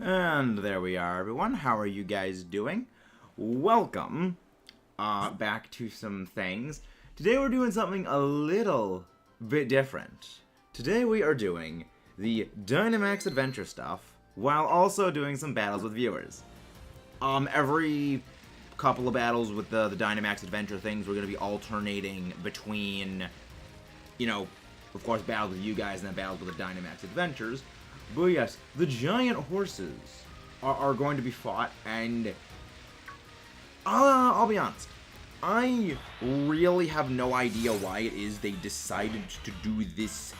And there we are, everyone. How are you guys doing? Welcome back to some things. Today we're doing something a little bit different. Today we are doing the Dynamax adventure stuff while also doing some battles with viewers. Every couple of battles with the Dynamax adventure things, we're going to be alternating between, you know, of course, battles with you guys and then battles with the Dynamax adventures. But yes, the giant horses are going to be fought, and I'll be honest, I really have no idea why it is they decided to do this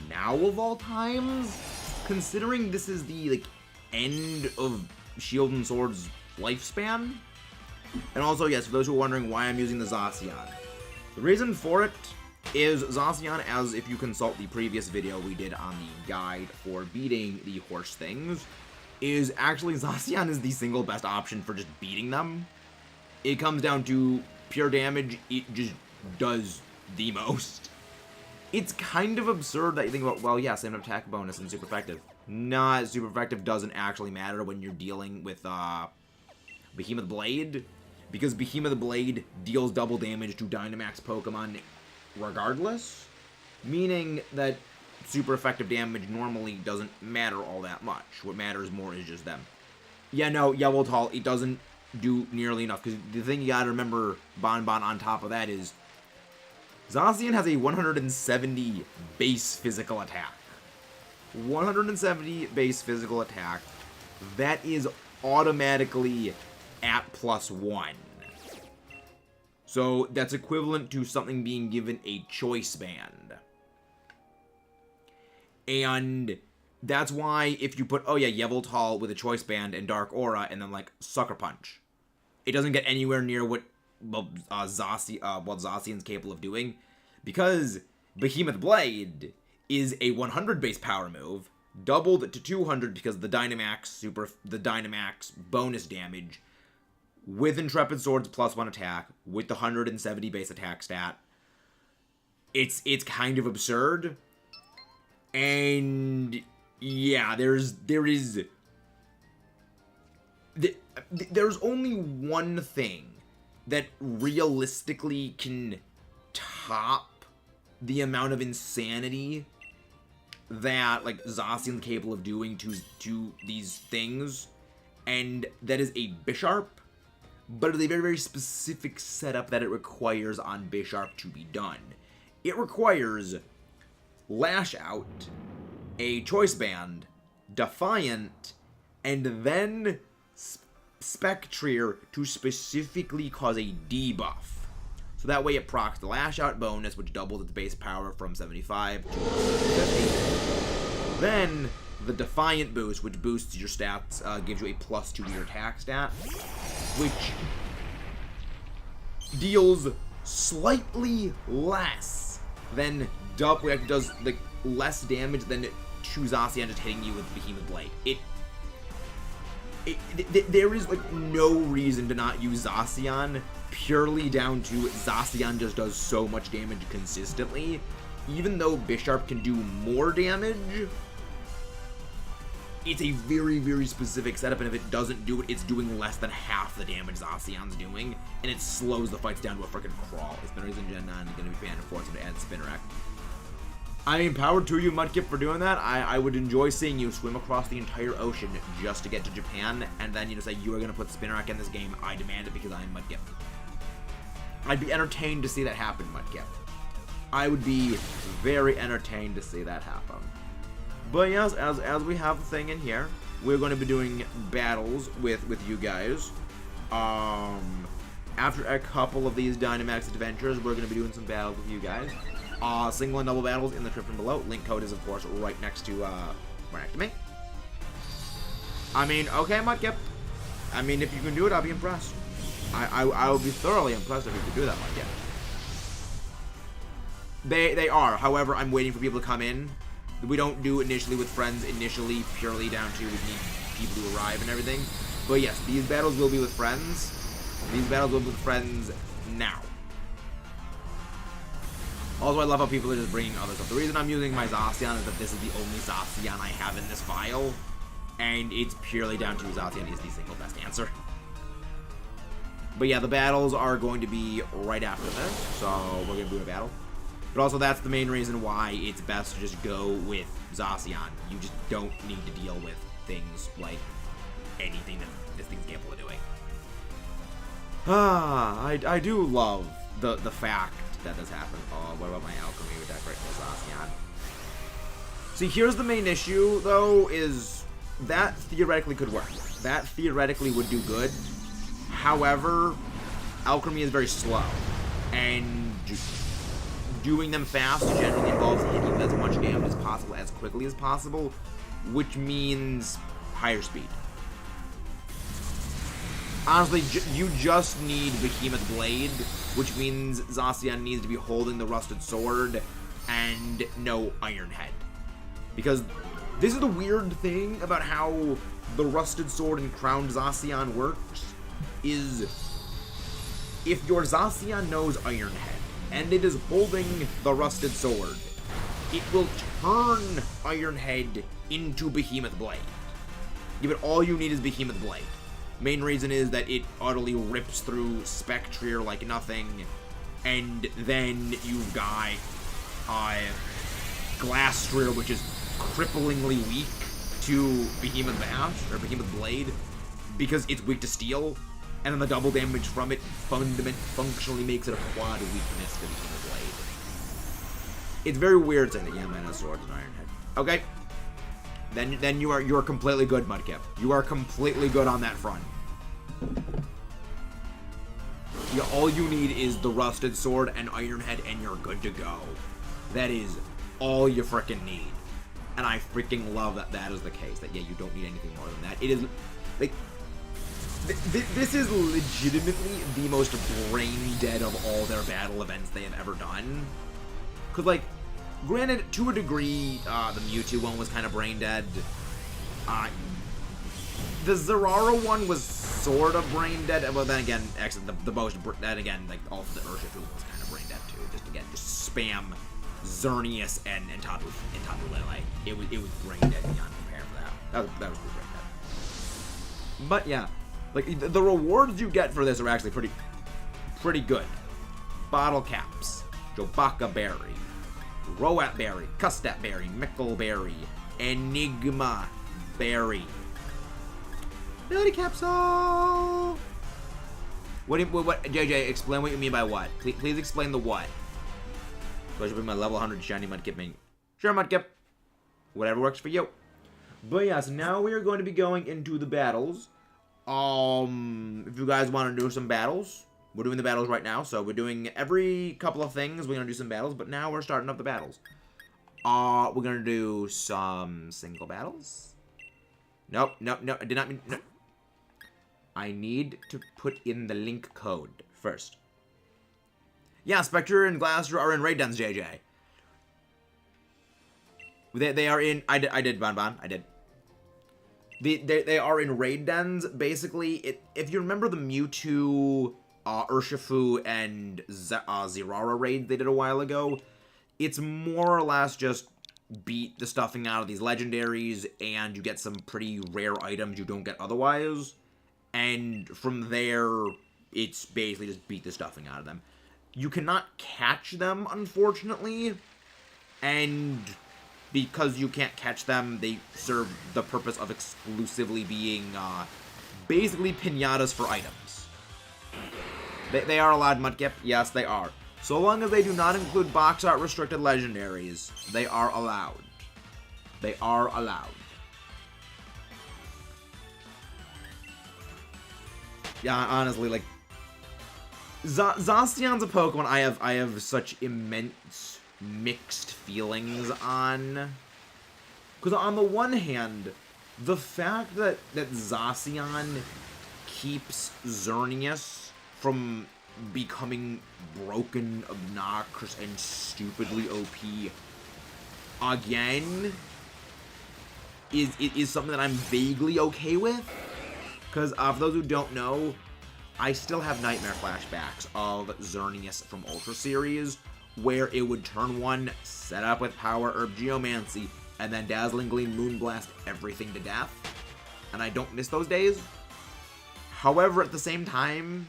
now of all times, considering this is the end of Shield and Sword's lifespan. And also, yes, for those who are wondering why I'm using the Zacian, the reason for it is Zacian, as if you consult the previous video we did on the guide for beating the horse things, is actually Zacian is the single best option for just beating them. It comes down to pure damage, it just does the most. It's kind of absurd that you think about, well, yeah, same attack bonus and super effective. Nah, super effective doesn't actually matter when you're dealing with Behemoth Blade, because Behemoth Blade deals double damage to Dynamax Pokemon regardless, meaning that super effective damage normally doesn't matter all that much. What matters more is just them. Yeah, no, Yveltal, it doesn't do nearly enough, because the thing you gotta remember, Bon on top of that is, Zacian has a 170 base physical attack. 170 base physical attack. That is automatically at +1. So that's equivalent to something being given a choice band. And that's why if you put, oh yeah, Yveltal with a choice band and Dark Aura and then like Sucker Punch, it doesn't get anywhere near what Zacian's capable of doing, because Behemoth Blade is a 100 base power move, doubled to 200 because of the Dynamax bonus damage, with Intrepid Sword's +1 attack, with the 170 base attack stat. It's kind of absurd. And yeah, there's only one thing that realistically can top the amount of insanity that like Zacian's capable of doing to these things, and that is a Bisharp. But it's a very, very specific setup that it requires on Bisharp to be done. It requires Lash Out, a Choice Band, Defiant, and then Spectrier to specifically cause a debuff. So that way it procs the Lash Out bonus, which doubles its base power from 75 to 150. Then the Defiant boost, which boosts your stats, gives you a +2 to your attack stat, which deals slightly less than it does like less damage than to Zacian just hitting you with Behemoth Blade. There is like no reason to not use Zacian, purely down to Zacian just does so much damage consistently. Even though Bisharp can do more damage, it's a very, very specific setup, and if it doesn't do it, it's doing less than half the damage Zacian's doing, and it slows the fights down to a freaking crawl. Spinner's in Gen 9, going to be banned and forced to add Spinnerack. I mean, power to you, Mudkip, for doing that. I would enjoy seeing you swim across the entire ocean just to get to Japan, and then, say you are going to put Spinnerack in this game. I demand it because I am Mudkip. I'd be entertained to see that happen, Mudkip. I would be very entertained to see that happen. But yes, as we have a thing in here, we're going to be doing battles with you guys. After a couple of these Dynamax adventures, we're going to be doing some battles with you guys. Single and double battles in the description below. Link code is, of course, right next to me. I mean, okay, Mudkip. I mean, if you can do it, I'll be impressed. I would be thoroughly impressed if you could do that, Mudkip. They are. However, I'm waiting for people to come in. We don't do initially with friends, initially purely down to we need people to arrive and everything. But yes, these battles will be with friends. These battles will be with friends now. Also, I love how people are just bringing other stuff. The reason I'm using my Zacian is that this is the only Zacian I have in this file. And it's purely down to Zacian is the single best answer. But yeah, the battles are going to be right after this, so we're going to do a battle. But also, that's the main reason why it's best to just go with Zacian. You just don't need to deal with things like anything that this thing's capable of doing. I do love the fact that this happened. Oh, what about my alchemy with that great Zacian? See, here's the main issue, though, is that theoretically could work. That theoretically would do good. However, alchemy is very slow, and doing them fast generally involves hitting as much damage as possible as quickly as possible, which means higher speed. Honestly, you just need Behemoth Blade, which means Zacian needs to be holding the Rusted Sword and no Iron Head. Because this is the weird thing about how the Rusted Sword and Crowned Zacian works, is if your Zacian knows Iron Head, and it is holding the Rusted Sword, it will turn Iron Head into Behemoth Blade. Give it all you need is Behemoth Blade. Main reason is that it utterly rips through Spectrier like nothing, and then you've got Glastrier, which is cripplingly weak to Behemoth Bash, or Behemoth Blade, because it's weak to Steel, and then the double damage from it functionally makes it a quad weakness to Behemoth Blade. It's very weird saying that Yaman has swords and Iron Head. Okay. Then you are completely good, Mudkip. You are completely good on that front. Yeah, all you need is the Rusted Sword and Iron Head, and you're good to go. That is all you freaking need. And I freaking love that that is the case. That, yeah, you don't need anything more than that. It is, like, this is legitimately the most brain dead of all their battle events they have ever done. Because, like, granted, to a degree, the Mewtwo one was kind of brain dead. The Zeraora one was sort of brain dead. Well, then again, actually, the most, then again, like, also the Urshifu was kind of brain dead too. Just spam Xerneas and Tapu Lele. It was brain dead beyond compare for that. That was pretty brain dead. But yeah, like, the rewards you get for this are actually pretty good. Bottle Caps, Jobaka Berry, Roat Berry, Custat Berry, Mickle Berry, Enigma Berry. Ability Capsule! What, JJ, explain what you mean by what. Please explain the what. So I should bring my level 100 shiny Mudkip main. Sure, Mudkip. Whatever works for you. But yeah, so now we are going to be going into the battles. If you guys want to do some battles, we're doing the battles right now. So we're doing every couple of things. We're going to do some battles, but now we're starting up the battles. We're going to do some single battles. Nope, I did not mean... No. I need to put in the link code first. Yeah, Spectre and Glastrier are in raid dens, JJ. They are in... I did, Bon. I did. They are in raid dens. Basically, if you remember the Mewtwo, Urshifu, and Zeraora raid they did a while ago, it's more or less just beat the stuffing out of these legendaries, and you get some pretty rare items you don't get otherwise. And from there, it's basically just beat the stuffing out of them. You cannot catch them, unfortunately, and because you can't catch them, they serve the purpose of exclusively being, basically pinatas for items. They are allowed, Mudkip? Yes, they are. So long as they do not include box art restricted legendaries, they are allowed. They are allowed. Yeah, honestly, like, Zacian's a Pokemon I have such immense mixed feelings on. Because on the one hand, the fact that Zacian keeps Xerneas from becoming broken, obnoxious, and stupidly OP again is something that I'm vaguely okay with. Because for those who don't know, I still have nightmare flashbacks of Xerneas from Ultra Series, where it would turn 1, set up with Power Herb Geomancy, and then Dazzling Gleam Moonblast everything to death. and I don't miss those days. However, at the same time,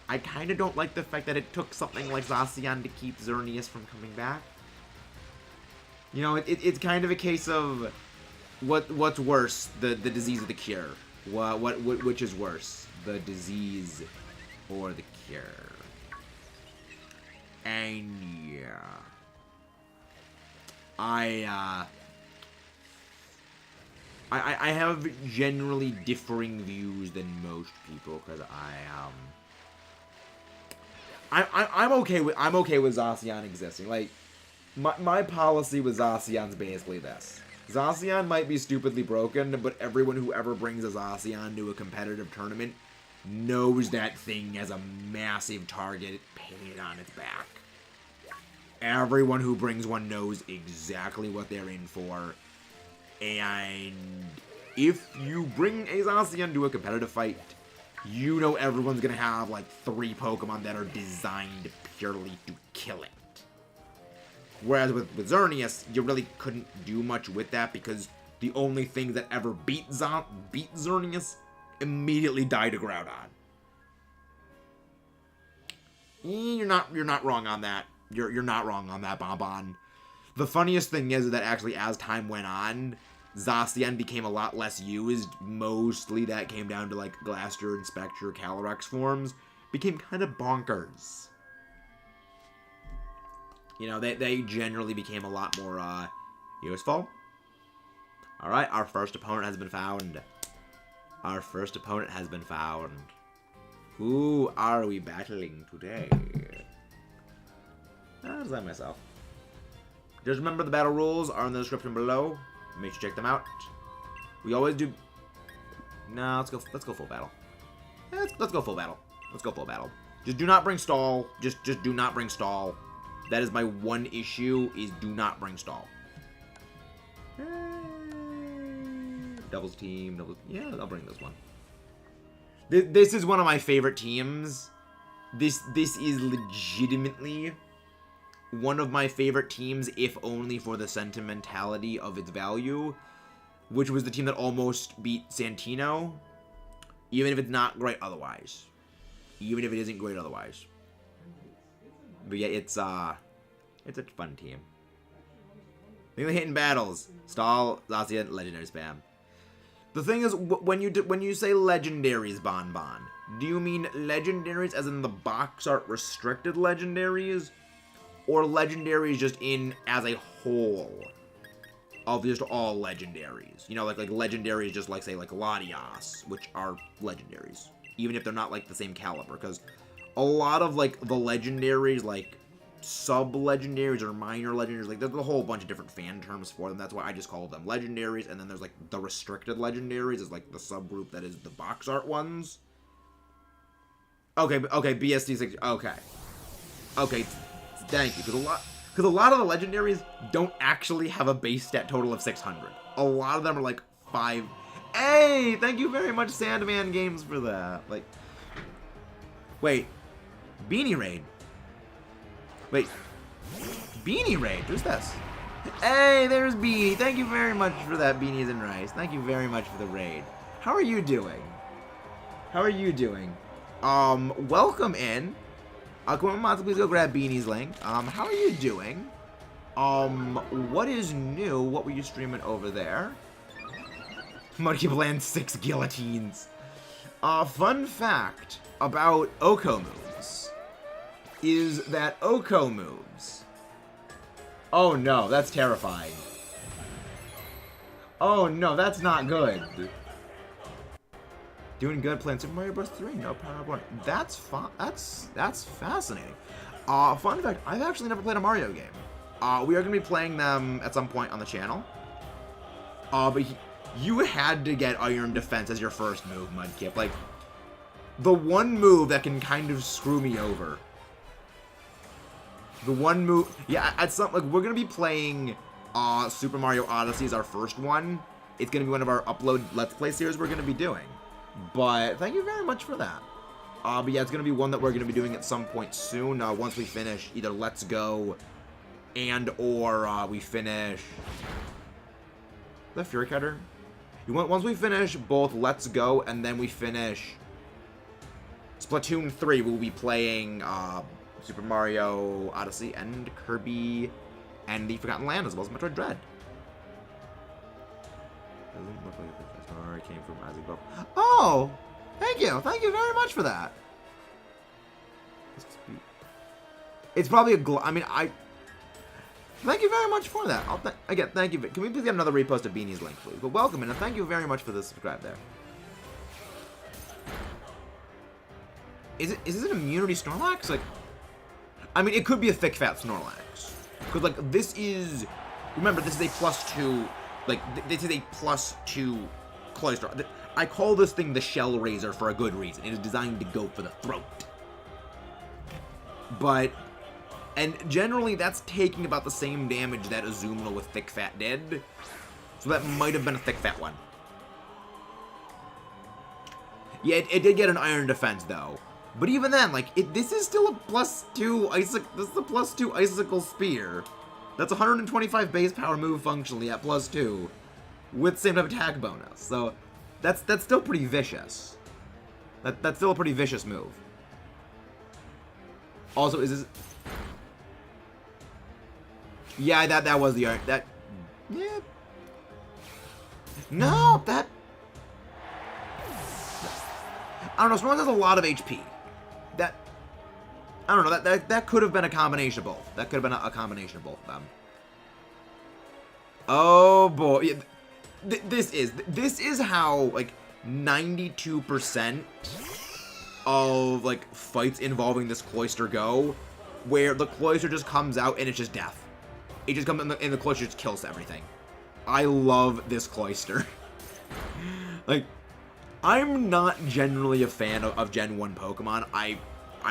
I kind of don't like the fact that it took something like Zacian to keep Xerneas from coming back. You know, it's kind of a case of what's worse, the disease or the cure? Which is worse, the disease or the cure? And yeah, I have generally differing views than most people, because I'm okay with Zacian existing. Like, my policy with Zacian's basically this: Zacian might be stupidly broken, but everyone who ever brings a Zacian to a competitive tournament knows that thing has a massive target painted on its back. Everyone who brings one knows exactly what they're in for. And if you bring a Zacian to a competitive fight, you know everyone's gonna have like 3 Pokemon that are designed purely to kill it. Whereas with Xerneas, you really couldn't do much with that, because the only things that ever beat Xerneas immediately die to Groudon. You're not wrong on that. You're not wrong on that, Bonbon. The funniest thing is that actually, as time went on, Zacian became a lot less used. Mostly that came down to like Glaster and Spectre, Calyrex forms became kind of bonkers. You know, they generally became a lot more useful. All right, our first opponent has been found. Our first opponent has been found. Who are we battling today? I'll design myself. Just remember, the battle rules are in the description below. Make sure to check them out. We always do. No, let's go full battle. Let's go full battle. Let's go full battle. Just do not bring stall. Just do not bring stall. That is my one issue, is do not bring stall. Doubles team, doubles. Yeah, I'll bring this one. This is one of my favorite teams. This is legitimately one of my favorite teams, if only for the sentimentality of its value, which was the team that almost beat Santino, even if it's not great otherwise. Even if it isn't great otherwise. But yeah, it's a fun team. Mainly hitting battles. Stall, Zacian, Legendary spam. The thing is, when you say Legendaries, Bonbon, do you mean Legendaries as in the box art restricted Legendaries? Or Legendaries just in as a whole of just all Legendaries? You know, like Legendaries just like, say, like Latias, which are Legendaries. Even if they're not, like, the same caliber. Because a lot of, like, the Legendaries, like, sub-Legendaries or minor Legendaries, like, there's a whole bunch of different fan terms for them. That's why I just call them Legendaries. And then there's, like, the restricted Legendaries is, like, the subgroup that is the box art ones. Okay, BSD6, okay, thank you, because a lot of the Legendaries don't actually have a base stat total of 600. A lot of them are like 5. Hey, thank you very much, Sandman Games, for that. Like, wait, Beanie Raid. Wait, Beanie Raid. Who's this? Hey, there's Beanie. Thank you very much for that, Beanies and Rice. Thank you very much for the raid. How are you doing? How are you doing? Welcome in. Come on, please go grab Beanie's link. How are you doing? What is new? What were you streaming over there? Monkey Bland 6 guillotines. Fun fact about Oko moves is that Oko moves. Oh no, that's terrifying. Oh no, that's not good. Doing good, playing Super Mario Bros. 3, no power up 1. That's fun. That's fascinating. Fun fact, I've actually never played a Mario game. We are going to be playing them at some point on the channel. But you had to get Iron Defense as your first move, Mudkip. Like, the one move that can kind of screw me over. The one move, yeah, at some, like, we're going to be playing Super Mario Odyssey as our first one. It's going to be one of our upload Let's Play series we're going to be doing. But thank you very much for that. But yeah, it's going to be one that we're going to be doing at some point soon. Once we finish either Let's Go and or we finish the Fury Cutter. Once we finish both Let's Go and then we finish Splatoon 3, we'll be playing Super Mario Odyssey and Kirby and the Forgotten Land, as well as Metroid Dread. Doesn't look like the story came from Isaac Bob. Oh! Thank you! Thank you very much for that! It's probably a thank you very much for that. Again, thank you. Can we please get another repost of Beanie's link, please? But welcome, and thank you very much for the subscribe there. Is this an immunity Snorlax? Like, I mean, it could be a thick, fat Snorlax. Because, like, this is... Remember, this is a +2... Like, this is a +2 Cloyster. I call this thing the Shell Razor for a good reason. It is designed to go for the throat. But... And generally, that's taking about the same damage that Azumarill with Thick Fat did. So that might have been a Thick Fat one. Yeah, it did get an Iron Defense, though. But even then, like, this is still a +2 This is a +2 Icicle Spear. That's 125 base power move functionally at +2. With same type of attack bonus. So, that's still pretty vicious. That's still a pretty vicious move. Also, is this... Yeah, that was the art. Yeah. No, that... I don't know, Snorlax has a lot of HP. I don't know, that could have been a combination of both. That could have been a combination of both of them. Oh, boy. Yeah, this is how, like, 92% of, like, fights involving this Cloyster go, where the Cloyster just comes out and it's just death. It just comes in the Cloyster just kills everything. I love this Cloyster. Like, I'm not generally a fan of Gen 1 Pokemon. I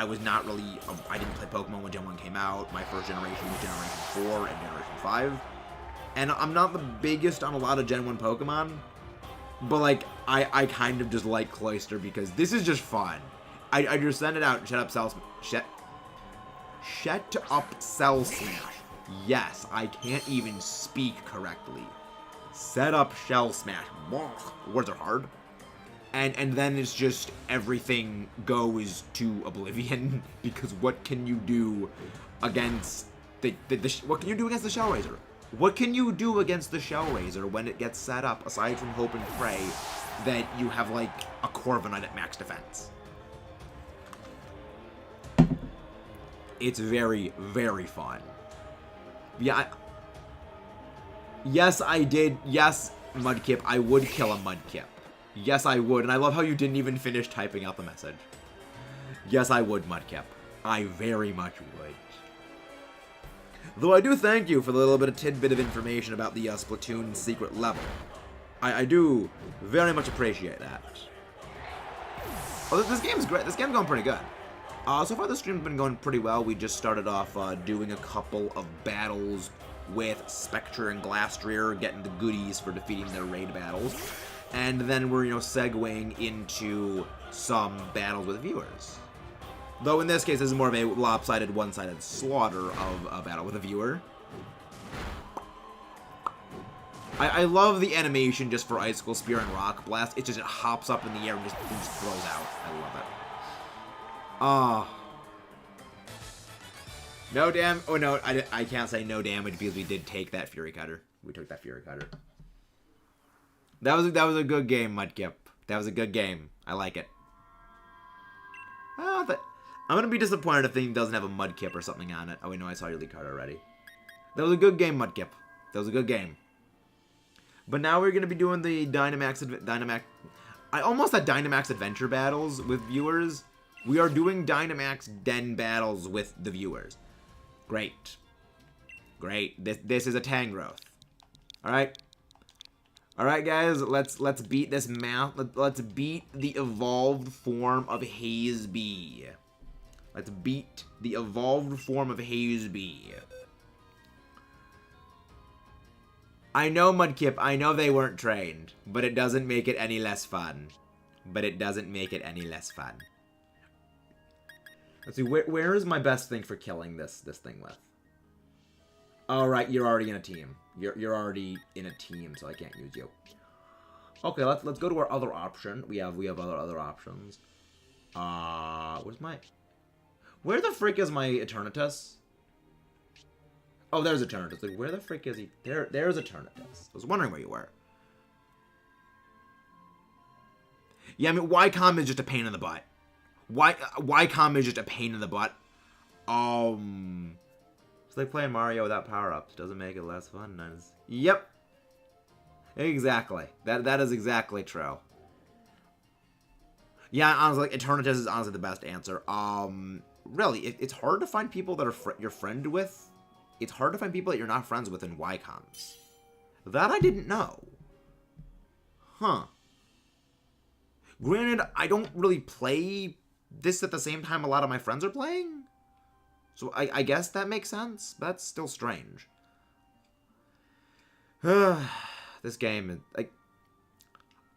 was not really... I didn't play Pokemon when Gen 1 came out. My first generation was Generation 4 and Generation 5. And I'm not the biggest on a lot of Gen 1 Pokemon. But, like, I kind of just like Cloyster because this is just fun. I just send it out. Shut up, Cell Smash. Yes, I can't even speak correctly. Set up Shell Smash. Words are hard. And then it's just everything goes to oblivion because what can you do against what can you do against the Shell Razor? What can you do against the Shell Razor when it gets set up aside from Hope and Pray that you have like a Corviknight at max defense? It's very, very fun. Yeah. Yes, I did. Yes, Mudkip, I would kill a Mudkip. Yes, I would, and I love how you didn't even finish typing out the message. Yes, I would, Mudkip. I very much would. Though I do thank you for the little bit of tidbit of information about the Splatoon secret level. I do very much appreciate that. Oh, this game's great. This game's going pretty good. So far, the stream's been going pretty well. We just started off doing a couple of battles with Spectre and Glastrier, getting the goodies for defeating their raid battles. And then we're, segueing into some battles with viewers. Though in this case, this is more of a lopsided, one-sided slaughter of a battle with a viewer. I love the animation just for Icicle Spear and Rock Blast. It hops up in the air and just throws out. I love it. No damage. Oh no, I can't say no damage because we did take that Fury Cutter. We took that Fury Cutter. That was a good game, Mudkip. That was a good game. I like it. I'm gonna be disappointed if the thing doesn't have a Mudkip or something on it. Oh wait, no, I saw your lead card already. That was a good game, Mudkip. That was a good game. But now we're gonna be doing the Dynamax. I almost had Dynamax Adventure battles with viewers. We are doing Dynamax Den battles with the viewers. Great. Great. This is a Tangrowth. Alright. Alright guys, let's beat this math. Let's beat the evolved form of Haze-Bee. Let's beat the evolved form of Haze-Bee. I know, Mudkip, I know they weren't trained, but it doesn't make it any less fun. But it doesn't make it any less fun. Let's see, where is my best thing for killing this thing with? All right, you're already in a team. You're already in a team, so I can't use you. Okay, let's go to our other option. We have other options. Where the frick is my Eternatus? Oh, there's Eternatus. Like, where the frick is he? There's Eternatus. I was wondering where you were. Yeah, I mean, Wycom is just a pain in the butt. Wycom is just a pain in the butt. It's like playing Mario without power-ups. Doesn't make it less fun. Yep. Exactly. That is exactly true. Yeah, honestly, Eternatus is honestly the best answer. Really, it's hard to find people that are you're friend with. It's hard to find people that you're not friends with in Wycoms. That I didn't know. Huh. Granted, I don't really play this at the same time a lot of my friends are playing. So I guess that makes sense. That's still strange. This game, like,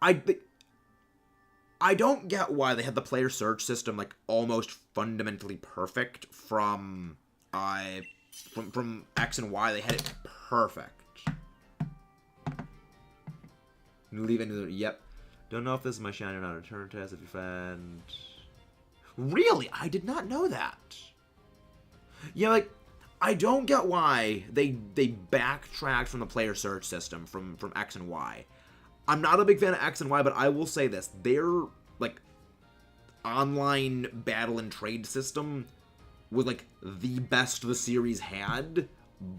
I don't get why they had the player search system like almost fundamentally perfect from X and Y. They had it perfect. Leave it. Yep. Don't know if this is my shiny or not. Return test if you find. Really, I did not know that. Yeah, like, I don't get why they backtracked from the player search system from X and Y. I'm not a big fan of X and Y, but I will say this. Their, like, online battle and trade system was, like, the best the series had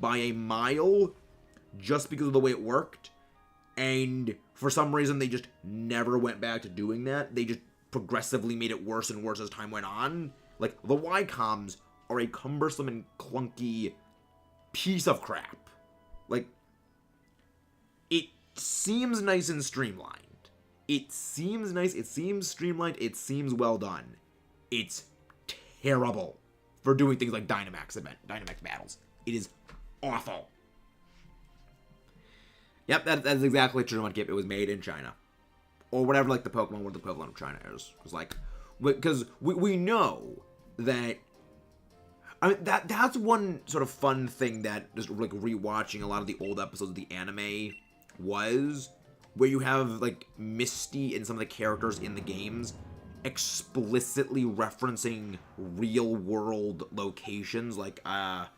by a mile just because of the way it worked. And for some reason, they just never went back to doing that. They just progressively made it worse and worse as time went on. Like, the Wycoms are a cumbersome and clunky piece of crap. Like, it seems nice and streamlined. It seems nice, it seems streamlined, it seems well done. It's terrible for doing things like Dynamax battles. It is awful. Yep, that's exactly true on Kip. It was made in China. Or whatever, like, the Pokemon World equivalent of China is. Because we know that, I mean, that's one sort of fun thing that just, like, rewatching a lot of the old episodes of the anime was, where you have, like, Misty and some of the characters in the games explicitly referencing real-world locations. Like, I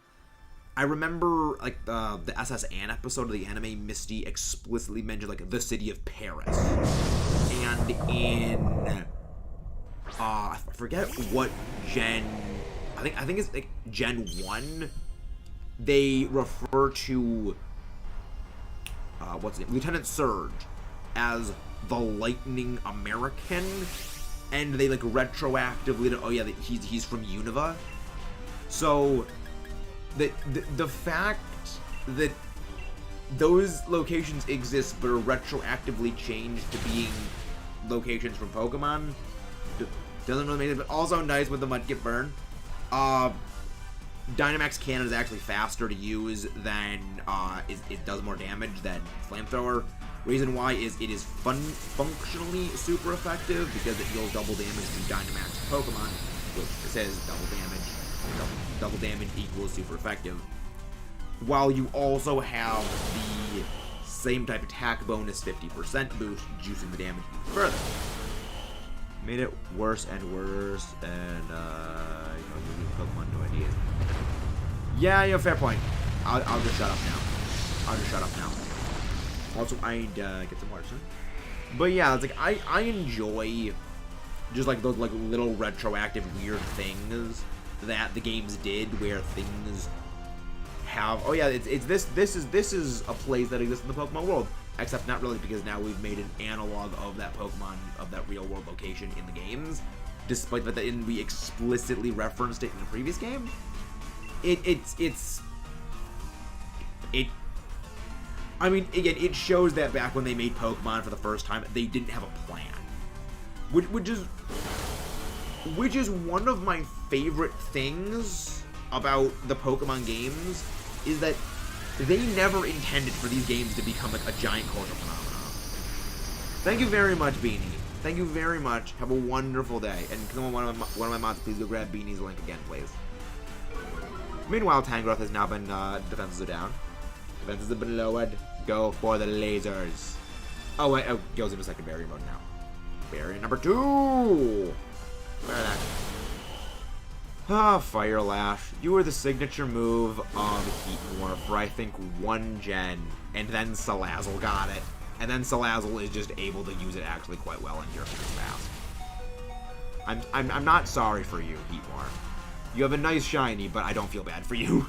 remember, like, the SS Anne episode of the anime, Misty explicitly mentioned, like, the city of Paris. And in, I forget what gen, I think it's, like, Gen 1, they refer to, what's it, Lieutenant Surge as the Lightning American, and they, like, retroactively, oh yeah, he's from Unova. So the fact that those locations exist but are retroactively changed to being locations from Pokemon doesn't really make it, but also nice with the Mudkip burn. Dynamax Cannon is actually faster to use than, it does more damage than Flamethrower. Reason why is it is functionally super effective because it deals double damage to Dynamax Pokemon, which says double damage equals super effective. While you also have the same type attack bonus 50% boost, juicing the damage even further. Made it worse and worse, and Pokemon no ideas. Yeah, you know, fair point. I'll just shut up now. Also, I need to get some water soon. But yeah, it's like I enjoy just like those like little retroactive weird things that the games did, where things have, oh yeah, this is a place that exists in the Pokemon world, except not really, because now we've made an analog of that Pokemon, of that real world location in the games, despite that we explicitly referenced it in the previous game. I mean, again, it shows that back when they made Pokemon for the first time, they didn't have a plan, which is one of my favorite things about the Pokemon games, is that they never intended for these games to become like a giant cultural phenomenon. Thank you very much, Beanie. Thank you very much. Have a wonderful day. And come on, one of my mods, please go grab Beanie's link again, please. Meanwhile, Tangrowth has now been, defenses are down. Defenses have been lowered. Go for the lasers. Oh, wait. Oh, goes into second barrier mode now. Barrier number 2. Fire Lash. You are the signature move of Heat Morph for, I think, 1 gen. And then Salazzle got it. And then Salazzle is just able to use it actually quite well in here fast. I'm not sorry for you, Heat Morph. You have a nice shiny, but I don't feel bad for you.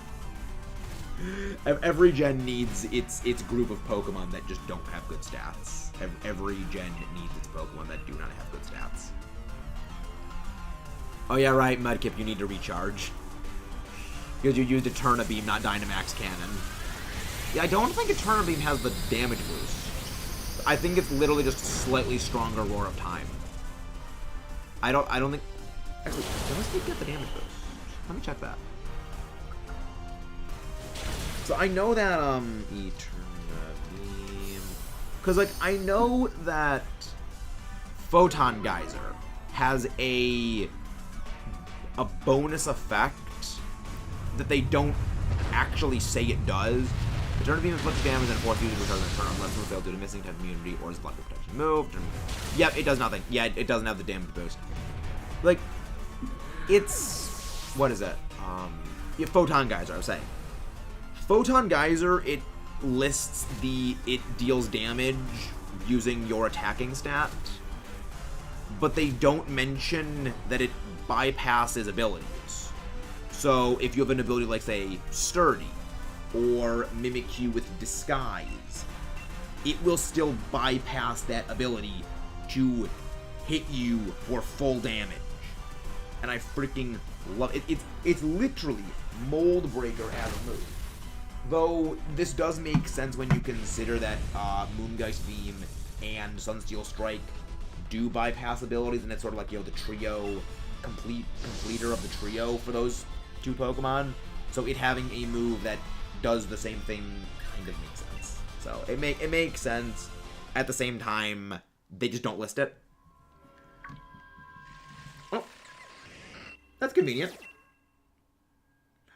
Every gen needs its group of Pokemon that just don't have good stats. Every gen needs its Pokemon that do not have good stats. Oh yeah, right, Mudkip, you need to recharge. Because you used Eterna Beam, not Dynamax Cannon. Yeah, I don't think Eterna Beam has the damage boost. I think it's literally just a slightly stronger Roar of Time. I don't think... Actually, does it get the damage boost? Let me check that. So I know that, Eterna Beam... Because, like, I know that Photon Geyser has a bonus effect that they don't actually say it does. Eterna Beam inflicts damage and force users return the turn unless move failed due to missing type immunity or is block protection move. Yep, it does nothing. Yeah, it doesn't have the damage boost. Like, it's... What is it? Yeah, Photon Geyser, I was saying. Photon Geyser, it lists it deals damage using your attacking stat, but they don't mention that it bypasses abilities. So if you have an ability like, say, Sturdy, or Mimikyu with Disguise, it will still bypass that ability to hit you for full damage. And I freaking love it. It's literally Mold Breaker as a move. Though this does make sense when you consider that Moongeist Beam and Sunsteel Strike do bypass abilities, and it's sort of like, you know, the trio completer of the trio for those 2 Pokemon. So it having a move that does the same thing kind of makes sense. So it makes sense. At the same time, they just don't list it. Oh, that's convenient.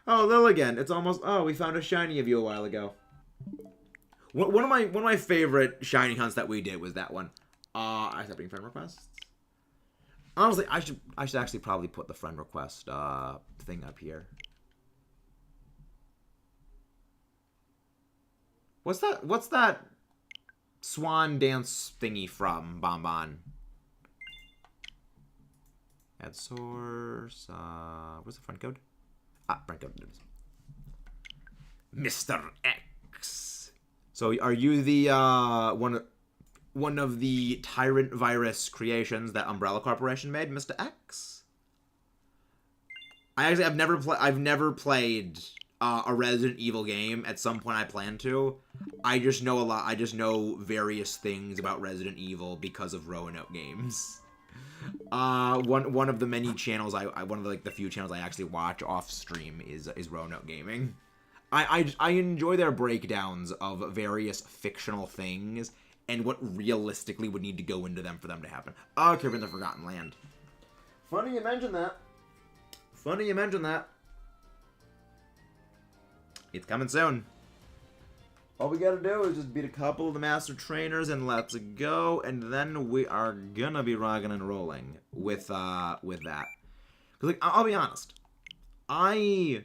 Oh, Lilligan, it's almost... Oh, we found a shiny of you a while ago. One of my favorite shiny hunts that we did was that one. Accepting friend requests. Honestly, I should actually probably put the friend request thing up here. What's that swan dance thingy from, Bonbon? Add source. What's the friend code? Friend code. Mr. X. So are you the one of the Tyrant Virus creations that Umbrella Corporation made, Mr. X? I've never played a Resident Evil game. At some point I plan to. I just know a lot. I just know various things about Resident Evil because of Roanoke Games. One of the many channels one of the few channels I actually watch off stream is Roanoke Gaming. I enjoy their breakdowns of various fictional things and what realistically would need to go into them for them to happen. Oh, Kyurem the Forgotten Land. Funny you mention that. It's coming soon. All we gotta do is just beat a couple of the Master Trainers and let's go, and then we are gonna be rocking and rolling with that. Cause, like, I'll be honest, I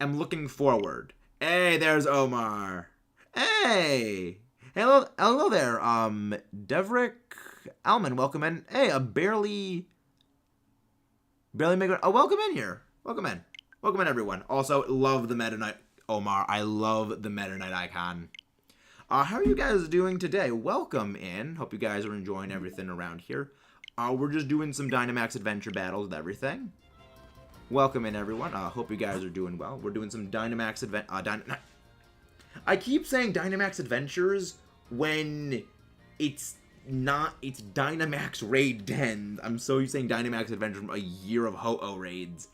am looking forward. Hey, there's Omar. Hey, hello there. Devrick Alman, welcome in. Hey, barely make it. Oh, welcome in here. Welcome in, everyone. Also, love the Meta Knight. Omar, I love the Meta Knight icon. How are you guys doing today? Welcome in. Hope you guys are enjoying everything around here. We're just doing some Dynamax adventure battles with everything. Welcome in, everyone. Hope you guys are doing well. We're doing some Dynamax I keep saying Dynamax Adventures when it's not. It's Dynamax Raid 10. I'm so used to saying Dynamax Adventure from a year of Ho-Oh raids.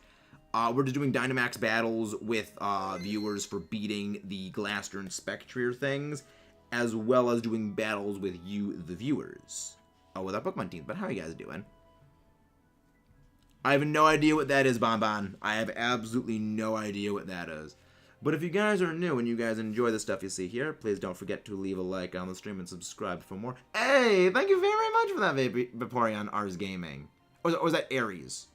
We're just doing Dynamax battles with viewers for beating the Glaster and Spectrier things, as well as doing battles with you, the viewers. With our Pokemon teams. But how are you guys doing? I have no idea what that is, Bonbon. I have absolutely no idea what that is. But if you guys are new and you guys enjoy the stuff you see here, please don't forget to leave a like on the stream and subscribe for more. Hey, thank you very much for that, Vaporeon Ars Gaming. Or was that Aries?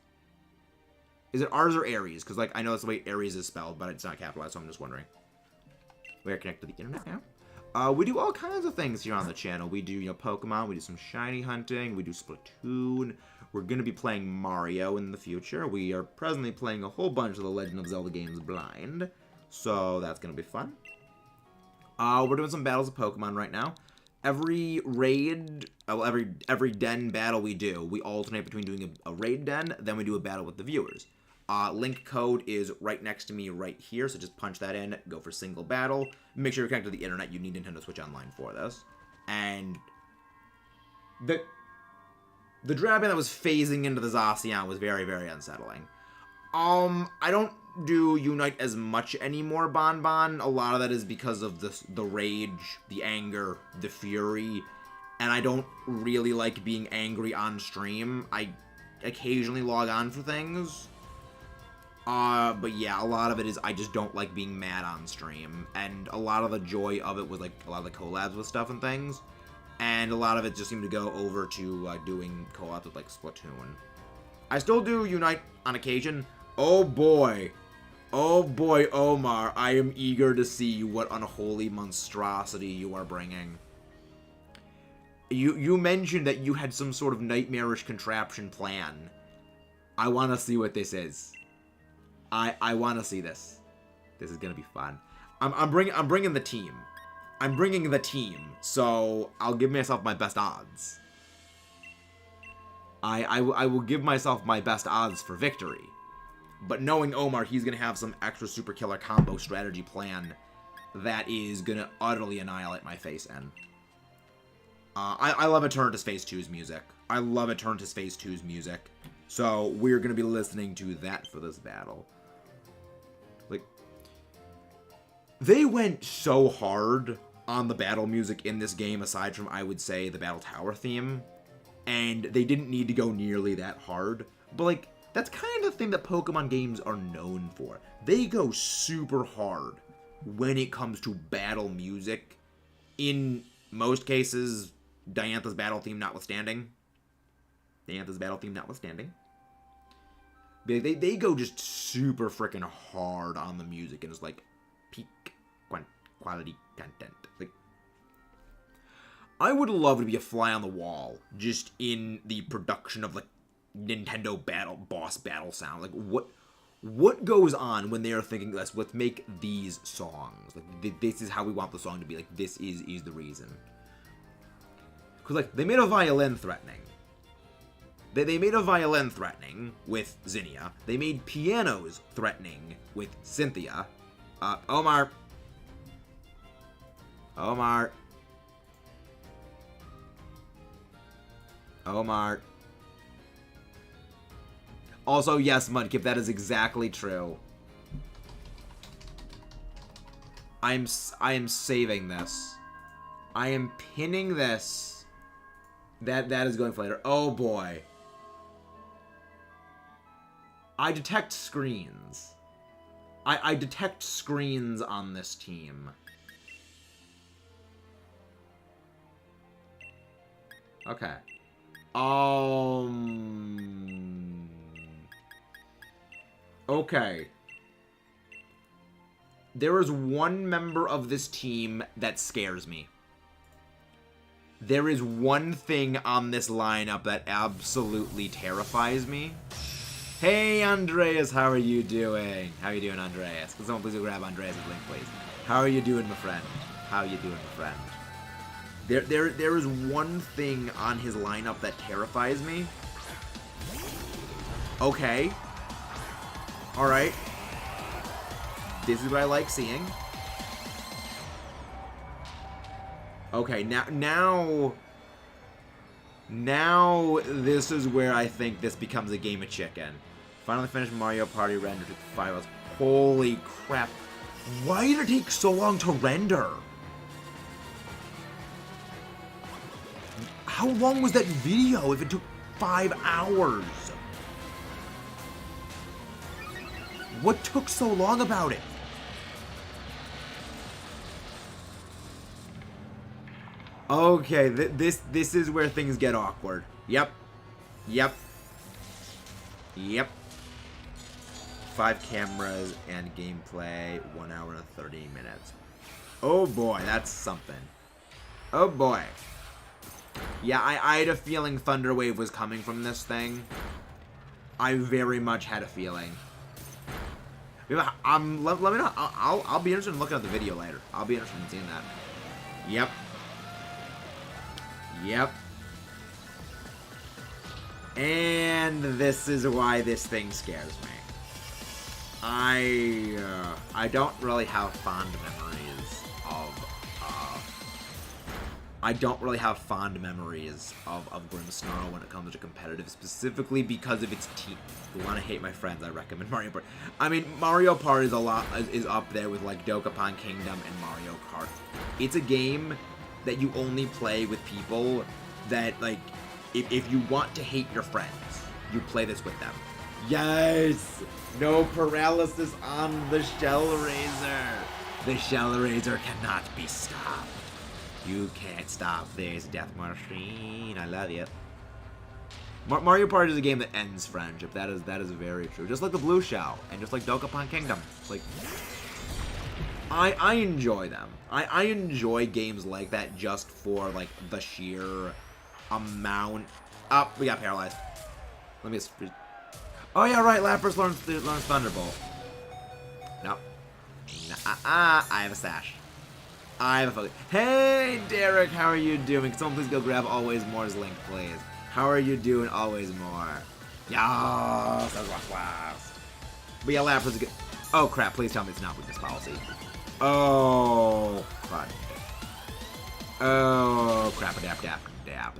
Is it Ars or Aries? Because, like, I know that's the way Aries is spelled, but it's not capitalized, so I'm just wondering. We are connected to the internet now. We do all kinds of things here on the channel. We do, you know, Pokemon, we do some shiny hunting, we do Splatoon. We're going to be playing Mario in the future. We are presently playing a whole bunch of the Legend of Zelda games blind. So that's going to be fun. We're doing some battles of Pokemon right now. Every raid, every den battle we do, we alternate between doing a raid den, then we do a battle with the viewers. Link code is right next to me right here, so just punch that in, go for single battle. Make sure you're connected to the internet. You need Nintendo Switch Online for this. And the Dragon that was phasing into the Zacian was very, very unsettling. I don't do Unite as much anymore, Bonbon. A lot of that is because of the rage, the anger, the fury, and I don't really like being angry on stream. I occasionally log on for things. But yeah, a lot of it is I just don't like being mad on stream, and a lot of the joy of it was like a lot of the collabs with stuff and things, and a lot of it just seemed to go over to doing co-ops with like Splatoon. I still do Unite on occasion. Oh boy, Omar, I am eager to see what unholy monstrosity you are bringing. You mentioned that you had some sort of nightmarish contraption plan. I want to see what this is. I want to see this. This is gonna be fun. I'm bringing the team. I'm bringing the team, so I'll give myself my best odds. I will give myself my best odds for victory. But knowing Omar, he's going to have some extra super killer combo strategy plan that is going to utterly annihilate my face in. I love Eternatus Phase 2's music. I love Eternatus Phase 2's music. So we're going to be listening to that for this battle. Like, they went so hard on the battle music in this game, aside from, I would say, the Battle Tower theme. And they didn't need to go nearly that hard. But, like, that's kind of the thing that Pokemon games are known for. They go super hard when it comes to battle music. In most cases, Diantha's battle theme notwithstanding. They go just super freaking hard on the music, and it's like peak quality content. Like, I would love to be a fly on the wall just in the production of like Nintendo boss battle sound. Like, what goes on when they are thinking, let's make these songs. Like, this is how we want the song to be. Like, this is the reason. Because, like, they made a violin threatening. They made a violin threatening with Zinnia. They made pianos threatening with Cynthia. Omar. Also, yes, Mudkip, that is exactly true. I am saving this. I am pinning this. That is going for later. Oh boy. I detect screens. I detect screens on this team. Okay. Okay. There is one member of this team that scares me. There is one thing on this lineup that absolutely terrifies me. Hey, Andreas, how are you doing? How are you doing, Andreas? Can someone please go grab Andreas' link, please? How are you doing, my friend? How are you doing, my friend? There is one thing on his lineup that terrifies me. Okay. Alright. This is what I like seeing. Okay, now this is where I think this becomes a game of chicken. Finally finished Mario Party render, took 5 hours. Holy crap. Why did it take so long to render? How long was that video if it took 5 hours? What took so long about it? Okay, this is where things get awkward. Yep. 5 cameras and gameplay, 1 hour and 30 minutes. Oh boy, that's something. Oh boy. Yeah, I had a feeling Thunder Wave was coming from this thing. I very much had a feeling. Let me know. I'll be interested in looking at the video later. I'll be interested in seeing that. Yep. And this is why this thing scares me. I don't really have fond memories of Grimmsnarl when it comes to competitive, specifically because of its team. If you want to hate my friends, I recommend Mario Party. I mean, Mario Party is up there with like Dokapon Kingdom and Mario Kart. It's a game that you only play with people that, like, if you want to hate your friends, you play this with them. Yes! No paralysis on the Shell Razor. The Shell Razor cannot be stopped. You can't stop this death machine. I love you. Mario Party is a game that ends friendship. That is very true. Just like the Blue Shell, and just like Dokapon Kingdom. Like, I enjoy them. I enjoy games like that just for like the sheer amount. Oh, we got paralyzed. Let me just. Oh yeah, right. Lapras learns Thunderbolt. No. I have a sash. I have a focus. Hey, Derek, how are you doing? Can someone please go grab Always More's link, please? How are you doing, Always More? Yes, that's rock blast. But yeah, Lapras is good. Oh crap! Please tell me it's not weakness policy. Oh crap! Oh crap! Adapt.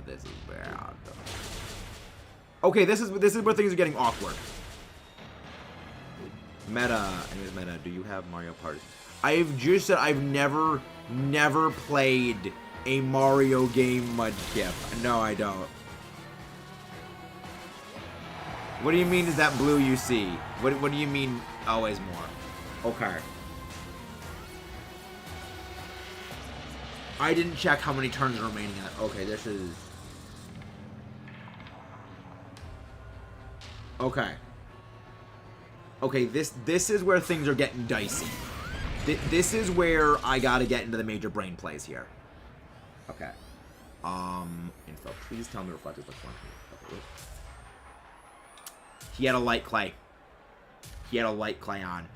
This is bad. Okay, this is where things are getting awkward. Meta. Anyways, Meta, do you have Mario Party? I've just said I've never played a Mario game, Mudkip. No, I don't. What do you mean is that blue you see? What do you mean Always More? Okay. I didn't check how many turns are remaining in it. Okay, this is... Okay. Okay, this is where things are getting dicey. This is where I gotta get into the major brain plays here. Okay. Info. Please tell me Reflective looks one. Okay. He had a light clay. He had a light clay on.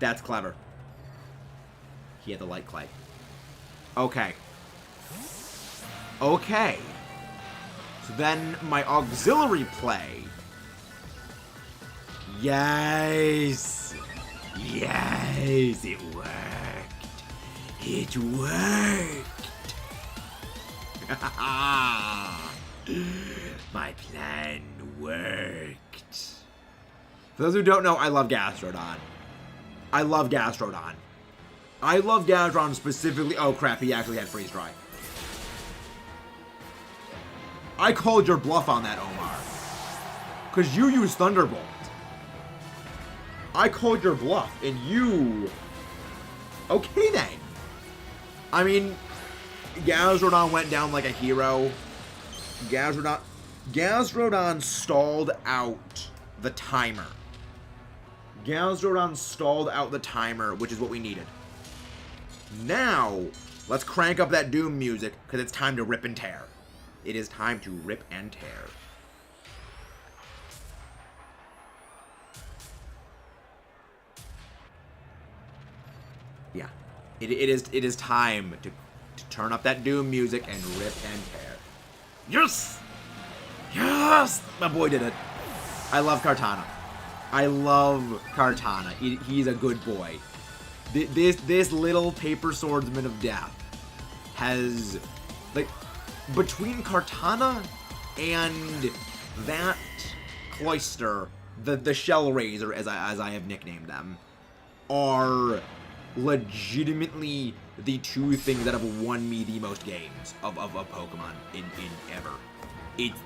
That's clever. He had the light clay. Okay. Okay. So then my auxiliary play. Yes. Yes, it worked. It worked. My plan worked. For those who don't know, I love Gastrodon. I love Gastrodon. I love Gastrodon specifically. Oh crap, he actually had Freeze Dry. I called your bluff on that, Omar. Because you used Thunderbolt. I called your bluff, and you... Okay, then. I mean, Gastrodon went down like a hero. Gastrodon stalled out the timer. Gastrodon stalled out the timer, which is what we needed. Now, let's crank up that Doom music, because it's time to rip and tear. It is time to rip and tear. Yeah, it is time to turn up that Doom music and rip and tear. Yes! Yes! My boy did it. I love Kartana. I love Kartana. He's a good boy. This little paper swordsman of death has, like, between Kartana and that Cloyster, the Shell Razor, as I have nicknamed them, are legitimately the two things that have won me the most games of Pokemon in ever.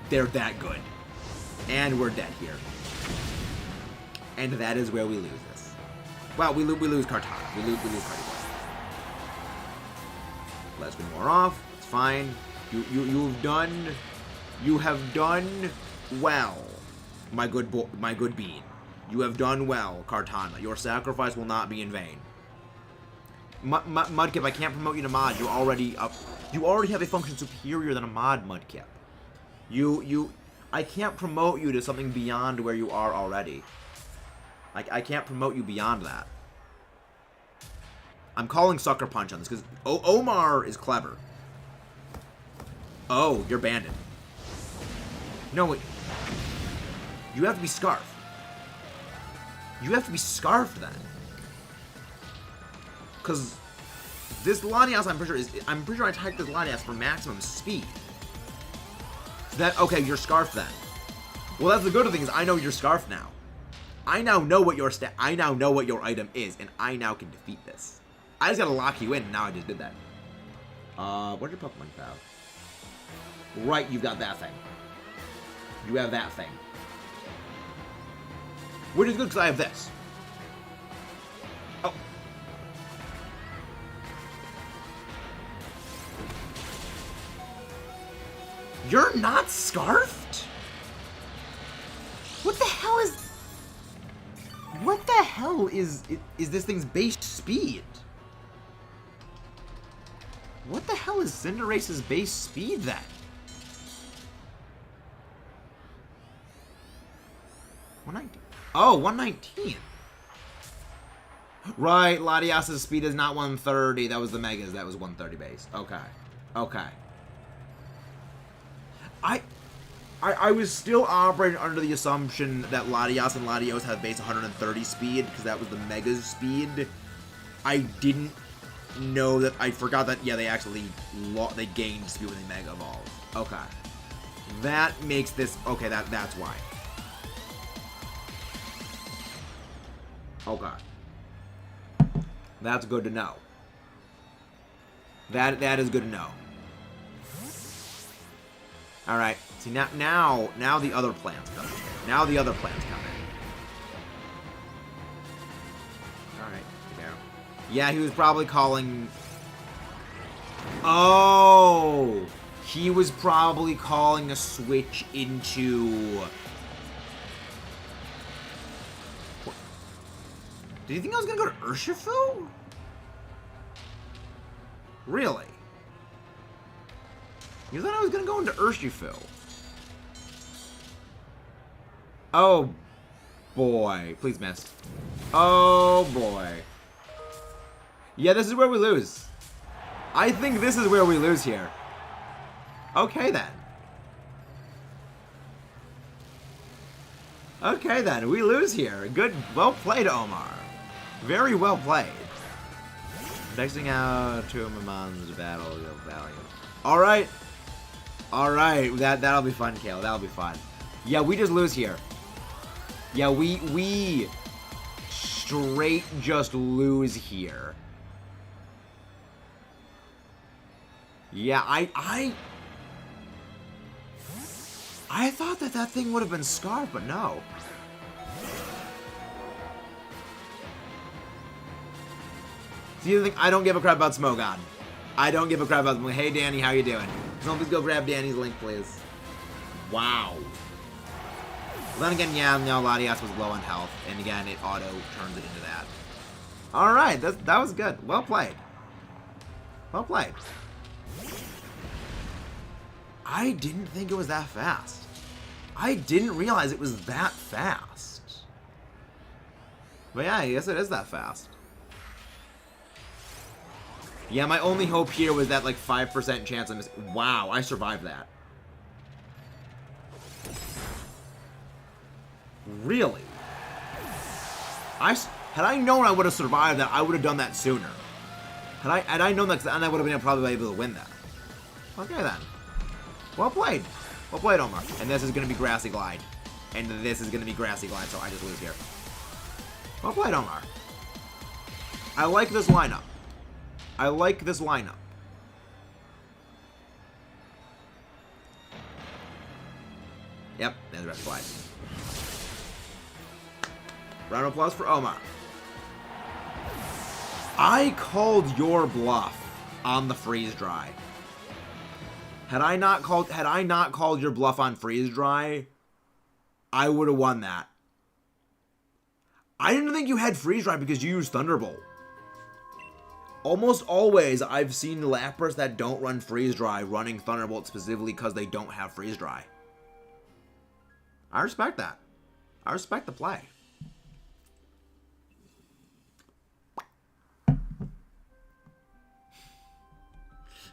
They're that good. And we're dead here. And that is where we lose this. Well, we lose Kartana. We lose Kartana. Let's win more off. Let's fine. You have done well, my good bean. You have done well, Kartana. Your sacrifice will not be in vain. Mudkip, I can't promote you to mod. You already have a function superior than a mod, Mudkip. I can't promote you to something beyond where you are already. I can't promote you beyond that. I'm calling Sucker Punch on this because Omar is clever. Oh, you're banded. No, wait. You have to be Scarf. You have to be Scarfed then. Because this Lanias, I'm pretty sure I typed this Lanias for maximum speed. Okay, you're Scarfed then. Well, that's the good thing is I know you're Scarfed now. I now know what your item is, and I now can defeat this. I just gotta lock you in, and now I just did that. Where'd your Pokemon go? Right, you've got that thing. You have that thing. Which is good because I have this. Oh. You're not Scarfed? What the hell is... What the hell is this thing's base speed? What the hell is Cinderace's base speed then? 119. Oh, 119. Right, Latias's speed is not 130. That was the Megas. That was 130 base. Okay. Okay. I was still operating under the assumption that Latias and Latios have base 130 speed because that was the Mega's speed. I didn't know that. I forgot that. Yeah, they actually they gained speed when they Mega evolved. Okay, that makes this okay. That's why. Okay, that's good to know. That is good to know. All right. See now the other plans come in. Now the other plans come in. All right. There. Yeah, he was probably calling. Oh, he was probably calling a switch into. Did you think I was gonna go to Urshifu? Really? You thought I was gonna go into Urshifu? Oh boy, please miss. Oh boy. Yeah, this is where we lose. I think this is where we lose here. Okay then. Okay then, we lose here. Good, well played, Omar. Very well played. Vexing out two of Mamon's battle of value. Alright. Alright, that'll be fun, Kale. That'll be fun. Yeah, we just lose here. Yeah, we straight just lose here. Yeah, I thought that thing would have been Scarf, but no. See, the thing, I don't give a crap about Smogon. I don't give a crap about Smogon. Hey, Danny, how you doing? Please go grab Danny's link, please. Wow. Well, then again, yeah, no, Latias was low on health, and again, it auto turns it into that. All right, that was good. Well played. Well played. I didn't think it was that fast. I didn't realize it was that fast. But yeah, I guess it is that fast. Yeah, my only hope here was that like 5% chance of missing. Wow, I survived that. Really? Had I known I would have survived that, I would have done that sooner. Had I known that, and I would have been probably able to win that. Okay then. Well played. Well played, Omar. And this is going to be Grassy Glide. And this is going to be Grassy Glide, so I just lose here. Well played, Omar. I like this lineup. I like this lineup. Yep, there's Grassy Glide. Round of applause for Omar. I called your bluff on the freeze dry. Had I not called your bluff on freeze dry, I would have won that. I didn't think you had freeze dry because you used Thunderbolt. Almost always, I've seen Lapras that don't run freeze dry running Thunderbolt specifically because they don't have freeze dry. I respect that. I respect the play.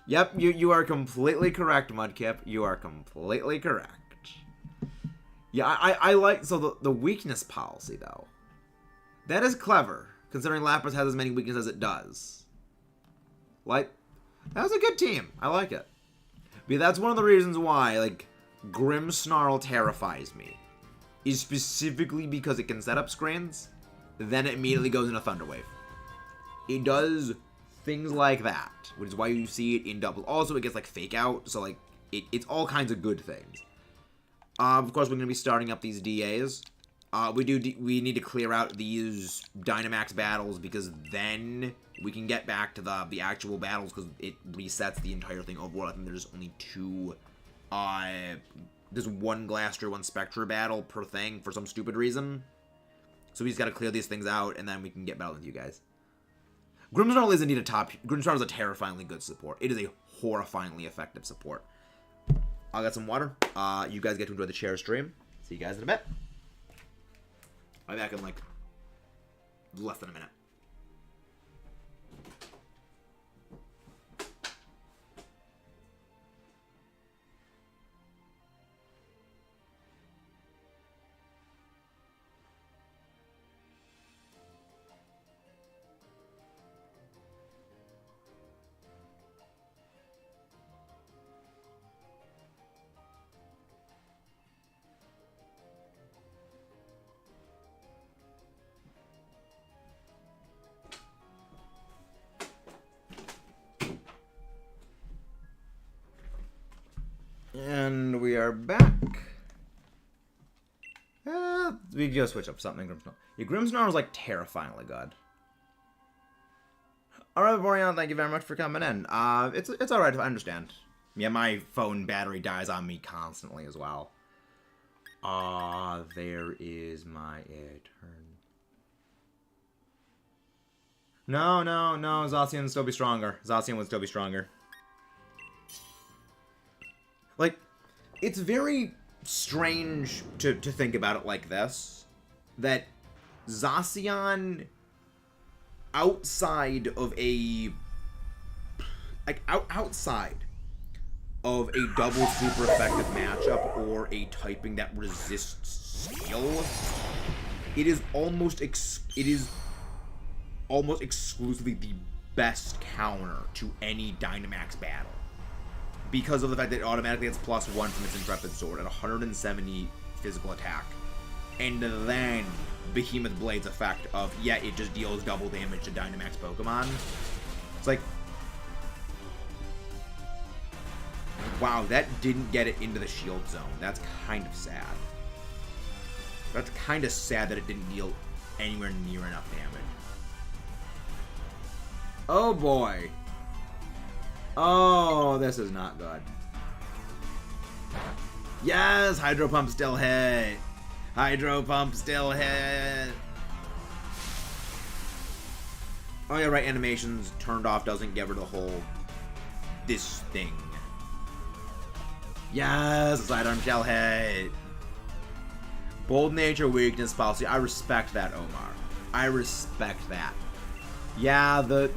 Yep, you are completely correct, Mudkip. You are completely correct. Yeah, I like... So the weakness policy, though. That is clever, considering Lapras has as many weaknesses as it does. Like, that was a good team. I like it. But that's one of the reasons why, like, Grimmsnarl terrifies me. Is specifically because it can set up screens, then it immediately goes into Thunder Wave. It does things like that, which is why you see it in doubles. Also, it gets, like, Fake Out, so, like, it's all kinds of good things. Of course, we're going to be starting up these DAs. We need to clear out these Dynamax battles, because then we can get back to the actual battles, because it resets the entire thing overall. I think there's only two, there's one Glastrier, one Spectre battle per thing for some stupid reason. So we just got to clear these things out, and then we can get battling with you guys. Grimmsnarl is indeed a top... Grimmsnarl is a terrifyingly good support. It is a horrifyingly effective support. I'll get some water. You guys get to enjoy the chair stream. See you guys in a bit. I'll be back in, like, less than a minute. And we are back. We just switch up something. Grimmsnarl. Yeah, Grimmsnarl is like terrifyingly good. Alright, Boreon, thank you very much for coming in. It's alright, I understand. Yeah, my phone battery dies on me constantly as well. There is my turn. No, Zacian would still be stronger. Zacian would still be stronger. Like, it's very strange to think about it like this. That Zacian, outside of a... Like, outside of a double super effective matchup or a typing that resists Steel, it is almost exclusively the best counter to any Dynamax battle. Because of the fact that it automatically gets +1 from its Intrepid Sword at 170 physical attack. And then Behemoth Blade's effect of, yeah, it just deals double damage to Dynamax Pokemon. It's like, wow, that didn't get it into the shield zone. That's kind of sad. That's kind of sad that it didn't deal anywhere near enough damage. Oh boy. Oh, this is not good. Yes, Hydro Pump still hit. Hydro Pump still hit. Oh yeah, right, animations turned off doesn't get rid of the whole this thing. Yes, Sidearm Shell hit. Bold Nature, Weakness Policy. I respect that, Omar. I respect that. Yeah,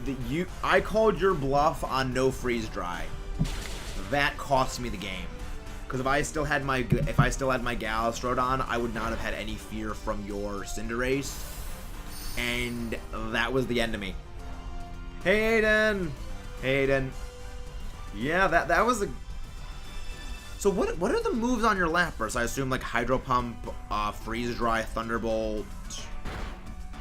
I called your bluff on no freeze dry. That cost me the game. Because if I still had my Galastrodon, I would not have had any fear from your Cinderace. And that was the end of me. Hey Aiden! Hey Aiden. Yeah, that was a... So what are the moves on your Lapras? I assume like Hydro Pump, Freeze Dry, Thunderbolt,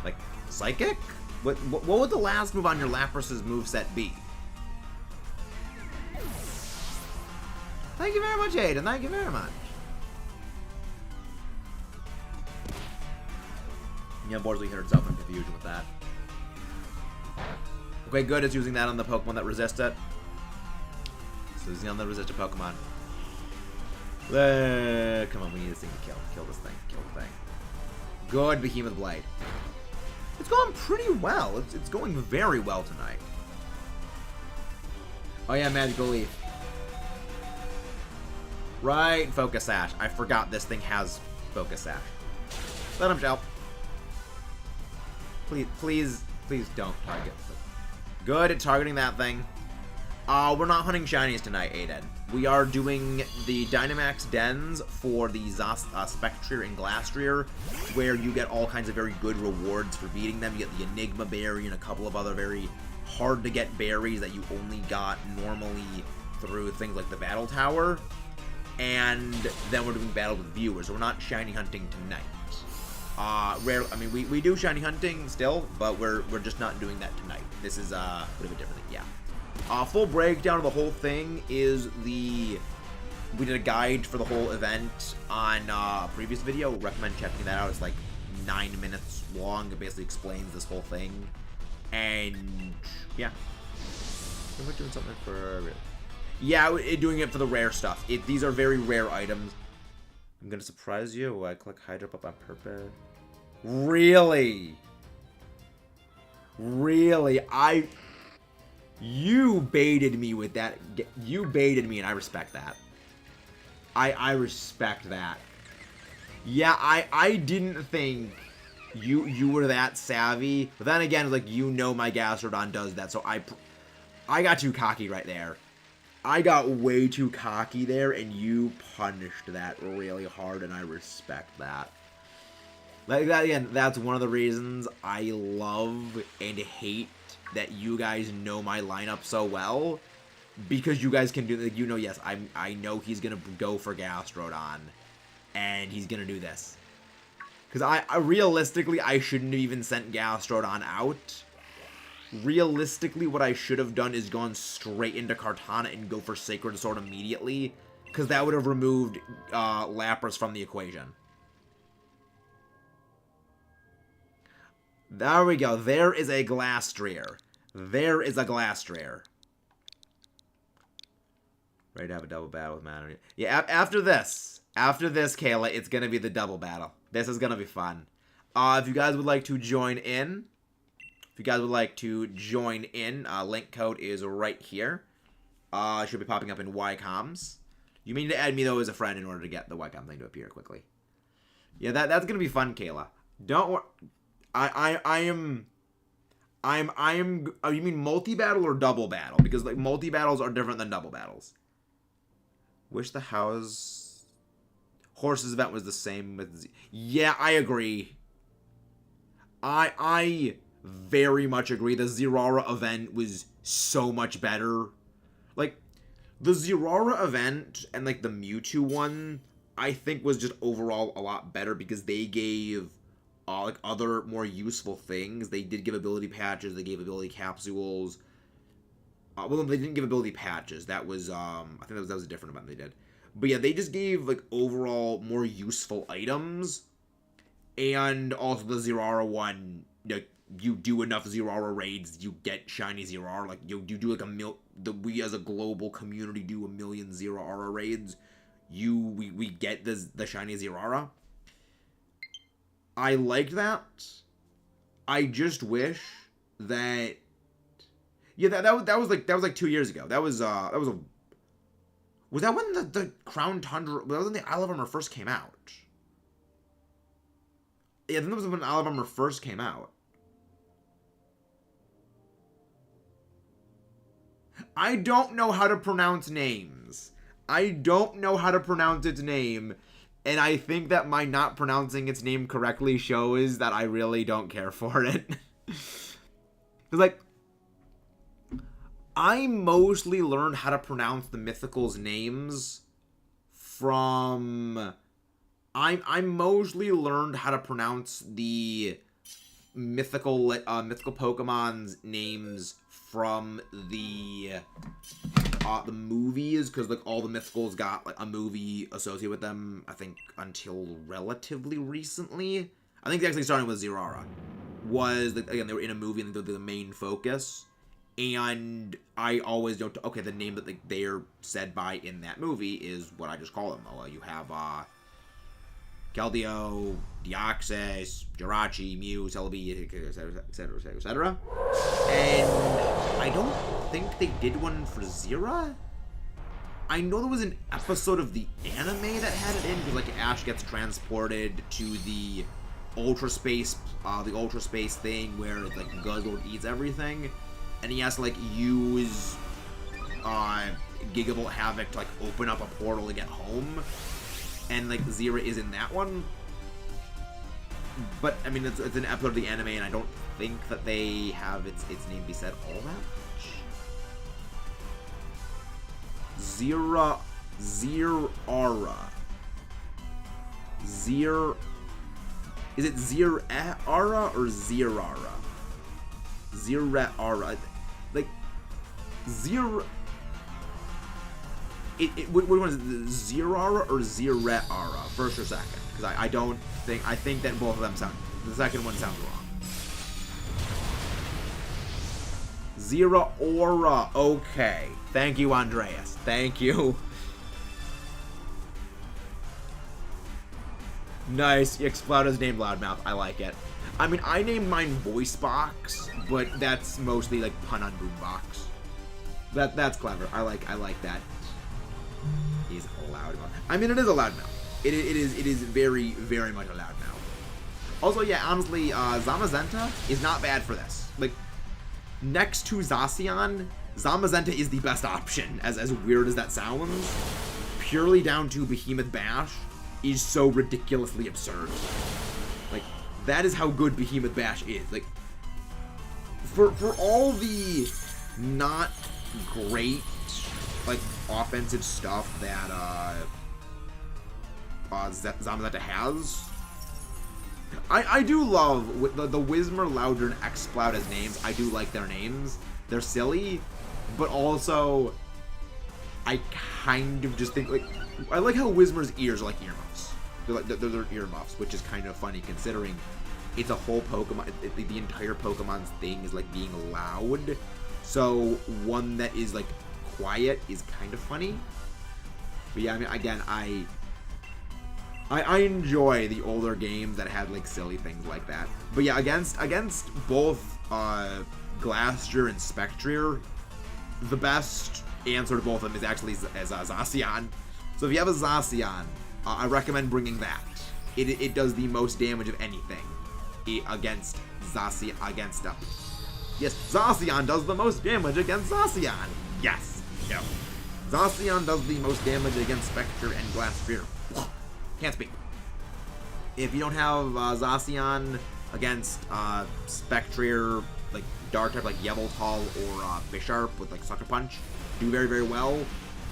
like Psychic? What would the last move on your Lapras' moveset be? Thank you very much, Aiden. Thank you very much. Yeah, Borsley hit herself in confusion with that. Okay, good. It's using that on the Pokemon that resist it. So he's gonna resist a Pokemon. Come on, we need this thing to kill. Kill this thing. Kill the thing. Good Behemoth Blade. It's going pretty well. It's going very well tonight. Oh yeah, Magical Leaf. Right, Focus Sash. I forgot this thing has Focus Sash. Let him jump. Please don't target. Good at targeting that thing. We're not hunting shinies tonight, Aiden. We are doing the Dynamax dens for the Spectrier and Glastrier, where you get all kinds of very good rewards for beating them. You get the Enigma Berry and a couple of other very hard-to-get berries that you only got normally through things like the Battle Tower. And then we're doing battles with viewers, so we're not shiny hunting tonight. Rare. I mean, we do shiny hunting still, but we're just not doing that tonight. This is a bit different. Yeah. Full breakdown of the whole thing is we did a guide for the whole event on a previous video. Recommend checking that out. It's like 9 minutes long. It basically explains this whole thing. And yeah, we're doing something for. Yeah, doing it for the rare stuff. These are very rare items. I'm gonna surprise you. I click Hydro Pump on purpose. Really? Really? You baited me with that. You baited me, and I respect that. I respect that. Yeah, I didn't think you were that savvy. But then again, like, you know my Gastrodon does that, so I got too cocky right there. I got way too cocky there, and you punished that really hard, and I respect that. Like that again, that's one of the reasons I love and hate that you guys know my lineup so well, because you guys can do, like, you know, yes, I know he's gonna go for Gastrodon, and he's gonna do this. Because I realistically, I shouldn't have even sent Gastrodon out. Realistically, what I should have done is gone straight into Kartana and go for Sacred Sword immediately, because that would have removed Lapras from the equation. There we go. There is a Glastrier. There is a Glastrier. Ready to have a double battle with Mana. Yeah, after this, Kayla, it's going to be the double battle. This is going to be fun. If you guys would like to join in, link code is right here. Should be popping up in YComs. You need to add me, though, as a friend in order to get the YCom thing to appear quickly. Yeah, that's going to be fun, Kayla. Don't worry. You mean multi-battle or double battle? Because, like, multi-battles are different than double battles. Wish the Horses event was the same with yeah, I agree. I very much agree. The Zeraora event was so much better. Like, the Zeraora event and, like, the Mewtwo one, I think was just overall a lot better because they gave like other more useful things. They did give ability patches. They gave ability capsules. Well, they didn't give ability patches. That was I think that was a different event they did. But yeah, they just gave like overall more useful items. And also the Zeraora one, like, you do enough Zeraora raids, you get shiny Zeraora. Like, you do like we as a global community do 1 million Zeraora raids. We get the shiny Zeraora. I liked that. I just wish that. Yeah, that was like 2 years ago. Was that when the Crown Tundra? That was when the Isle of Armor first came out. Yeah, I think that was when Isle of Armor first came out. I don't know how to pronounce names. I don't know how to pronounce its name. And I think that my not pronouncing its name correctly shows that I really don't care for it. Because, like, I mostly learned how to pronounce the Mythical's names from... I mostly learned how to pronounce the mythical Pokemon's names from the movies, because like all the Mythicals got like a movie associated with them, I think, until relatively recently. I think actually starting with Zeraora was, like, again, they were in a movie and they were the main focus. And I always don't... Okay, the name that they're said by in that movie is what I just call them. You have Keldeo, Deoxys, Jirachi, Mew, Celebi, etc., etc. And I don't think they did one for Zera. I know there was an episode of the anime that had it in, because like Ash gets transported to the ultra space thing where like Guzzlord eats everything, and he has to like use Gigavolt Havoc to like open up a portal to get home, and like Zera is in that one. But I mean, it's an episode of the anime, and I don't think that they have its name be said all that much. Zerara. Is it Zerara or Zerara? Zerara. Like, Which one is it? Zerara or Zerara? First or second? Because I think that both of them sound... The second one sounds wrong. Zeraora. Okay. Thank you, Andreas. Thank you. Nice. Explod's named Loudmouth. I like it. I mean, I named mine Voice Box, but that's mostly like pun on Boombox. That's clever. I like that. He's a loudmouth. I mean, it is a loudmouth. It is very, very much a loudmouth. Also, yeah, honestly, Zamazenta is not bad for this. Like, next to Zacian, Zamazenta is the best option, as weird as that sounds. Purely down to Behemoth Bash is so ridiculously absurd. Like, that is how good Behemoth Bash is. Like, for all the not great, like, offensive stuff that, Zamazenta has, I do love the Whismur, Louder, and Exploud as names. I do like their names. They're silly, but also I kind of just think, like, I like how Whismur's ears are like earmuffs. They're earmuffs, which is kind of funny considering it's a whole Pokemon. The entire Pokemon's thing is like being loud. So one that is like quiet is kind of funny. But yeah, I mean, again, I enjoy the older games that had like silly things like that. But yeah, against both Glastrier and Spectrier, the best answer to both of them is actually as Zacian. So if you have a Zacian, I recommend bringing that. It does the most damage of anything against Zacian. Yes, Zacian does the most damage against Zacian. Yes. Yep. Zacian does the most damage against Spectre and Glastrier. Can't speak. If you don't have Zacian against Spectrier, like Dark type, like Yveltal or Bisharp with like Sucker Punch, do very, very well.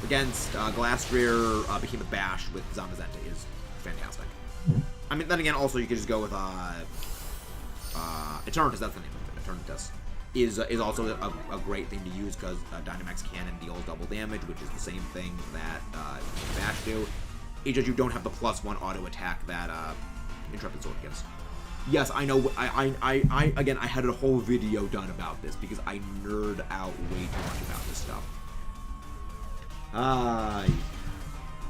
Against Glastrier, Behemoth Bash with Zamazenta is fantastic. I mean, then again, also you could just go with Eternatus. That's the name of it. Eternatus is also a great thing to use because Dynamax Cannon deals double damage, which is the same thing that Bash do. It's just you don't have the +1 auto attack that Intrepid Sword gives. Yes, I know. I again, I had a whole video done about this because I nerd out way too much about this stuff.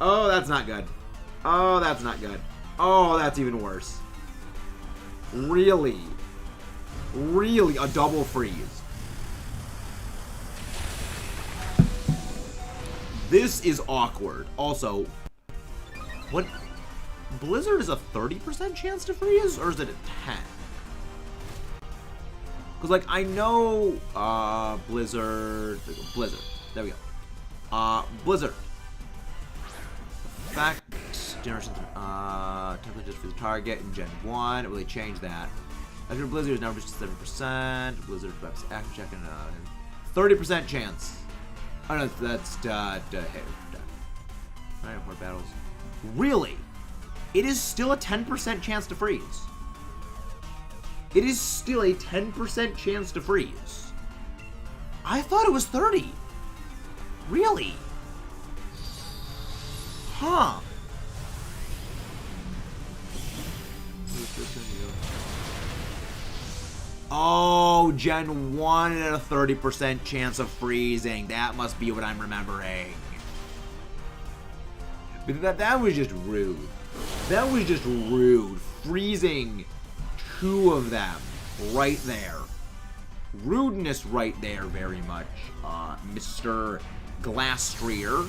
Oh, that's not good. Oh, that's not good. Oh, that's even worse. Really? Really? A double freeze? This is awkward. Also, what? Blizzard is a 30% chance to freeze, or is it a 10? Because, like, I know, Blizzard. There we go. Blizzard. Effect. Generation, template just for the target in Gen 1. It really changed that. After Blizzard is now reached 7%. Blizzard reps action check and 30% chance. Oh no, that's hey. Alright, more battles. Really? It is still a 10% chance to freeze. It is still a 10% chance to freeze. I thought it was 30. Really? Huh. Oh, Gen 1 and a 30% chance of freezing. That must be what I'm remembering. But that was just rude. That was just rude. Freezing 2 of them right there. Rudeness right there, very much. Mr. Glastrier.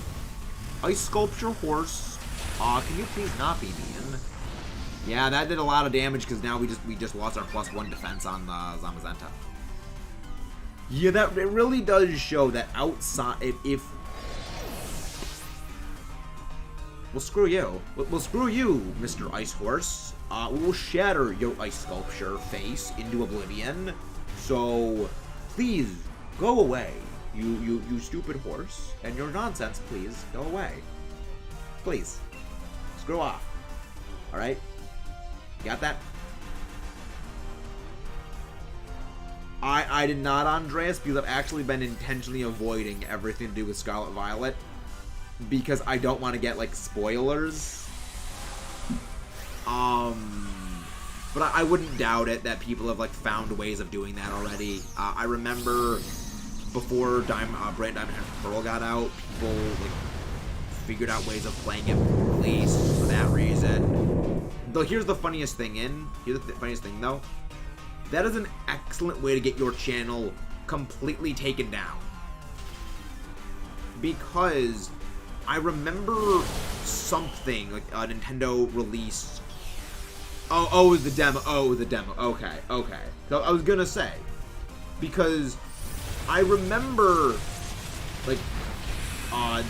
Ice Sculpture Horse. Can you please not be mean? Yeah, that did a lot of damage because now we just lost our +1 defense on the Zamazenta. Yeah, that it really does show that outside if well, screw you. Well, screw you, Mr. Ice Horse. We will shatter your Ice Sculpture face into oblivion. So, please, go away. You stupid horse. And your nonsense, please, go away. Please. Screw off. Alright? Got that? I did not, Andreas, because I've actually been intentionally avoiding everything to do with Scarlet Violet. Because I don't want to get, like, spoilers. But I wouldn't doubt it that people have, like, found ways of doing that already. I remember before Brand Diamond and Pearl got out, people, like, figured out ways of playing it poorly for that reason. Though here's the funniest thing though. That is an excellent way to get your channel completely taken down. Because I remember something, like Nintendo released... Oh, it was the demo. Oh, it was the demo. Okay. So I was gonna say, because I remember, like,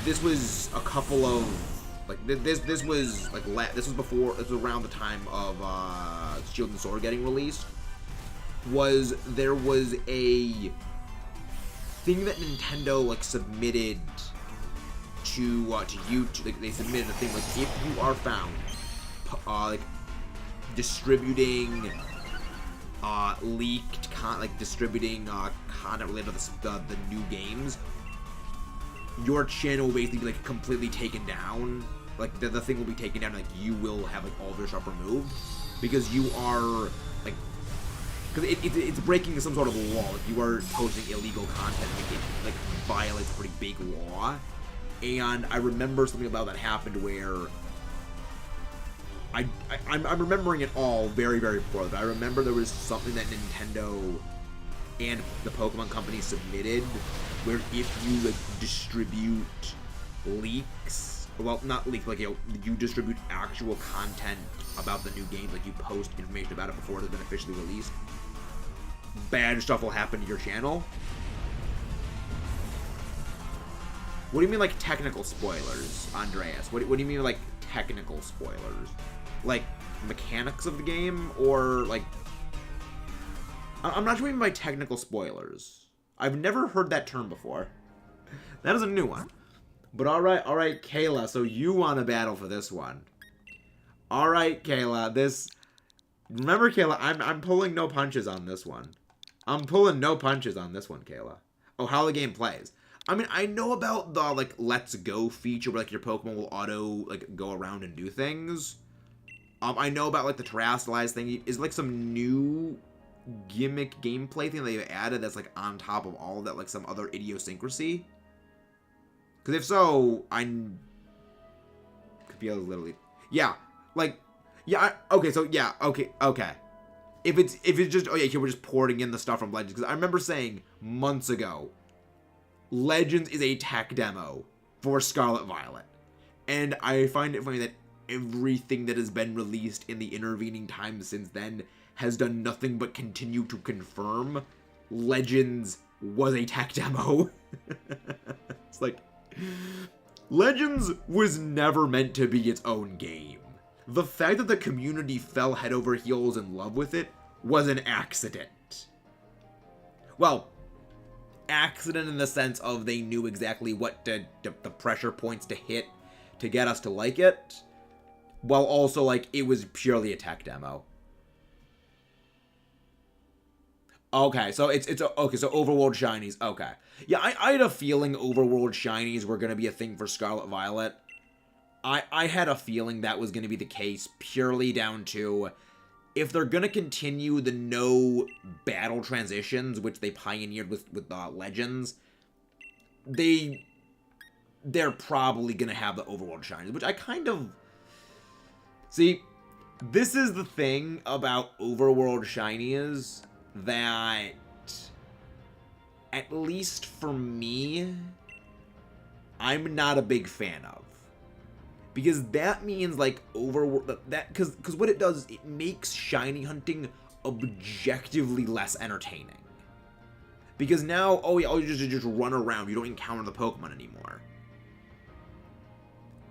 this was a couple of, like, this was around the time of Shield and Sword getting released. There was a thing that Nintendo, like, submitted to YouTube. Like, they submitted a thing like, if you are found like distributing distributing content related to the new games, your channel will basically be, like, completely taken down. Like, the thing will be taken down, like, you will have, like, all of your stuff removed, because you are, like, because it's breaking some sort of law. Like, you are posting illegal content, like, it, like, violates a pretty big law. And I remember something about that happened where I'm remembering it all very, very poorly, but I remember there was something that Nintendo and the Pokemon Company submitted where if you, like, distribute leaks, well, not leaks, like, you distribute actual content about the new game, like, you post information about it before it has been officially released, bad stuff will happen to your channel. What do you mean, like, technical spoilers, Andreas? What do you mean, like, technical spoilers? Like, mechanics of the game, or, like... I'm not sure what you mean by technical spoilers. I've never heard that term before. That is a new one. But alright, Kayla, so you want to battle for this one. Alright, Kayla, remember, Kayla, I'm pulling no punches on this one. I'm pulling no punches on this one, Kayla. Oh, how the game plays. I mean, I know about the, like, Let's Go feature where, like, your Pokemon will auto, like, go around and do things. I know about, like, the Terrasilize thing. Is, like, some new gimmick gameplay thing they've added that's, like, on top of all of that, like, some other idiosyncrasy? Because if so, could be literally... Yeah, like... Yeah, okay, so, yeah, okay. If it's just... Oh, yeah, here we're just porting in the stuff from Legends. Because I remember saying months ago, Legends is a tech demo for Scarlet Violet. And I find it funny that everything that has been released in the intervening time since then has done nothing but continue to confirm Legends was a tech demo. It's like, Legends was never meant to be its own game. The fact that the community fell head over heels in love with it was an accident. Well, accident in the sense of they knew exactly what the pressure points to hit to get us to like it, while also, like, it was purely a tech demo. Okay, so it's okay, so Overworld Shinies, okay. Yeah, I had a feeling Overworld Shinies were gonna be a thing for Scarlet Violet. I had a feeling that was gonna be the case, purely down to if they're gonna continue the no battle transitions, which they pioneered with Legends, they're probably gonna have the overworld shinies, which I kind of... See, this is the thing about overworld shinies that, at least for me, I'm not a big fan of. Because that means, like, because what it does is it makes shiny hunting objectively less entertaining. Because now, all you just run around, you don't encounter the Pokemon anymore.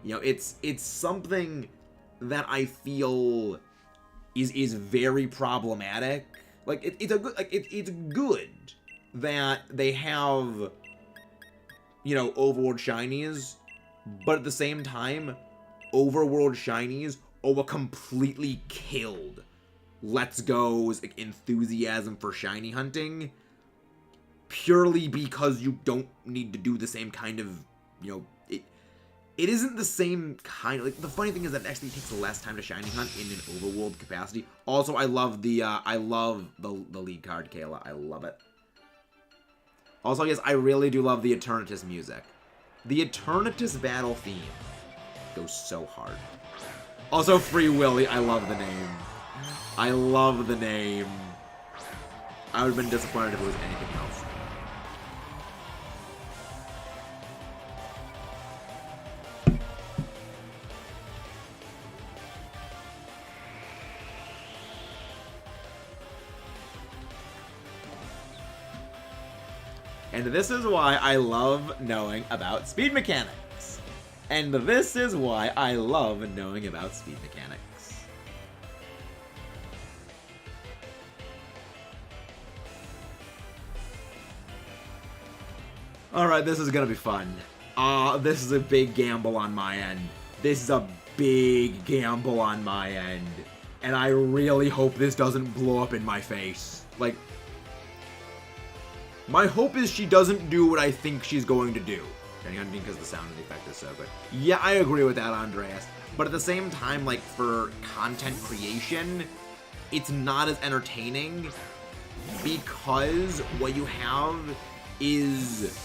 You know, it's something that I feel is very problematic. Like, it's good that they have, you know, overworld shinies, but at the same time, overworld shinies are what completely killed Let's Go's like, enthusiasm for shiny hunting, purely because you don't need to do the same kind of, you know, it isn't the same kind of, like, the funny thing is that it actually takes less time to shiny hunt in an overworld capacity. Also, I love the lead card, Kayla. I love it. Also, yes, I really do love the Eternatus music. The Eternatus battle theme goes so hard. Also, Free Willy, I love the name. I love the name. I would have been disappointed if it was anything else. And this is why I love knowing about speed mechanics. And this is why I love knowing about speed mechanics. Alright, this is gonna be fun. This is a big gamble on my end. This is a big gamble on my end. And I really hope this doesn't blow up in my face. Like, my hope is she doesn't do what I think she's going to do. Because the sound effect is so good. Yeah, I agree with that, Andreas. But at the same time, like, for content creation, it's not as entertaining because what you have is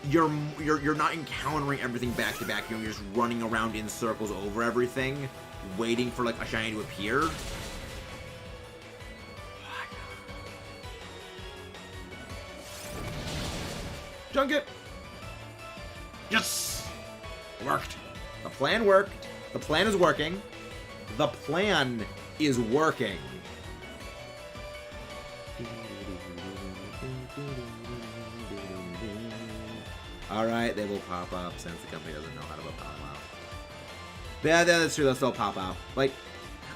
you're not encountering everything back to back. You're just running around in circles over everything, waiting for like a shiny to appear. Junk it! Yes! It worked. The plan worked. The plan is working. The plan is working. Alright, they will pop up since the company doesn't know how to pop out. Yeah, that's true. They'll still pop out. Like,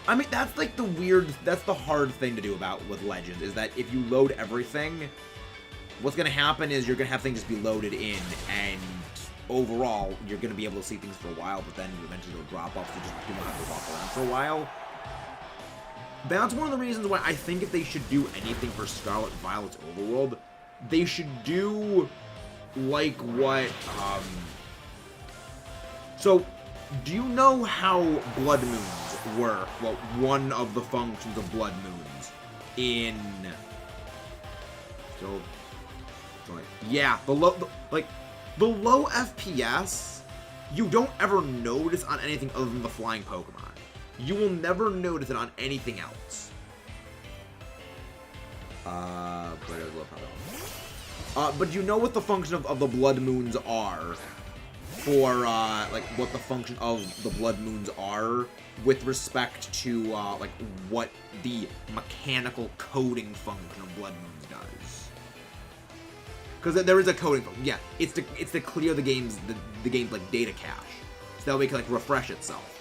I mean, that's like the weird, that's the hard thing to do with Legends, is that if you load everything, what's going to happen is you're going to have things just be loaded in, and overall, you're going to be able to see things for a while, but then eventually they'll drop off, so you just do not have to walk around for a while. That's one of the reasons why I think if they should do anything for Scarlet Violet's Overworld, they should do like what, so, do you know how Blood Moons work? Well, one of the functions of Blood Moons in, so yeah, the low FPS, you don't ever notice on anything other than the flying Pokemon. You will never notice it on anything else. But you know what the function of the Blood Moons are for, like, what the function of the Blood Moons are with respect to, like, what the mechanical coding function of Blood Moons does. Because there is a coding function. Yeah, it's to clear the game's like data cache, so that way it can like refresh itself.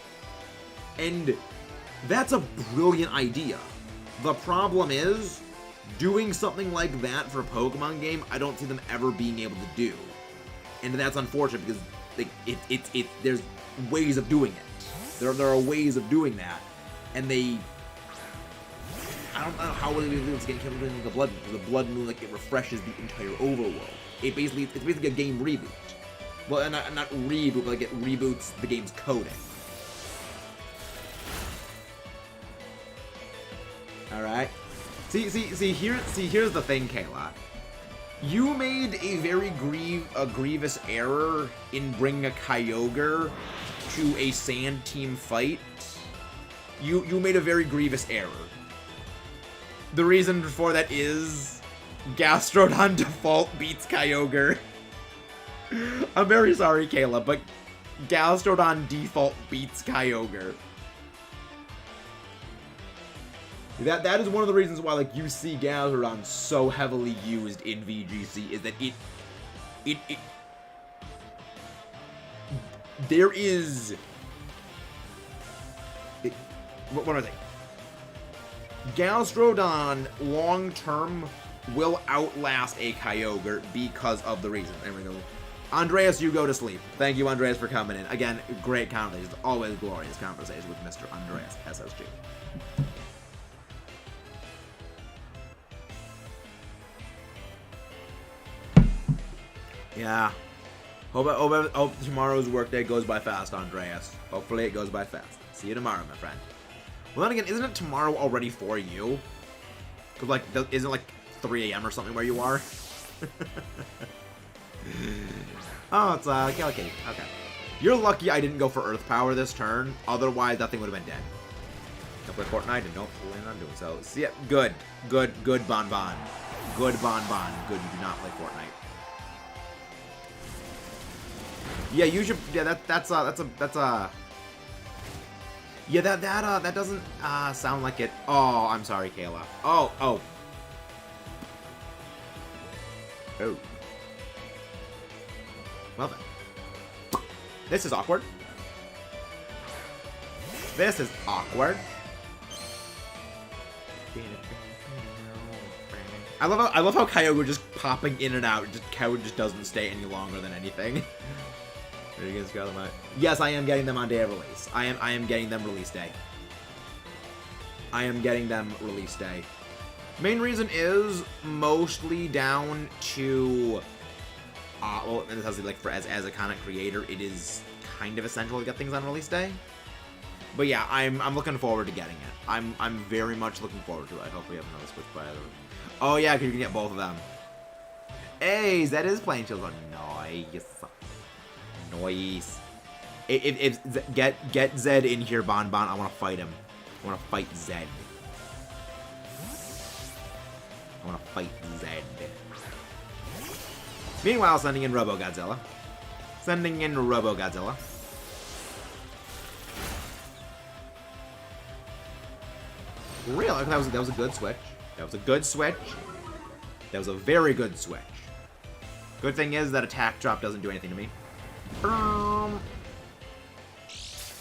And that's a brilliant idea. The problem is, doing something like that for a Pokemon game, I don't see them ever being able to do, and that's unfortunate because like there's ways of doing it. There are ways of doing that, and I don't know how it's getting killed in the Blood Moon, because the Blood Moon, like, it refreshes the entire overworld. It's basically a game reboot. Well, not reboot, but like it reboots the game's coding. Alright? Here's the thing, Kayla. You made a very grievous error in bringing a Kyogre to a Sand Team fight. You made a very grievous error. The reason for that is Gastrodon default beats Kyogre. I'm very sorry, Kayla, but Gastrodon default beats Kyogre. That is one of the reasons why, like, you see Gastrodon so heavily used in VGC, is that there is... What am I saying? Gastrodon, long-term, will outlast a Kyogre because of the reason. There we go. Andreas, you go to sleep. Thank you, Andreas, for coming in. Again, great conversation. Always glorious conversation with Mr. Andreas, SSG. Yeah. Hope tomorrow's workday goes by fast, Andreas. Hopefully it goes by fast. See you tomorrow, my friend. Well, then again, isn't it tomorrow already for you? Cause like, isn't it like 3 a.m. or something where you are? Oh, it's Calyrex. Okay. You're lucky I didn't go for Earth Power this turn. Otherwise, that thing would have been dead. Don't play Fortnite and don't plan on doing so. See, yeah, good, Bon Bon. Good, Bon Bon. Good, you do not play Fortnite. Yeah, you should. Yeah, that's yeah, that doesn't sound like it. Oh, I'm sorry, Kayla. Oh. Oh. Well then. This is awkward. This is awkward. I love how Kyogre just popping in and out. Kyogre just doesn't stay any longer than anything. Are you guys got them out? Yes, I am getting them on day of release. I am getting them release day. I am getting them release day. Main reason is mostly down to well, and this has like as a content creator, it is kind of essential to get things on release day. But yeah, I'm looking forward to getting it. I'm very much looking forward to it. I hope we have another switch by the. Oh yeah, because you can get both of them. Hey, that is playing children. Nice. Nice. If get Zed in here, Bon Bon. I want to fight him. I want to fight Zed. I want to fight Zed. Meanwhile, sending in Robo-Godzilla. Sending in Robo-Godzilla. Really? That was a good switch. That was a good switch. That was a very good switch. Good thing is that attack drop doesn't do anything to me.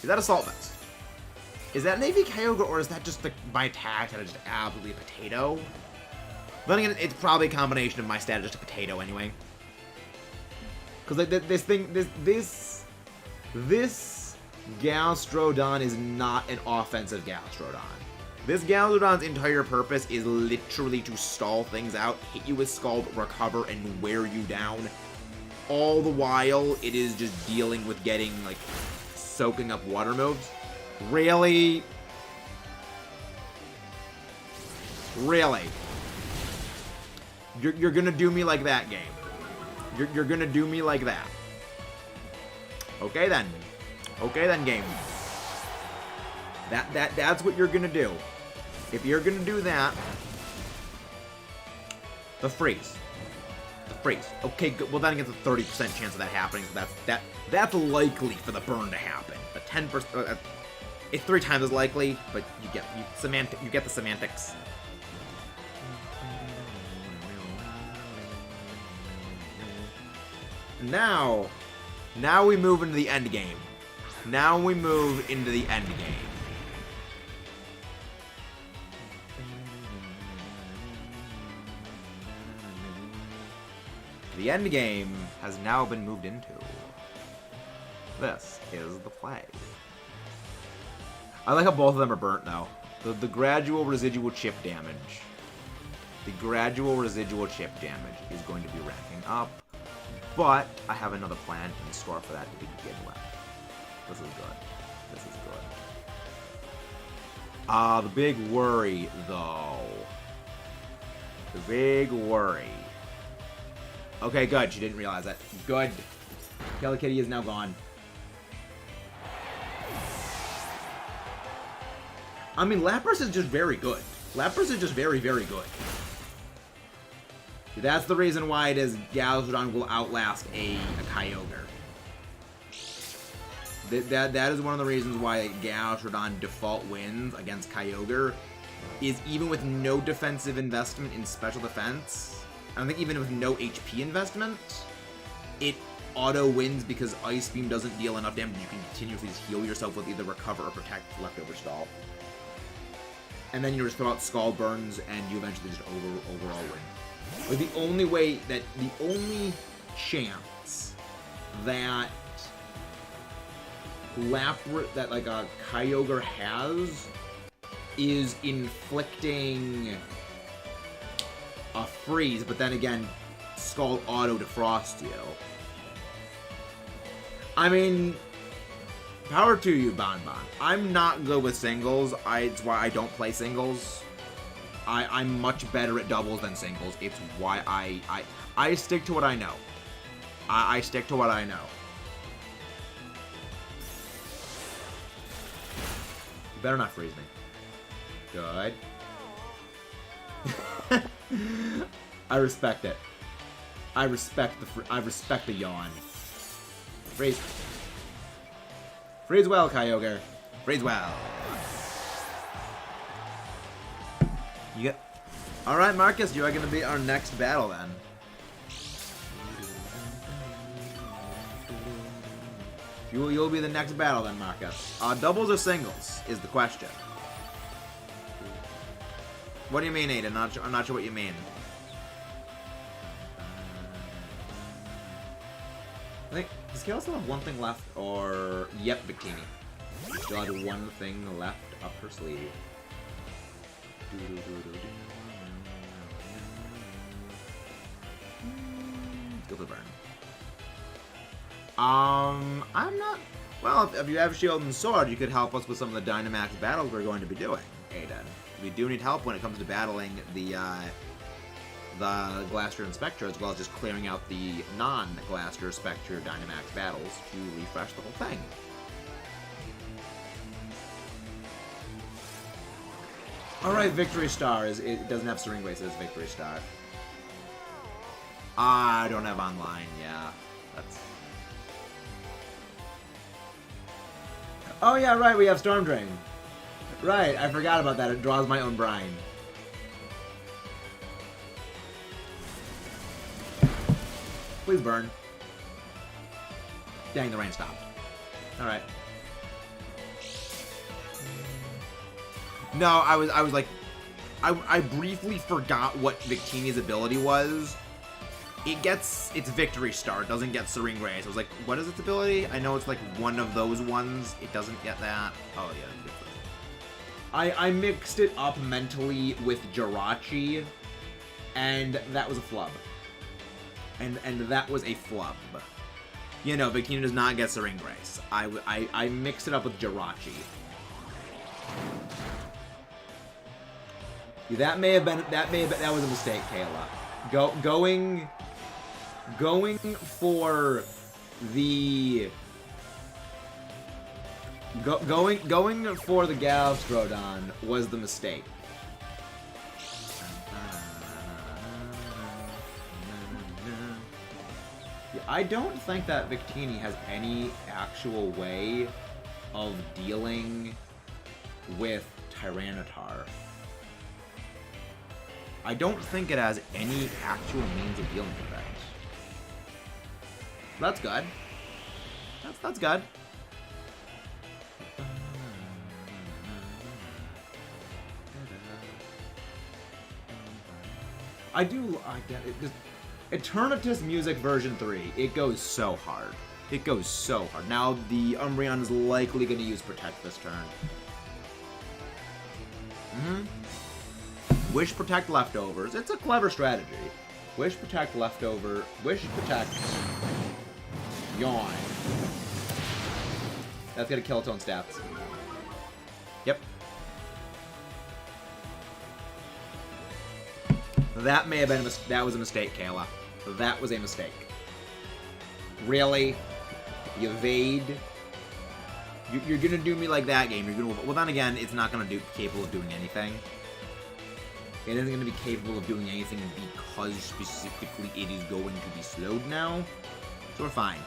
Is that Assault Vest? Is that an AV Kyogre, or is that just my attack that is just absolutely a potato? Then again, it's probably a combination of my stat and just a potato anyway. Because like, this Gastrodon is not an offensive Gastrodon. This Gastrodon's entire purpose is literally to stall things out, hit you with Scald, recover, and wear you down. All the while, it is just dealing with getting, like, soaking up water moves. Really? Really? You're gonna do me like that, game. You're gonna do me like that. Okay then. Okay then, game. That's what you're gonna do. If you're gonna do that, the freeze. The freeze. Okay, good. Well then it's a 30% chance of that happening. So that's likely for the burn to happen. A 10%. It's 3 times as likely, but you get the semantics. Now we move into the end game. Now we move into the end game. The end game has now been moved into. This is the play. I like how both of them are burnt now. The gradual residual chip damage. The gradual residual chip damage is going to be ranking up. But I have another plan in store for that to begin with. This is good. This is good. The big worry, though. The big worry. Okay, good. She didn't realize that. Good. Kelly Kitty is now gone. I mean, Lapras is just very good. Lapras is just very, very good. That's the reason why it is Galveston will outlast a Kyogre. That is one of the reasons why Galveston default wins against Kyogre is even with no defensive investment in special defense. I don't think even with no HP investment, it auto wins because Ice Beam doesn't deal enough damage. You can continuously just heal yourself with either Recover or Protect leftover stall. And then you just throw out Scald Burns and you eventually just overall win. But the only way that, the only chance that like a Kyogre has is inflicting a freeze, but then again, Scald auto to frost you. I mean, power to you, Bonbon. I'm not good with singles. It's why I don't play singles. I'm much better at doubles than singles. It's why I stick to what I know. I stick to what I know. You better not freeze me. Good. I respect it. I respect the yawn. Freeze. Freeze well, Kyogre. Freeze well. You get. All right, Marcus, you are going to be our next battle then. You'll be the next battle then, Marcus. Doubles or singles is the question. What do you mean, Aiden? I'm not sure what you mean. I think, does Kayla still have one thing left, or... Yep, Victini. Still had one thing left up her sleeve. Let's go for the burn. I'm not... Well, if you have Shield and Sword, you could help us with some of the Dynamax battles we're going to be doing, Aiden. We do need help when it comes to battling the Glastrier and Spectre, as well as just clearing out the non-Glastrier, Spectre, Dynamax battles to refresh the whole thing. Alright, Victory Star. It doesn't have String Race, it's Victory Star. I don't have online, yeah. That's... Oh yeah, right, we have Storm Drain. Right, I forgot about that. It draws my own brine. Please burn. Dang, the rain stopped. Alright. No, I was like... I briefly forgot what Victini's ability was. It's Victory Star. It doesn't get Serene Rays. I was like, what is its ability? I know it's like one of those ones. It doesn't get that. Oh, yeah. I mixed it up mentally with Jirachi, and that was a flub. And that was a flub. You know, Victini does not get Serene Grace. I mixed it up with Jirachi. That was a mistake, Kayla. Going for the going for the Galveston was the mistake. Yeah, I don't think that Victini has any actual way of dealing with Tyranitar. I don't think it has any actual means of dealing with that. That's good. That's good. I get it. Just, Eternatus Music version 3. It goes so hard. It goes so hard. Now the Umbreon is likely going to use Protect this turn. Wish Protect Leftovers. It's a clever strategy. Wish Protect Leftover. Wish Protect. Yawn. That's going to kill its own stats. Yep. That may have been that was a mistake, Kayla. That was a mistake. Really? You evade? You're gonna do me like that game. You're gonna. Well, then again, it's not gonna be capable of doing anything. It isn't gonna be capable of doing anything because specifically it is going to be slowed now. So we're fine.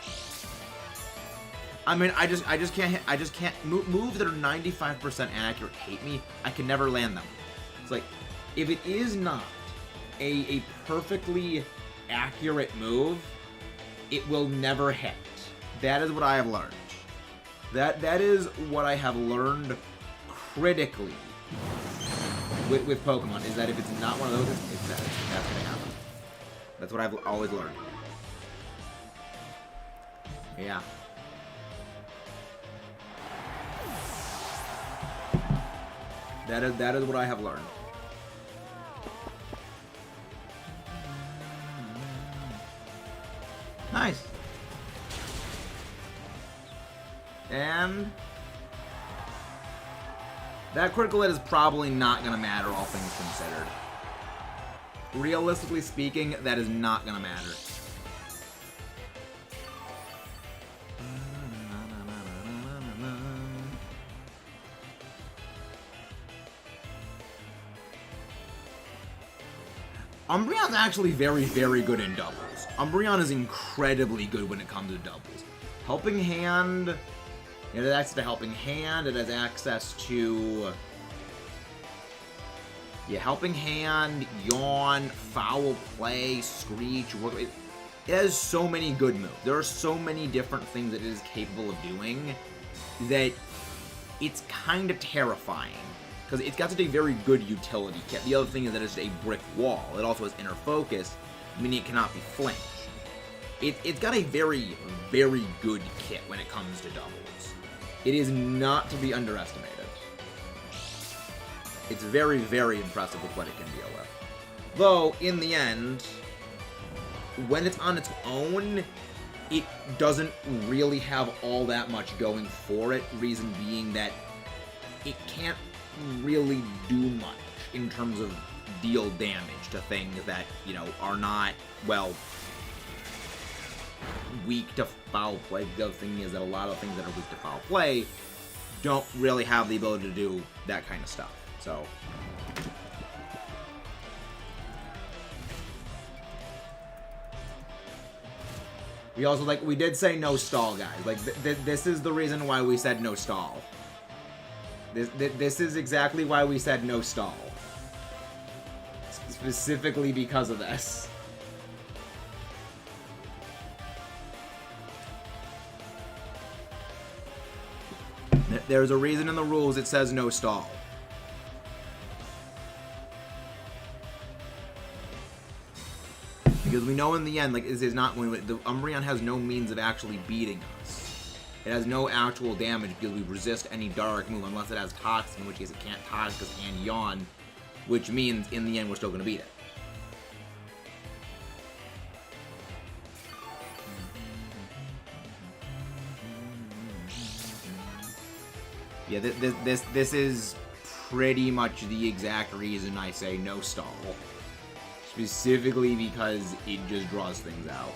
I mean, I just can't moves that are 95% accurate hate me. I can never land them. It's like, if it is not a perfectly accurate move, it will never hit. That is what I have learned. That is what I have learned critically with Pokemon, is that if it's not one of those, it's that's gonna happen. That's what I've always learned. Yeah. That is what I have learned. Nice. And that critical hit is probably not going to matter, all things considered. Realistically speaking, that is not going to matter. Umbreon's actually very, very good in doubles. Umbreon is incredibly good when it comes to doubles. Helping Hand, it has access to Helping Hand, it has access to... yeah, Helping Hand, Yawn, Foul Play, Screech, Work... It has so many good moves. There are so many different things that it is capable of doing that it's kind of terrifying. Because it's got such a very good utility kit. The other thing is that it's a brick wall. It also has inner focus, meaning it cannot be flinched. It's got a very, very good kit when it comes to doubles. It is not to be underestimated. It's very, very impressive with what it can deal with. Though, in the end, when it's on its own, it doesn't really have all that much going for it. Reason being that it can't really do much in terms of deal damage to things that, you know, are not, well, weak to foul play. The other thing is that a lot of things that are weak to foul play don't really have the ability to do that kind of stuff. So we also, like, we did say no stall, guys. Like, this is the reason why we said no stall. This is exactly why we said no stall. Specifically because of this. There's a reason in the rules it says no stall. Because we know in the end, like, this is not when the Umbreon has no means of actually beating us. It has no actual damage because we resist any dark move unless it has Toxic, in which case it can't Toxic because it can Yawn, which means in the end we're still going to beat it. Yeah, this is pretty much the exact reason I say no stall. Specifically because it just draws things out.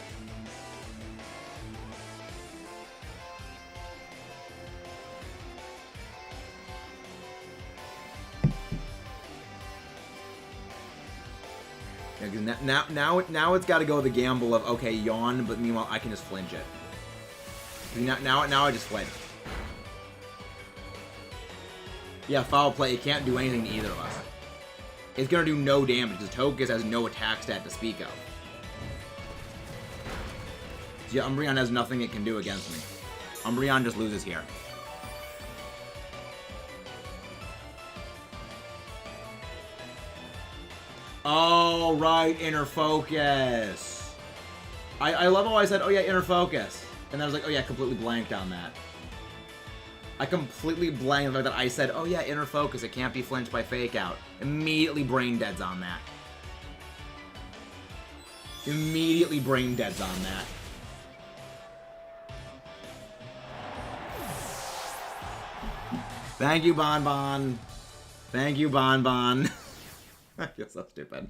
Yeah, because now it's got to go the gamble of, okay, Yawn, but meanwhile I can just flinch it. Now I just flinch. Yeah, foul play. It can't do anything to either of us. It's gonna do no damage because Togekiss has no attack stat to speak of. So yeah, Umbreon has nothing it can do against me. Umbreon just loses here. Oh, right, inner focus. I love how I said, oh yeah, inner focus. And then I was like, oh yeah, completely blanked on that. I completely blanked on the fact that I said, oh yeah, inner focus, it can't be flinched by fake out. Immediately brain deads on that. Immediately brain deads on that. Thank you, Bon Bon. Thank you, Bon Bon. I feel so stupid.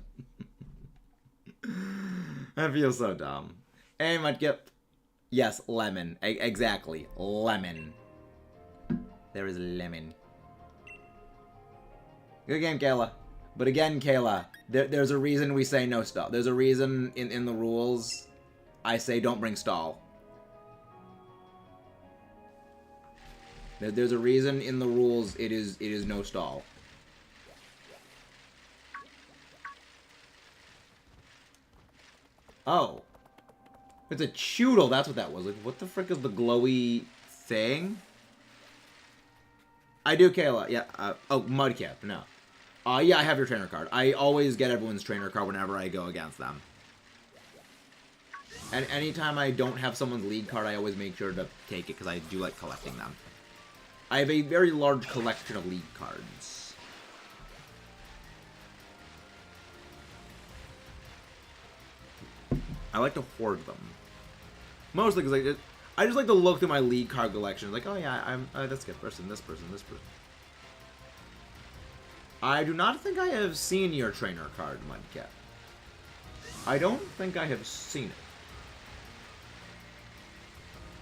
I feel so dumb. Hey, Mudkip. Yes, lemon. Exactly. Lemon. There is lemon. Good game, Kayla. But again, Kayla, there's a reason we say no stall. There's a reason in the rules I say don't bring stall. There's a reason in the rules it is no stall. Oh. It's a Choodle, that's what that was. Like, what the frick is the glowy thing? I do, Kayla. Yeah. Oh, Mudkip. No. Yeah, I have your trainer card. I always get everyone's trainer card whenever I go against them. And anytime I don't have someone's lead card, I always make sure to take it because I do like collecting them. I have a very large collection of lead cards. I like to hoard them. Mostly because I just like to look through my lead card collection. Like, oh yeah, I'm this person, this person, this person. I do not think I have seen your trainer card, Mudkip. I don't think I have seen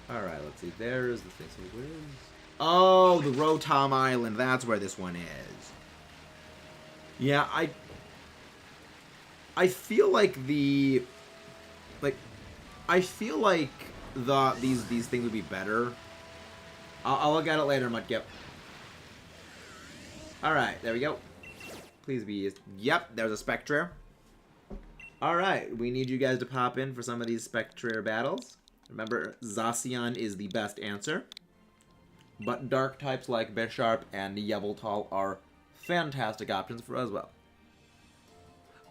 it. Alright, let's see. There's the thing. So where is... Oh, the Rotom Island. That's where this one is. Yeah, I feel like the... Like, I feel like these things would be better. I'll look at it later, Mudkip. Alright, there we go. Please be... Yep, there's a Spectre. Alright, we need you guys to pop in for some of these Spectre battles. Remember, Zacian is the best answer. But dark types like Bisharp and Yveltal are fantastic options for as well.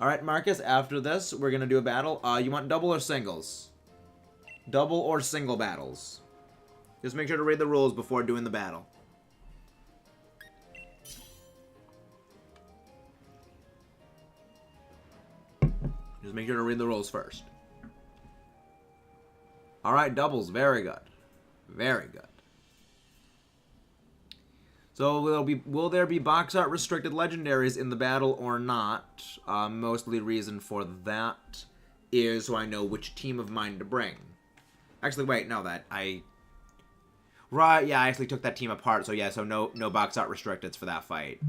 Alright, Marcus, after this, we're going to do a battle. You want double or singles? Double or single battles. Just make sure to read the rules before doing the battle. Just make sure to read the rules first. Alright, doubles. Very good. Very good. So, will there be box art restricted legendaries in the battle or not? Mostly reason for that is so I know which team of mine to bring. Actually, wait, no, Right, yeah, I actually took that team apart, so yeah, so no box art restricteds for that fight.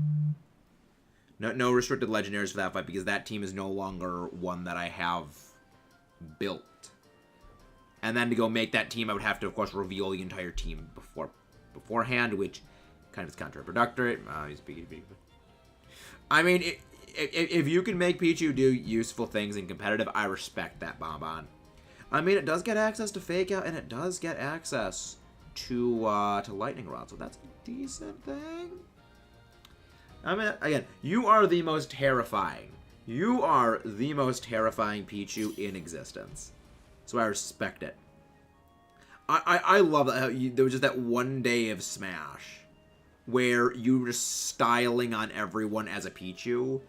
No restricted legendaries for that fight, because that team is no longer one that I have built. And then to go make that team, I would have to, of course, reveal the entire team beforehand, which kind of is counterproductive. I mean, if you can make Pichu do useful things in competitive, I respect that, Bonbon. I mean, it does get access to Fake Out, and it does get access to Lightning Rod, so that's a decent thing. I mean, again, you are the most terrifying. You are the most terrifying Pichu in existence. So I respect it. I love that how there was just that one day of Smash where you were just styling on everyone as a Pichu,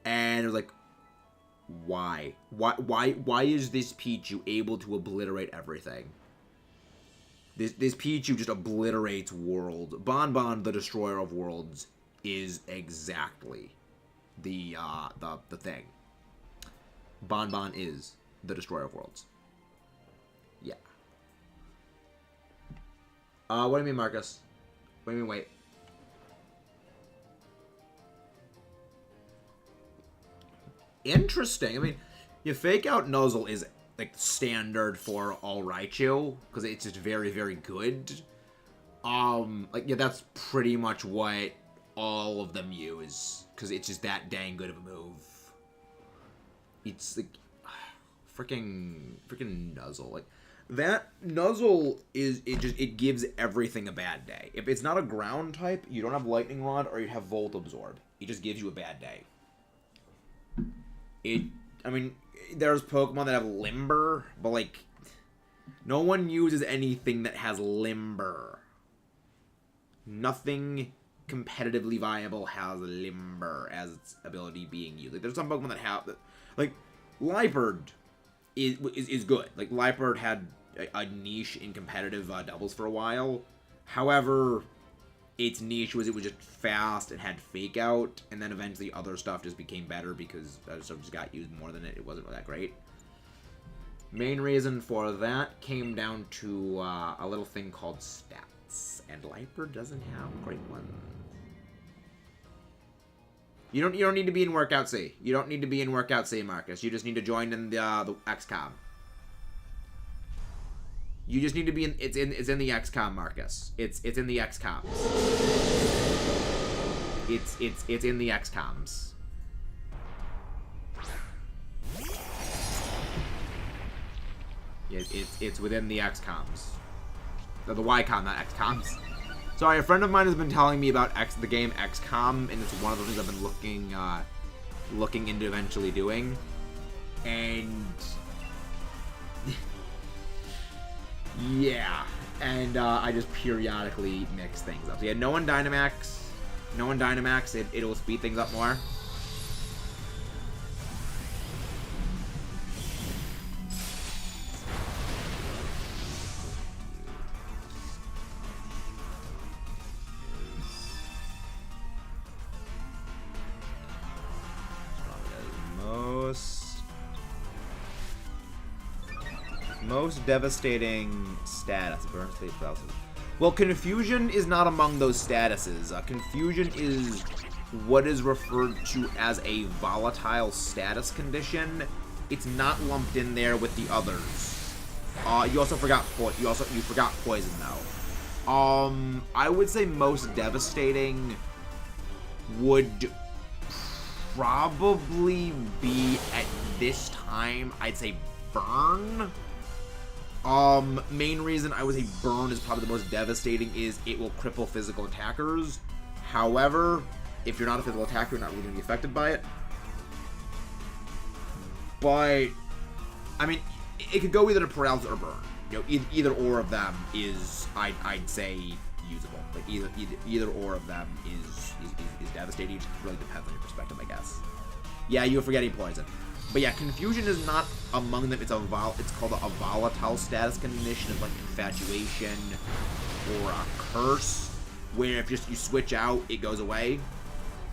and it was like, why? Why is this Pichu able to obliterate everything? This Pichu just obliterates worlds. Bonbon, the Destroyer of Worlds, is exactly the thing. Bonbon is the Destroyer of Worlds. Yeah. What do you mean, Marcus? What do you mean, wait? Interesting. I mean, your Fake Out Nuzzle is like standard for all Raichu because it's just very, very good. Like, yeah, that's pretty much what all of them use because it's just that dang good of a move. It's like freaking Nuzzle. Like that Nuzzle it gives everything a bad day. If it's not a ground type, you don't have Lightning Rod or you have Volt Absorb. It just gives you a bad day. I mean, there's Pokemon that have Limber, but like no one uses anything that has Limber. Nothing competitively viable has Limber as its ability being used. Like, there's some Pokemon that have that. Like, Liepard is good. Like, Liepard had a niche in competitive doubles for a while. However, its niche was it was just fast and had Fake Out, and then eventually other stuff just became better because other stuff just got used more than it. It wasn't that great. Main reason for that came down to a little thing called stats, and Liper doesn't have great ones. You don't need to be in Workout C. You don't need to be in Workout C, Marcus. You just need to join in the XCOM. You just need to be in. It's in the XCOM, Marcus. It's in the XCOMs. It's in the XCOMs. It's within the XCOMs. The YCOM, not XCOMs. Sorry, a friend of mine has been telling me about the game XCOM, and it's one of the things I've been looking into eventually doing. And yeah, and I just periodically mix things up. So yeah, no one Dynamax. It'll speed things up more. Most devastating status. Burn state spells. Well, Confusion is not among those statuses. Confusion is what is referred to as a volatile status condition. It's not lumped in there with the others. You also forgot you forgot poison though. I would say most devastating would probably be at this time. I'd say burn. Main reason I would say burn is probably the most devastating is it will cripple physical attackers. However, if you're not a physical attacker, you're not really going to be affected by it. But, I mean, it could go either to paralysis or burn. You know, either or of them is, I'd say, usable. Like, either or of them is devastating. It just really depends on your perspective, I guess. Yeah, you were forgetting poison. But yeah, Confusion is not among them. It's called a volatile status condition of like infatuation or a curse, where if you switch out, it goes away.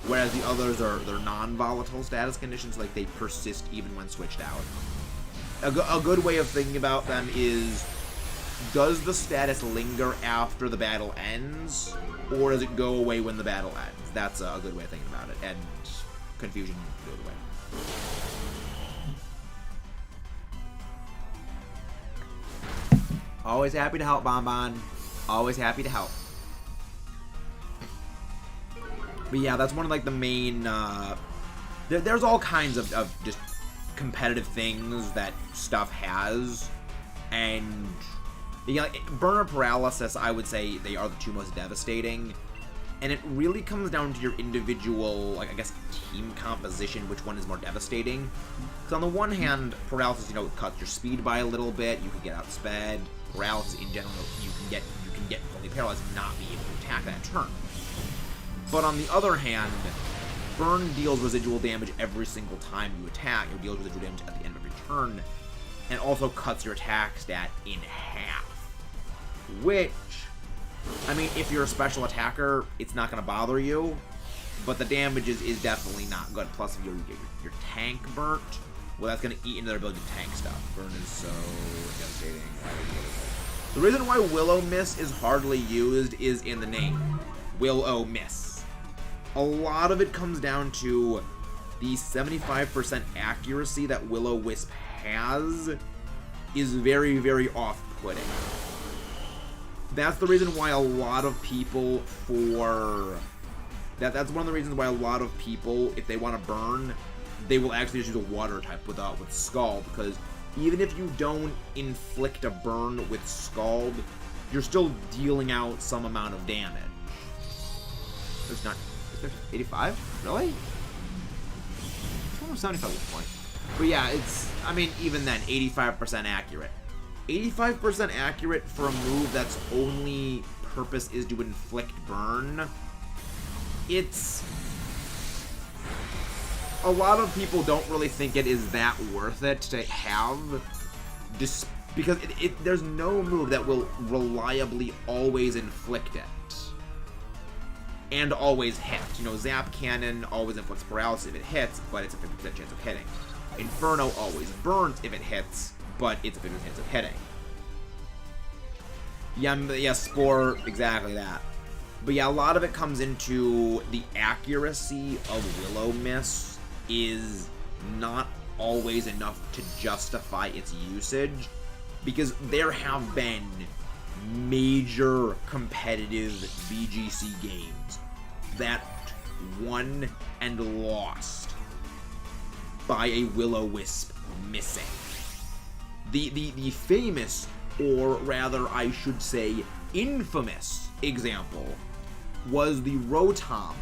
Whereas the others they're non-volatile status conditions, like they persist even when switched out. A good way of thinking about them is, does the status linger after the battle ends, or does it go away when the battle ends? That's a good way of thinking about it. And Confusion goes away. Always happy to help, Bonbon. Always happy to help. But yeah, that's one of like the main. There's all kinds of just competitive things that stuff has, and yeah, burn or paralysis. I would say they are the two most devastating, and it really comes down to your individual, like I guess, team composition. Which one is more devastating? Because on the one hand, paralysis, you know, it cuts your speed by a little bit. You can get outsped. Paralysis in general, you can get fully paralyzed and not be able to attack that turn. But on the other hand, burn deals residual damage every single time you attack. It deals residual damage at the end of your turn, and also cuts your attack stat in half. Which, I mean, if you're a special attacker, it's not going to bother you, but the damage is definitely not good. Plus, if you get your tank burnt, well, that's going to eat into their ability to tank stuff. Burn is so devastating. The reason why Will-O-Miss is hardly used is in the name. Will-O-Miss. A lot of it comes down to the 75% accuracy that Will-O-Wisp has is very, very off-putting. That's the reason why a lot of people that's one of the reasons why a lot of people, if they want to burn, they will actually just use a water type with Scald, because even if you don't inflict a burn with Scald, you're still dealing out some amount of damage. Is there 85? Really? It's almost 75 at this point. But yeah, I mean, even then, 85% accurate. 85% accurate for a move that's only purpose is to inflict burn. It's... A lot of people don't really think it is that worth it to have, just because there's no move that will reliably always inflict it. And always hit. You know, Zap Cannon always inflicts paralysis if it hits, but it's a 50% chance of hitting. Inferno always burns if it hits, but it's a bigger chance of hitting. Yeah, Spore, exactly that. But yeah, a lot of it comes into the accuracy of Will-O-Wisp is not always enough to justify its usage, because there have been major competitive VGC games that won and lost by a Will-O-Wisp missing. The famous, or rather I should say infamous example was the Rotom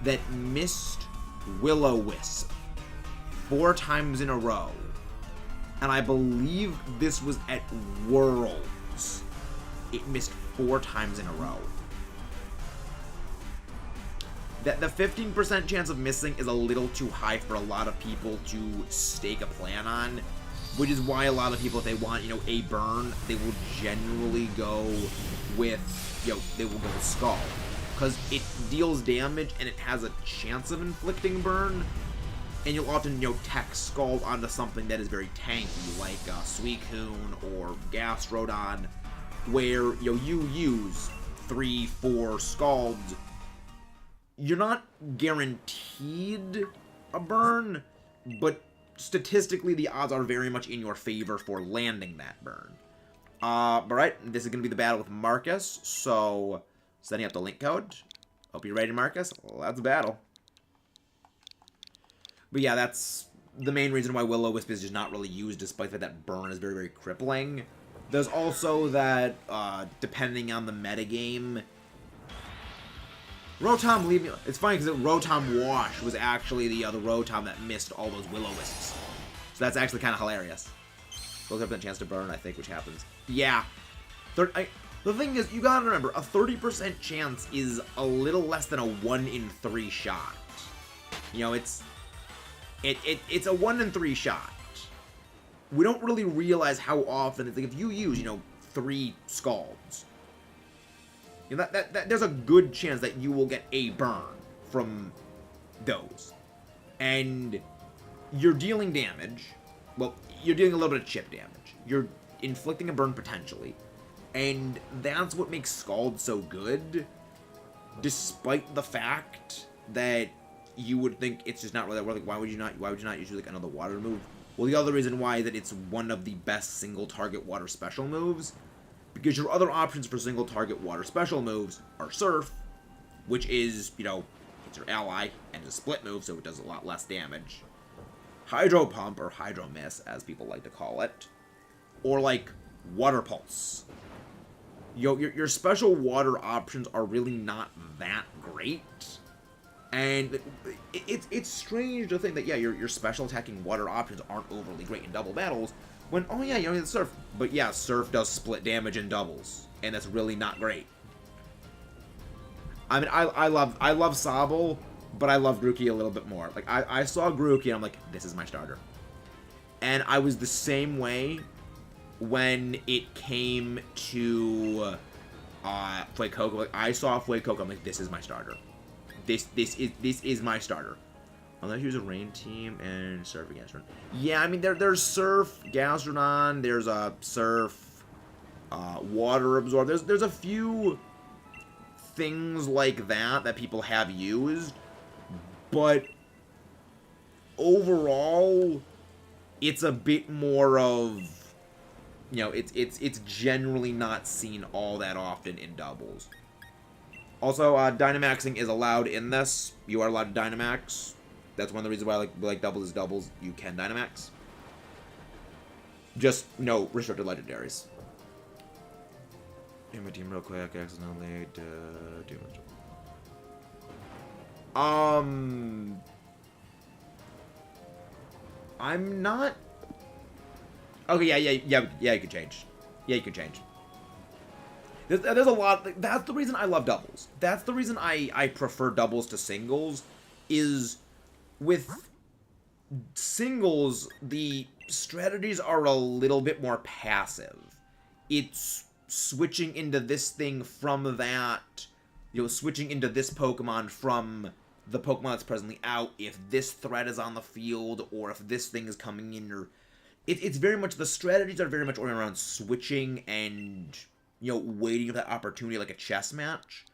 that missed Will-O-Wisp 4 times in a row. And I believe this was at Worlds. It missed 4 times in a row. That the 15% chance of missing is a little too high for a lot of people to stake a plan on, which is why a lot of people, if they want, a burn, they will generally go with, they will go with Scald. Because it deals damage and it has a chance of inflicting burn, and you'll often, tech Scald onto something that is very tanky, like Suicune or Gastrodon, where, you use 3-4 Scalds. You're not guaranteed a burn, but statistically the odds are very much in your favor for landing that burn. But right, this is going to be the battle with Marcus, so setting up the link code. Hope you're ready, Marcus. Let's battle. But yeah, that's the main reason why Will-O-Wisp is just not really used, despite the fact that burn is very, very crippling. There's also that, depending on the metagame, Rotom, believe me, it's funny because Rotom Wash was actually the Rotom that missed all those Will-O-Wisps. So that's actually kind of hilarious. Goes up that chance to burn, I think, which happens. Yeah. The thing is, you gotta remember, a 30% chance is a little less than a 1 in 3 shot. It's a 1 in 3 shot. We don't really realize how often, it's like if you use, 3 Scalds, there's a good chance that you will get a burn from those. And you're dealing damage. Well, you're dealing a little bit of chip damage. You're inflicting a burn potentially. And that's what makes Scald so good, despite the fact that you would think it's just not really that worth. Why would you not use like another water move? Well, the other reason why is that it's one of the best single target water special moves, because your other options for single target water special moves are Surf, which is, it's your ally and it's a split move, so it does a lot less damage. Hydro Pump, or Hydro Miss, as people like to call it, or like Water Pulse. Your special water options are really not that great. And it's strange to think that, yeah, your special attacking water options aren't overly great in double battles, when, oh yeah, you don't need the Surf. But yeah, Surf does split damage in doubles, and that's really not great. I mean, I love Sobble, but I love Grookey a little bit more. Like, I saw Grookey, and I'm like, this is my starter. And I was the same way when it came to Fuecoco. Like, I saw Fuecoco, I'm like, this is my starter. This is my starter. Unless you use a Rain Team and Surf against Rain. Yeah, I mean, there's Surf, Gastrodon, there's a Surf, Water Absorb. There's a few things like that people have used, but overall, it's a bit more of, it's generally not seen all that often in doubles. Also, Dynamaxing is allowed in this. You are allowed to Dynamax. That's one of the reasons why I like doubles is doubles. You can Dynamax. Just no restricted legendaries. Hit my team real quick. Accidentally do much. I'm not. Okay, yeah. You can change. Yeah, you can change. There's a lot. That's the reason I love doubles. That's the reason I prefer doubles to singles. Is with singles, the strategies are a little bit more passive. It's switching into this thing from that, switching into this Pokemon from the Pokemon that's presently out, if this threat is on the field, or if this thing is coming in, or it's very much, the strategies are very much oriented around switching and, you know, waiting for that opportunity like a chess match.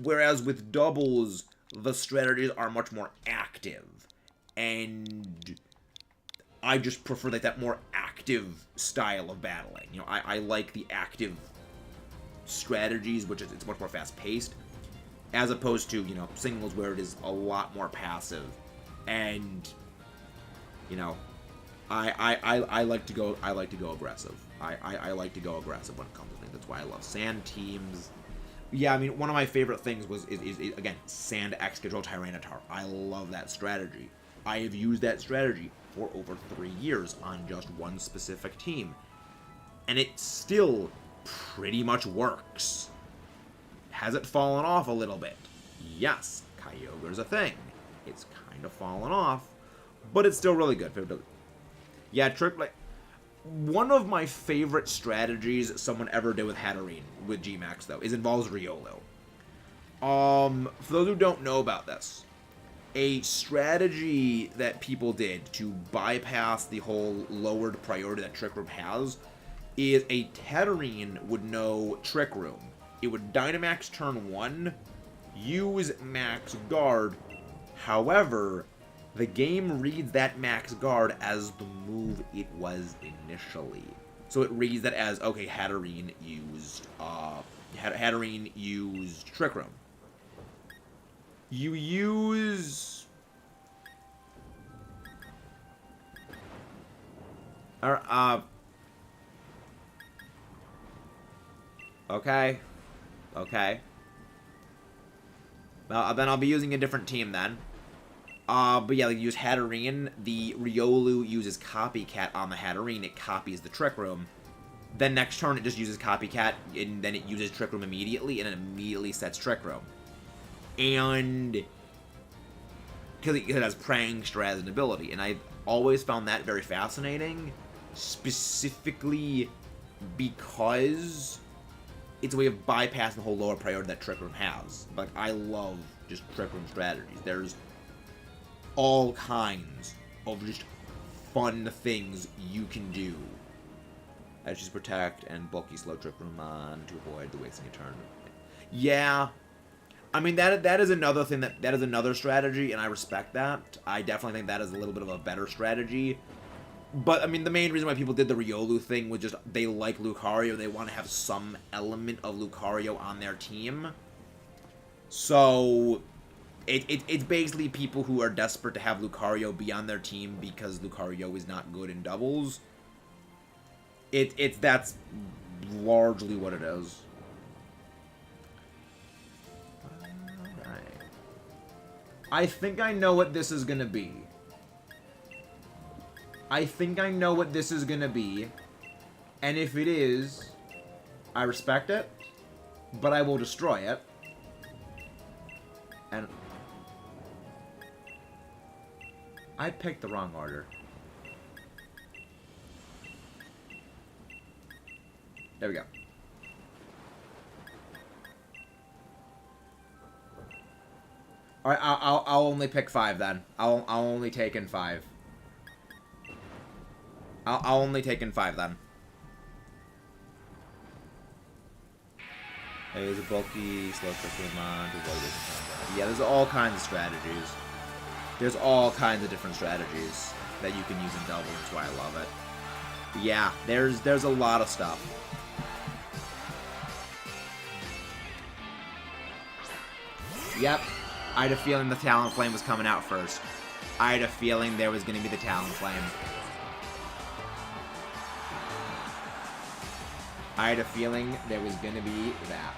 Whereas with doubles, the strategies are much more active. And I just prefer like that more active style of battling. You know, I like the active strategies, which is, it's much more fast-paced, as opposed to, you know, singles where it is a lot more passive. And, you know, I like to go aggressive. I like to go aggressive when it comes to things. That's why I love sand teams. Yeah, I mean, one of my favorite things is again, Sand X control Tyranitar. I love that strategy. I have used that strategy for over 3 years on just one specific team. And it still pretty much works. Has it fallen off a little bit? Yes, Kyogre's a thing. It's kind of fallen off, but it's still really good. Yeah, one of my favorite strategies someone ever did with Hatterene, with Gmax though, involves Riolu. For those who don't know about this, a strategy that people did to bypass the whole lowered priority that Trick Room has is a Hatterene would know Trick Room. It would Dynamax turn 1, use Max Guard. However, the game reads that Max Guard as the move it was initially. So it reads that as, okay, Hatterene used Trick Room. You use... Okay. Okay. Well, then I'll be using a different team then. But yeah, like, use Hatterene. The Riolu uses Copycat on the Hatterene. It copies the Trick Room. Then next turn, it just uses Copycat, and then it uses Trick Room immediately, and it immediately sets Trick Room. And because it has Prankster as an ability, and I've always found that very fascinating, specifically because it's a way of bypassing the whole lower priority that Trick Room has. Like, I love just Trick Room strategies. There's all kinds of just fun things you can do. I just protect and bulky slow Trick Room on to avoid the wasting a turn. Yeah. I mean, that is another thing, that is another strategy, and I respect that. I definitely think that is a little bit of a better strategy. But, I mean, the main reason why people did the Riolu thing was just they like Lucario. They want to have some element of Lucario on their team. So, it's basically people who are desperate to have Lucario be on their team because Lucario is not good in doubles. That's largely what it is. Alright. I think I know what this is gonna be. I think I know what this is gonna be. And if it is, I respect it, but I will destroy it. And I picked the wrong order. There we go. Alright, I'll only pick 5 then. I'll only take in 5. I'll only take in 5 then. Hey, there's a bulky slow Pokemon to avoid this. Yeah, there's all kinds of strategies. There's all kinds of different strategies that you can use in double. That's why I love it. But yeah, there's a lot of stuff. Yep, I had a feeling the Talonflame was coming out first. I had a feeling there was going to be the Talonflame. I had a feeling there was going to be that.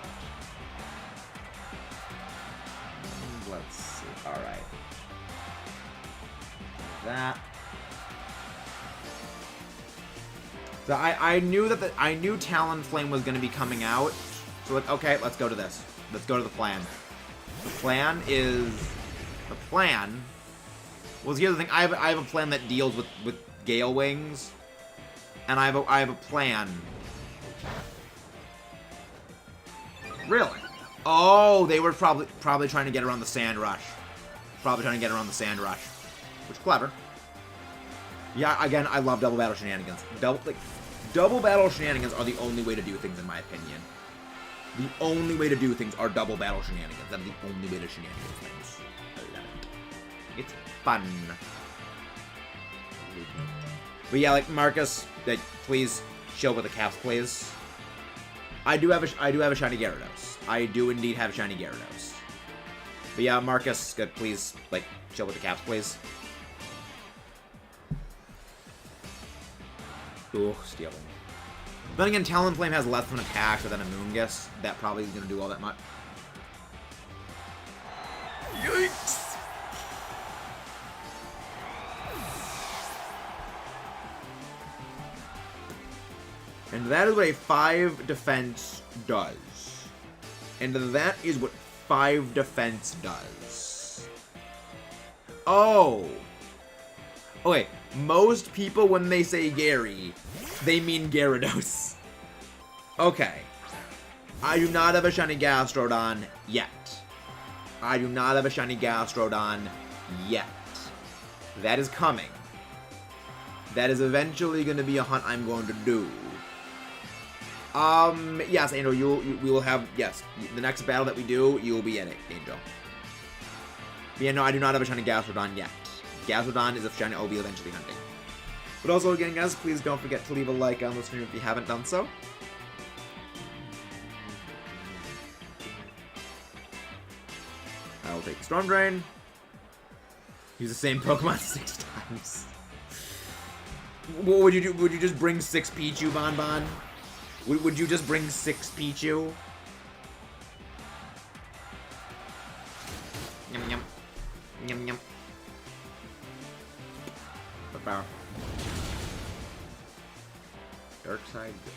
Let's see. Alright. That. So I knew that I knew Talonflame was going to be coming out. So like, okay, let's go to this. Let's go to the plan. The plan is... The plan... Well, here's the thing. I have a plan that deals with Gale Wings. And I have a plan... Really? Oh, they were probably trying to get around the Sand Rush. Probably trying to get around the Sand Rush. Which is clever. Yeah, again, I love double battle shenanigans. Double battle shenanigans are the only way to do things, in my opinion. The only way to do things are double battle shenanigans. That's the only way to shenanigans things. I love it. It's fun. But yeah, like Marcus, please chill with the caps, please. I do have a shiny Gyarados. I do indeed have a shiny Gyarados. But yeah, Marcus, please, like, chill with the caps, please. Ooh, stealing. Then again, Talonflame has less of an attack than a Moongus. That probably is going to do all that much. Yikes! And that is what a 5 defense does. And that is what 5 defense does. Oh! Okay, most people when they say Gary, they mean Gyarados. Okay. I do not have a shiny Gastrodon yet. I do not have a shiny Gastrodon yet. That is coming. That is eventually going to be a hunt I'm going to do. Yes, Angel, we will have, yes, the next battle that we do, you will be in it, Angel. But yeah, no, I do not have a shiny Gastrodon yet. Gastrodon is a shiny I'll be eventually hunting. But also, again, guys, please don't forget to leave a like on the stream if you haven't done so. I will take Storm Drain. Use the same Pokemon 6 times. What would you do? Would you just bring 6 Pichu, Bonbon? Would you just bring 6 Pichu? Yum yum. Yum yum. What power? Dark Side Go.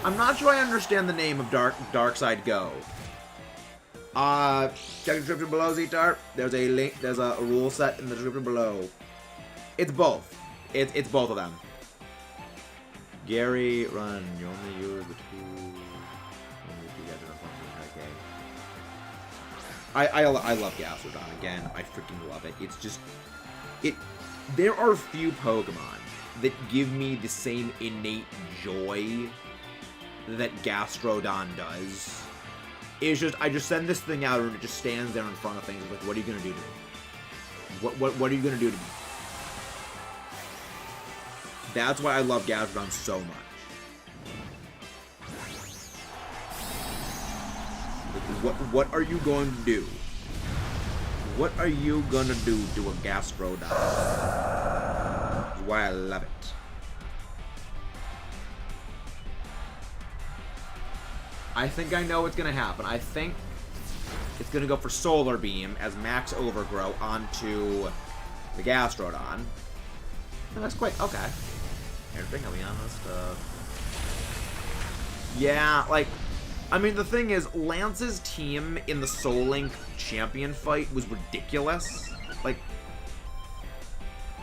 I'm not sure I understand the name of Dark Side Go. Check the description below, Zetar. There's a link. There's a rule set in the description below. It's both. It's both of them. Gary, run. You only use the 2. Only if you guys are okay. I love Gastrodon again. I freaking love it. It's just there are few Pokemon that give me the same innate joy that Gastrodon does. It's just I just send this thing out and it just stands there in front of things like, what are you gonna do to me? What are you gonna do to me? That's why I love Gastrodon so much. What are you going to do? What are you gonna do to a Gastrodon? That's why I love it. I think I know what's gonna happen. I think it's gonna go for Solar Beam as Max Overgrow onto the Gastrodon. And that's quite okay. Everything, I'll be honest. Yeah, like, I mean, the thing is, Lance's team in the Soul Link champion fight was ridiculous. Like,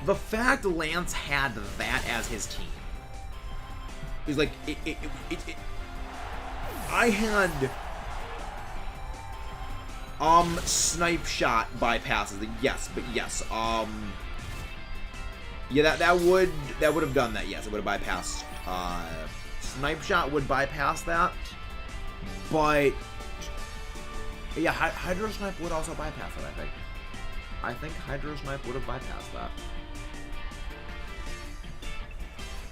the fact Lance had that as his team is like, I had Snipe Shot bypasses. Yes, but yes, yeah, that would have done that. Yes, it would have bypassed. Snipe Shot would bypass that, but yeah, Hydro Snipe would also bypass it. I think Hydro Snipe would have bypassed that.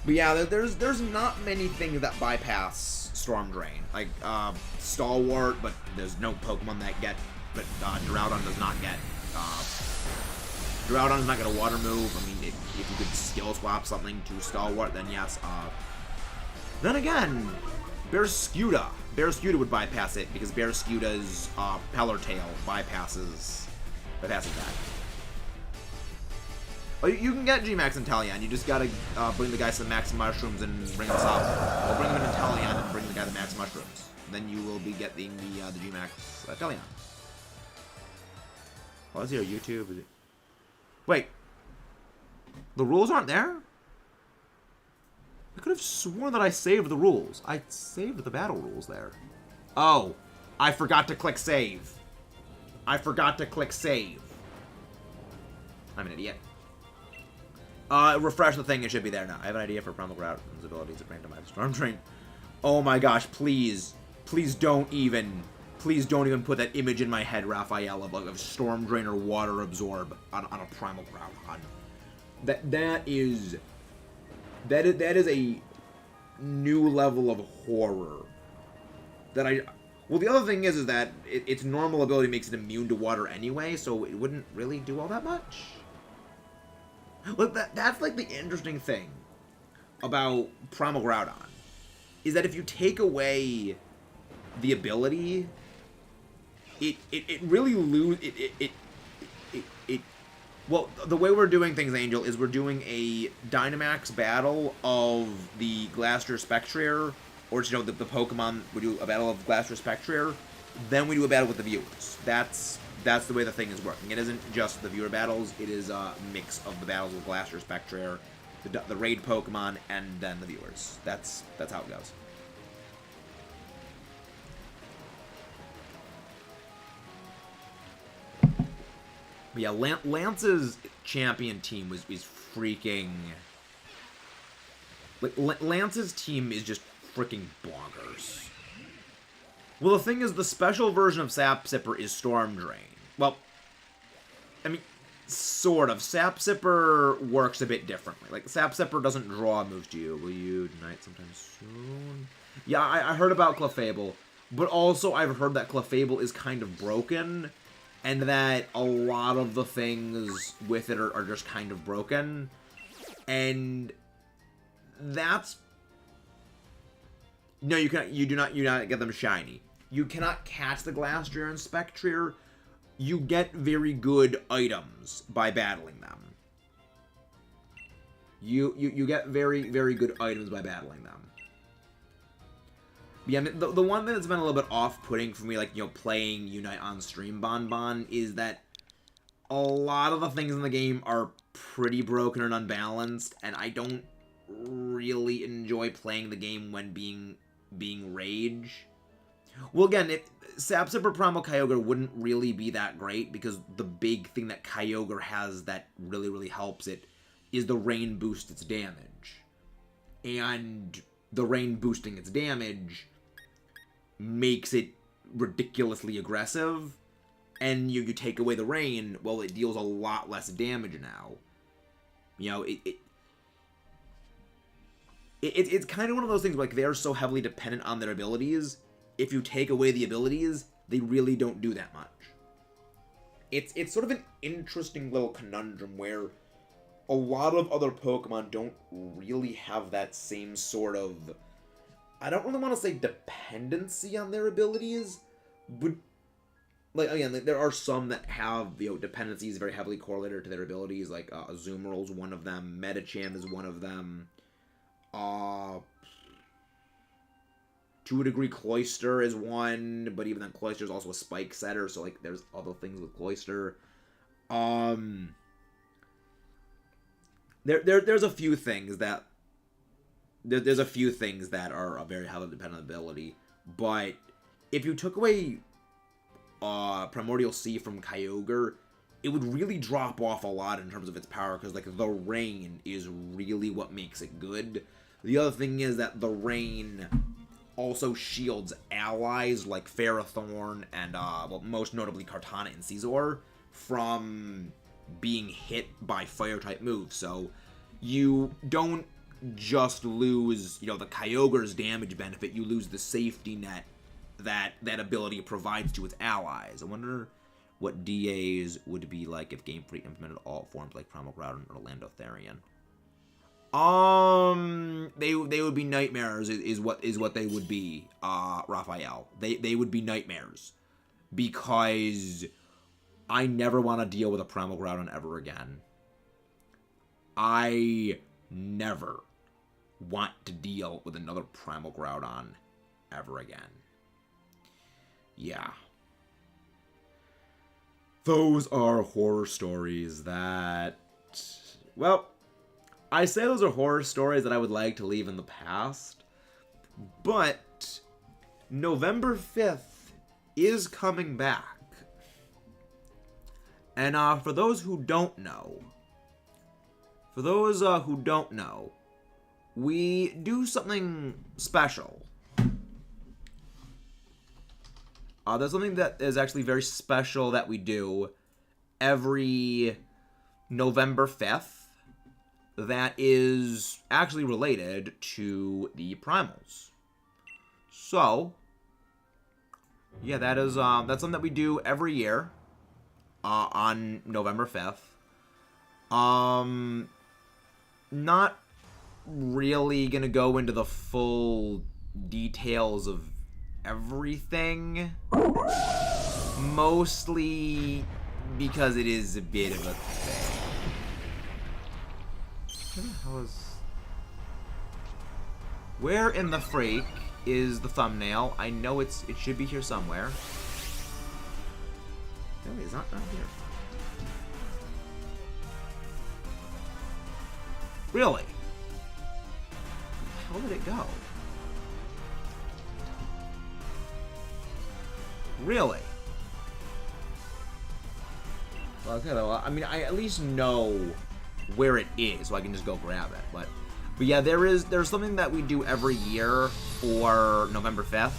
But yeah, there's not many things that bypass Storm Drain. Like Stalwart, but there's no Pokemon that get. But Groudon does not get. Groudon is not going to water move. I mean, if you could skill swap something to Stalwart, then yes. Then again, Barrascuda. Barrascuda would bypass it because Barrascuda's Pelor Tail bypasses that. Oh, you can get G-Max and Inteleon. You just gotta bring the guy some Max Mushrooms and bring them up. Or bring them in Inteleon and bring the guy the Max Mushrooms. Then you will be getting the G-Max Inteleon. Oh, is it YouTube? Is it? Wait. The rules aren't there? I could have sworn that I saved the rules. I saved the battle rules there. Oh. I forgot to click save. I forgot to click save. I'm an idiot. Refresh the thing, it should be there now. I have an idea for Primal Groudon's abilities at randomized Storm Drain. Oh my gosh, please. Please don't even put that image in my head, Raphael, of Storm Drain or Water Absorb on a Primal Groudon. That is a new level of horror. Well, the other thing is that its normal ability makes it immune to water anyway, so it wouldn't really do all that much. Look, that's like the interesting thing about Primal Groudon, is that if you take away the ability, it really well, the way we're doing things, Angel, is we're doing a Dynamax battle of the Glastrier Spectrier, or, you know, the Pokemon. We do a battle of Glastrier Spectrier, then we do a battle with the viewers. That's the way the thing is working. It isn't just the viewer battles, it is a mix of the battles with Glastrier Spectrier, the raid Pokemon, and then the viewers. That's how it goes. But yeah, Lance's champion team is freaking... Like, Lance's team is just freaking bonkers. Well, the thing is, the special version of Sap Sipper is Storm Drain. Well, I mean, sort of. Sap Sipper works a bit differently. Like, Sap Sipper doesn't draw moves to you. Will you tonight sometime soon? Yeah, I heard about Clefable, but also I've heard that Clefable is kind of broken, and that a lot of the things with it are just kind of broken. And that's... No, you do not get them shiny. You cannot catch the Glastrier and Spectrier. You get very good items by battling them. You get very, very good items by battling them. Yeah, I mean, the one thing that's been a little bit off-putting for me, like, you know, playing Unite on stream Bon, is that a lot of the things in the game are pretty broken and unbalanced, and I don't really enjoy playing the game when being rage. Well, again, Sap Sipper Primal Kyogre wouldn't really be that great, because the big thing that Kyogre has that really, really helps it is the rain boost its damage. And the rain boosting its damage makes it ridiculously aggressive, and you take away the rain, well, it deals a lot less damage now. You know, it's kind of one of those things where, like, they're so heavily dependent on their abilities. If you take away the abilities, they really don't do that much. It's sort of an interesting little conundrum where a lot of other Pokemon don't really have that same sort of... I don't really want to say dependency on their abilities, but... Like, again, there are some that have, you know, dependencies very heavily correlated to their abilities, like Azumarill's one of them, Medicham is one of them, to a degree, Cloyster is one, but even then, Cloyster is also a spike setter, so, like, there's other things with Cloyster. There's a few things that... There's a few things that are a very heavily dependent ability, but if you took away Primordial Sea from Kyogre, it would really drop off a lot in terms of its power, because, like, the rain is really what makes it good. The other thing is that the rain also shields allies like Ferrothorn and, well, most notably Kartana and Scizor from being hit by fire-type moves. So you don't just lose, you know, the Kyogre's damage benefit, you lose the safety net that ability provides to its allies. I wonder what DAs would be like if Game Freak implemented all forms like Primal Groudon or Orlando Therian. They would be nightmares is what they would be, Raphael. They would be nightmares, because I never want to deal with a Primal Groudon ever again. I never want to deal with another Primal Groudon ever again. Yeah. Those are horror stories that... Well, I say those are horror stories that I would like to leave in the past, but November 5th is coming back. And for those who don't know, For those who don't know, we do something special. There's something that is actually very special that we do every November 5th that is actually related to the primals. So, yeah, that's something that we do every year on November 5th. Not really gonna go into the full details of everything, mostly because it is a bit of a thing. Where the hell is... Where in the freak is the thumbnail? I know it should be here somewhere. No, it's not here. Really? Where did it go? Really? Well, okay, well, I mean, I at least know where it is, so I can just go grab it. But yeah, there's something that we do every year for November 5th,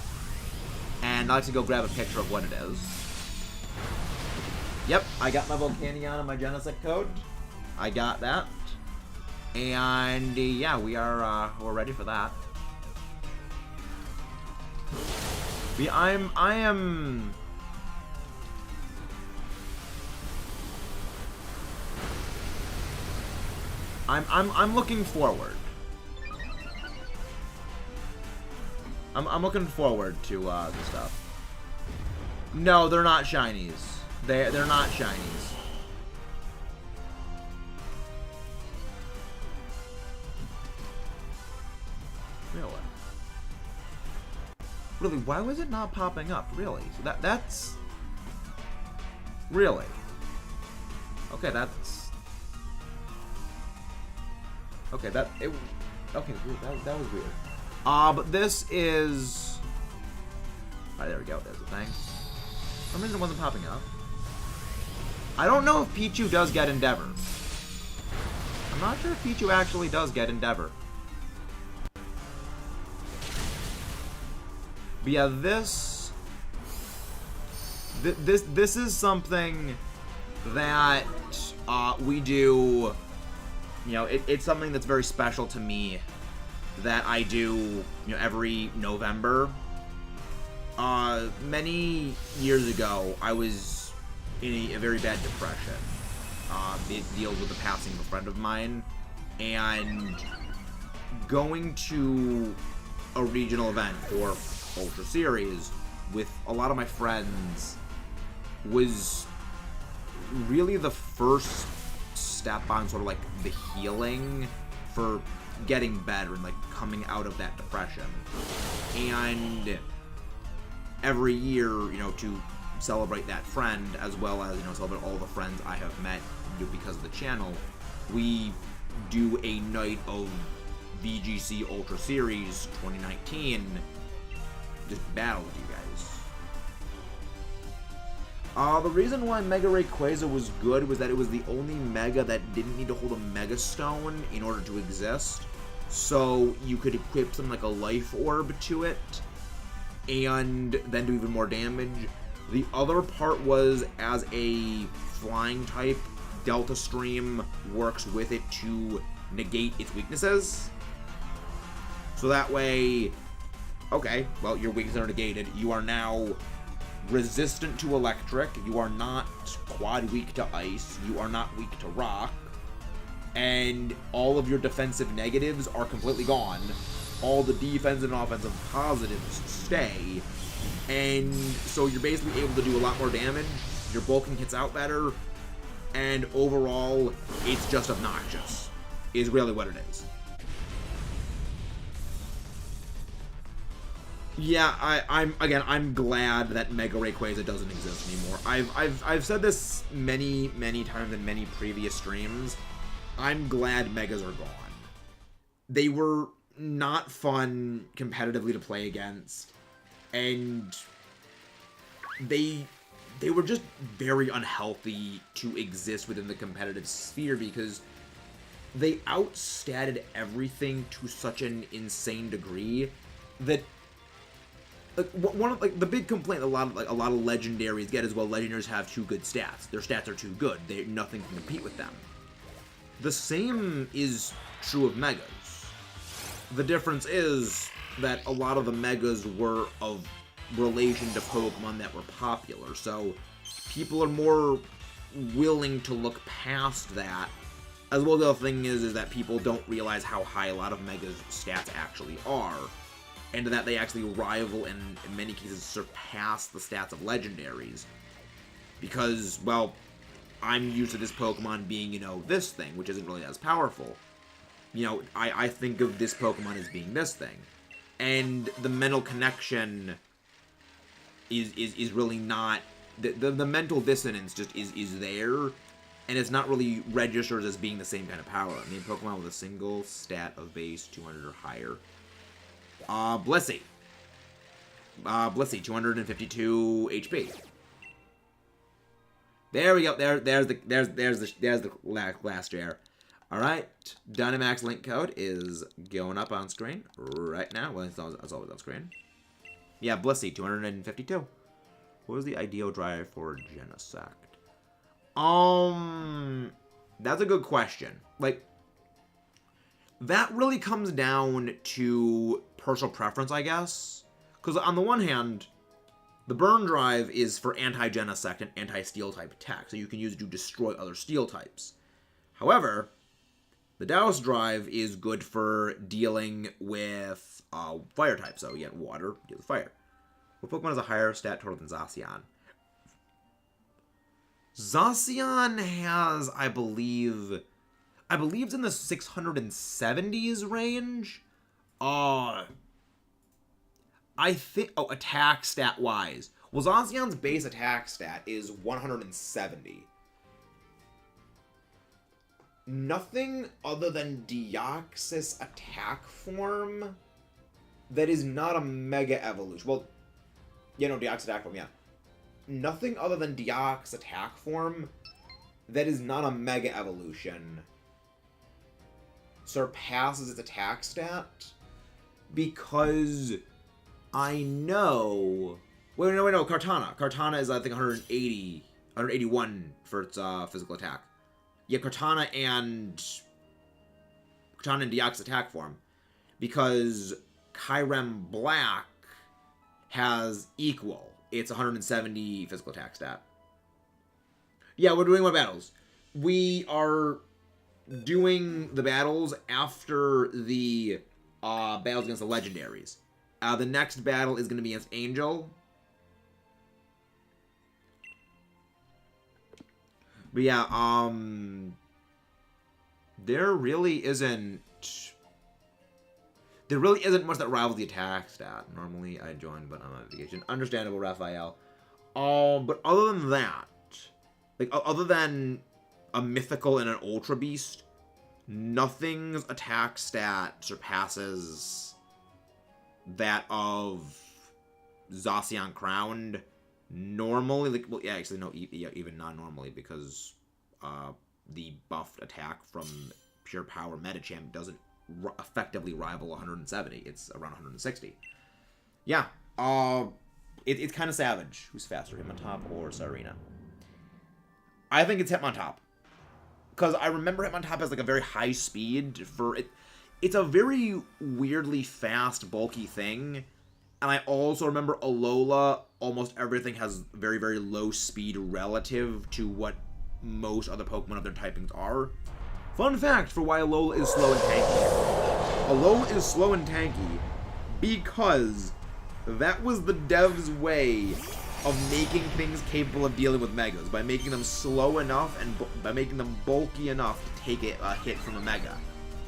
and I like to go grab a picture of what it is. Yep, I got my Volcanion and my Genesect code. I got that. And yeah, we're ready for that. I'm looking forward. I'm looking forward to the stuff. No, they're not shinies. They're not shinies. Really, why was it not popping up? Really? So that's... Really? Okay, that's... Okay, okay, that was weird. But this is... Alright, there we go. There's the thing. For some reason it wasn't popping up. I don't know if Pichu does get Endeavor. I'm not sure if Pichu actually does get Endeavor. But yeah, this is something that we do. You know, it's something that's very special to me that I do, you know, every November. Many years ago, I was in a very bad depression. It deals with the passing of a friend of mine, and going to a regional event or Ultra Series with a lot of my friends was really the first step on sort of like the healing for getting better and like coming out of that depression. And every year, you know, to celebrate that friend as well as, you know, celebrate all the friends I have met because of the channel, we do a night of VGC Ultra Series 2019. Just battle with you guys. The reason why Mega Rayquaza was good was that it was the only Mega that didn't need to hold a Mega Stone in order to exist. So you could equip something like a Life Orb to it, and then do even more damage. The other part was, as a flying type, Delta Stream works with it to negate its weaknesses. So that way, okay, well, your weaknesses are negated. You are now resistant to electric. You are not quad weak to ice. You are not weak to rock. And all of your defensive negatives are completely gone. All the defensive and offensive positives stay. And so you're basically able to do a lot more damage. Your bulking hits out better. And overall, it's just obnoxious, is really what it is. Yeah, I'm glad that Mega Rayquaza doesn't exist anymore. I've said this many times in many previous streams. I'm glad Megas are gone. They were not fun competitively to play against, and they were just very unhealthy to exist within the competitive sphere, because they outstatted everything to such an insane degree that one of the big complaint a lot of legendaries get is, well, legendaries have too good stats. Their stats are too good. Nothing can compete with them. The same is true of megas. The difference is that a lot of the megas were of relation to Pokemon that were popular, so people are more willing to look past that. As well, the other thing is that people don't realize how high a lot of megas stats actually are, and that they actually rival and in many cases surpass the stats of legendaries. Because, well, I'm used to this Pokemon being, you know, this thing, which isn't really as powerful. You know, I think of this Pokemon as being this thing. And the mental connection is really not... The mental dissonance just is there, and it's not really registered as being the same kind of power. I mean, Pokemon with a single stat of base 200 or higher. Blissey. Blissey, 252 HP. There we go. There's the last chair. All right. Dynamax link code is going up on screen right now. Well, it's always on screen. Yeah, Blissey, 252. What was the ideal drive for Genesect? That's a good question. Like, that really comes down to personal preference, I guess. Because on the one hand, the burn drive is for anti-Genesect and anti-Steel type attack, so you can use it to destroy other Steel types. However, the Douse drive is good for dealing with Fire type, so you get water, deal with fire. What Pokemon has a higher stat total than Zacian? Zacian has, I believe it's in the 670s range. I think, attack stat wise. Well, Zacian's base attack stat is 170. Nothing other than Deoxys attack form that is not a Mega Evolution. Well, yeah, no, Deoxys attack form, yeah. Nothing other than Deoxys attack form that is not a Mega Evolution surpasses its attack stat, because I know... Wait, no, Kartana. Kartana is, I think, 181 for its physical attack. Yeah, Kartana and Deoxys attack form, because Kyurem Black has equal. It's 170 physical attack stat. Yeah, we're doing more battles. We are doing the battles after the battles against the Legendaries. The next battle is going to be against Angel. But yeah, there really isn't much that rivals the attack stat. Normally I join, but I'm on vacation. Understandable, Raphael. But other than that, like, other than a mythical and an ultra beast, nothing's attack stat surpasses that of Zacian Crowned. Normally, like, well, yeah, actually, no, even non-normally, because the buffed attack from Pure Power Medicham doesn't effectively rival 170. It's around 160. Yeah, it's kind of savage. Who's faster, Hitmontop or Serena? I think it's Hitmontop, because I remember Hitmontop has like a very high speed for it. It's a very weirdly fast, bulky thing. And I also remember Alola, almost everything has very, very low speed relative to what most other Pokemon of their typings are. Fun fact for why Alola is slow and tanky. Alola is slow and tanky because that was the devs' way of making things capable of dealing with Megas, by making them slow enough and by making them bulky enough to take a hit from a Mega.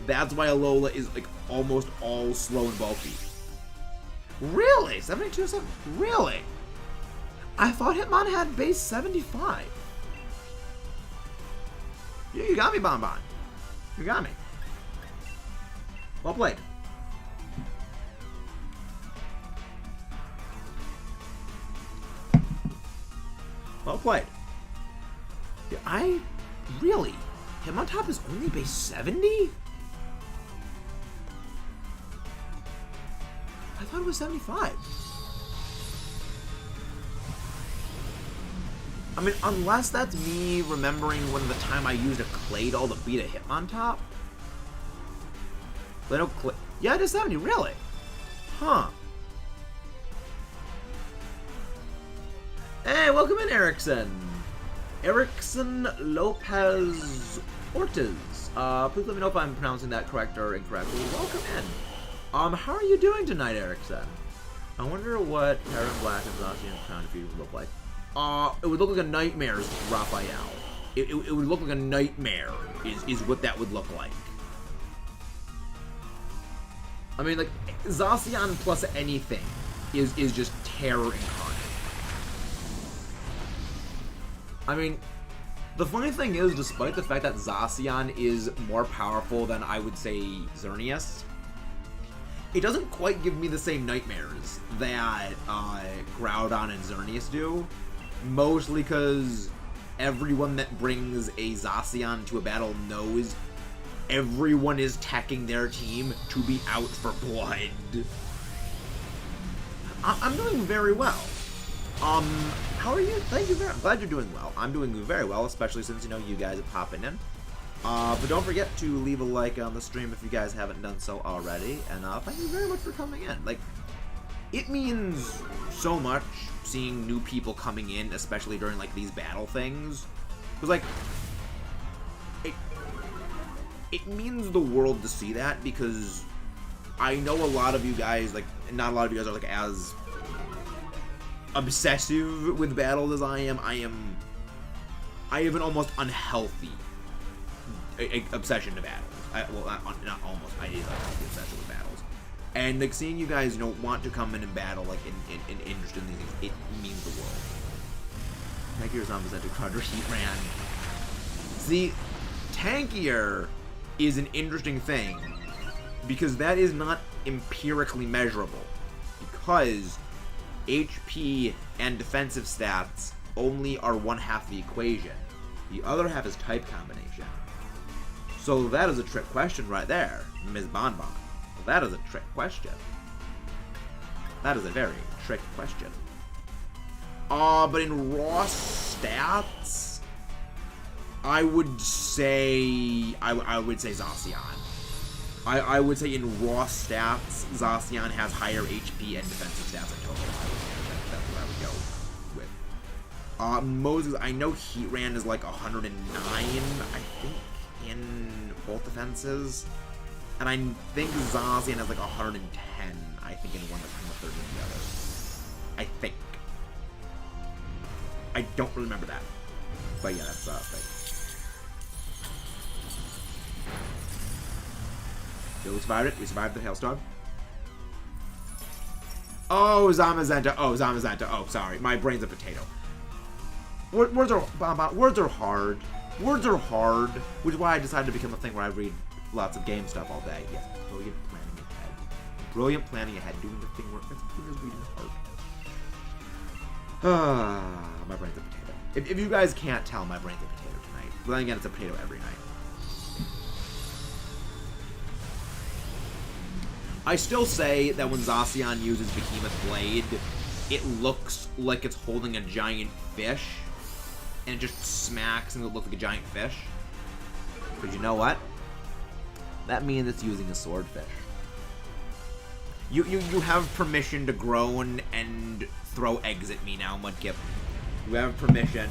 That's why Alola is like almost all slow and bulky. Really? 72? Really? I thought Hitmon had base 75. Yeah, you got me, Bonbon. You got me. Well played. Well played. Yeah, I really Hitmontop is only base 70? I thought it was 75. I mean, unless that's me remembering when the time I used a Claydol to beat a Hitmontop. Yeah, it is 70, really? Huh. Hey, welcome in, Erickson. Erickson Lopez Ortiz. Please let me know if I'm pronouncing that correct or incorrectly. Welcome in. How are you doing tonight, Erickson? I wonder what Kyurem Black and Zacian Crown Defeater would look like. It would look like a Nightmare's Raphael. It would look like a nightmare, is what that would look like. I mean, like, Zacian plus anything is just terror incarnate. I mean, the funny thing is, despite the fact that Zacian is more powerful than, I would say, Xerneas, it doesn't quite give me the same nightmares that Groudon and Xerneas do. Mostly because everyone that brings a Zacian to a battle knows everyone is teching their team to be out for blood. I'm doing very well. How are you? Thank you very much. Glad you're doing well. I'm doing very well, especially since, you know, you guys are popping in. But don't forget to leave a like on the stream if you guys haven't done so already. And thank you very much for coming in. Like, it means so much seeing new people coming in, especially during, like, these battle things. Because, like, it means the world to see that, because I know a lot of you guys, like, not a lot of you guys are, like, as obsessive with battles as I am. I have an almost unhealthy obsession to battles. Well, not almost. I have an unhealthy obsession with battles. And, like, seeing you guys, you know, want to come in and battle, like, in interested in these things, it means the world. Thank you, Zamazenta, Crudder, Heatran. See, tankier is an interesting thing, because that is not empirically measurable. Because HP and defensive stats only are one half the equation. The other half is type combination. So that is a trick question right there, Ms. Bonbon. That is a trick question. That is a very trick question. But in raw stats, I would say Zacian. I would say in raw stats, Zacian has higher HP and defensive stats in total. That's what I would go with. Moses, I know Heatran is like 109, I think, in both defenses. And I think Zacian has like 110, I think, in one that's from the third and the other. I think. I don't remember that. But yeah, that's thing. We survived it. We survived the hailstorm. Oh, Zamazenta. Oh, Zamazenta. Oh, sorry. My brain's a potato. Words are hard. Words are hard. Which is why I decided to become a thing where I read lots of game stuff all day. Yes, brilliant planning ahead. Brilliant planning ahead. Doing the thing where it's reading hard. My brain's a potato. If you guys can't tell, my brain's a potato tonight. But then again, it's a potato every night. I still say that when Zacian uses Behemoth Blade, it looks like it's holding a giant fish, and it just smacks and it looks like a giant fish. But you know what? That means it's using a swordfish. You have permission to groan and throw eggs at me now, Mudkip. You have permission.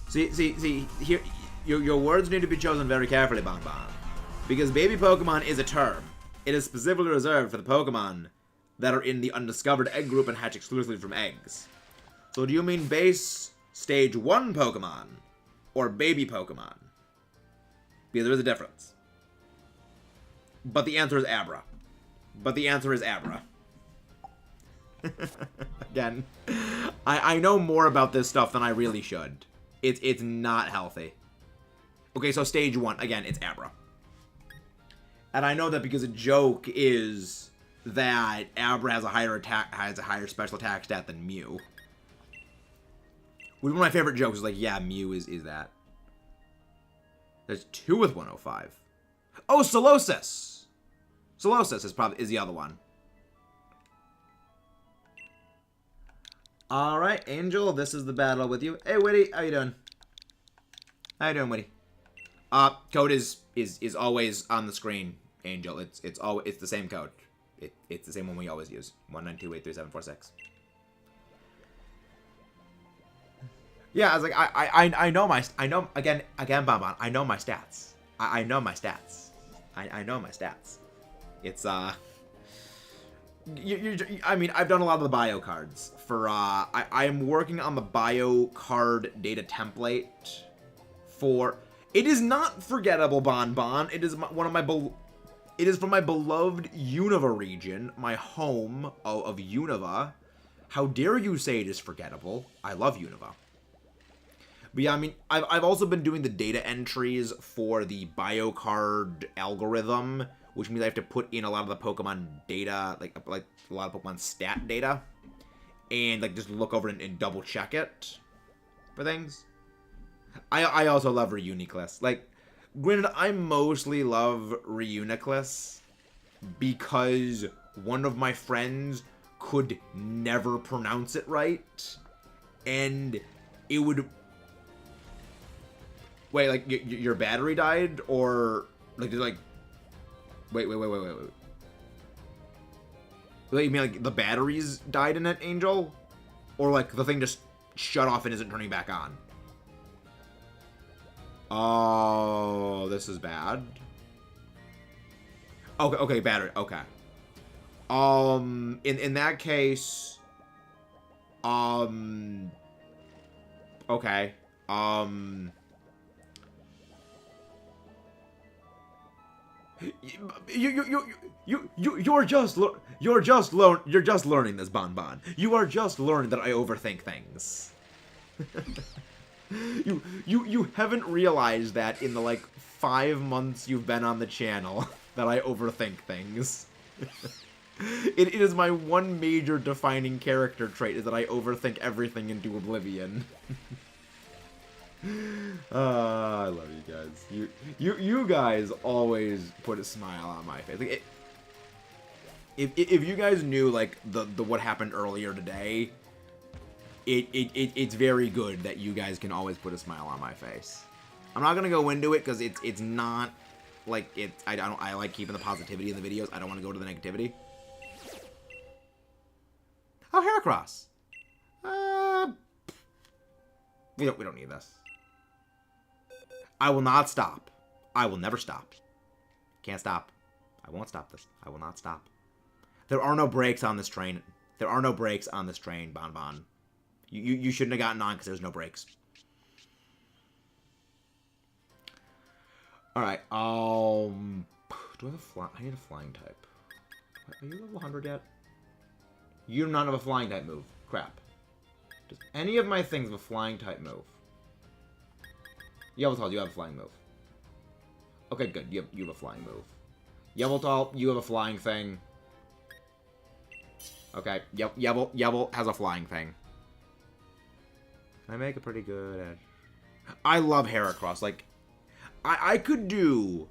See, here, your words need to be chosen very carefully, Bonbon. Because baby Pokemon is a term. It is specifically reserved for the Pokemon that are in the undiscovered egg group and hatch exclusively from eggs. So do you mean base stage 1 Pokemon or baby Pokemon? Because there is a difference. But the answer is Abra. Again, I know more about this stuff than I really should. It's not healthy. Okay, so stage 1, again, it's Abra. And I know that because a joke is that Abra has a higher special attack stat than Mew. One of my favorite jokes is like, yeah, Mew is that. There's 2 with 105. Oh, Solosis! Solosis is the other one. Alright, Angel, this is the battle with you. Hey, Witty, how you doing? How you doing, Witty? Code is always on the screen, Angel. It's the same code. It's the same one we always use. 192833746. Yeah, I was like, I know again, Bonbon, I know my stats. I know my stats. I know my stats. It's I mean, I've done a lot of the bio cards for I am working on the bio card data template for. It is not forgettable, Bonbon. It is one of my it is from my beloved Unova region, my home of Unova. How dare you say it is forgettable? I love Unova. But yeah, I mean, I've also been doing the data entries for the bio card algorithm, which means I have to put in a lot of the Pokemon data, like a lot of Pokemon stat data, and like just look over and double check it for things. I also love Reuniclus. Like, granted, I mostly love Reuniclus because one of my friends could never pronounce it right, and it would. Wait, like, your battery died? Or, like, did, like... Wait. Wait, you mean, like, the batteries died in it, Angel? Or, like, the thing just shut off and isn't turning back on? Oh, this is bad. Okay, battery, okay. In that case... Okay. You're just learning this, Bonbon. You are just learning that I overthink things. you haven't realized that in the like 5 months you've been on the channel that I overthink things. It is my one major defining character trait is that I overthink everything into oblivion. I love you guys. You guys always put a smile on my face. Like if you guys knew like the what happened earlier today, it's very good that you guys can always put a smile on my face. I'm not gonna go into it because it's not like I like keeping the positivity in the videos. I don't want to go to the negativity. Oh, Heracross. We don't need this. I will not stop. I will never stop. Can't stop. I won't stop this. I will not stop. There are no brakes on this train. There are no brakes on this train, Bonbon. You shouldn't have gotten on because there's no brakes. Alright, do I have a fly? I need a flying type. Are you level 100 yet? You do not have a flying type move. Crap. Does any of my things have a flying type move? Yveltal, you have a flying move. Okay, good. You have a flying move. Yveltal, you have a flying thing. Okay, Yvel has a flying thing. I make a pretty good edge. I love Heracross. Like, I could do...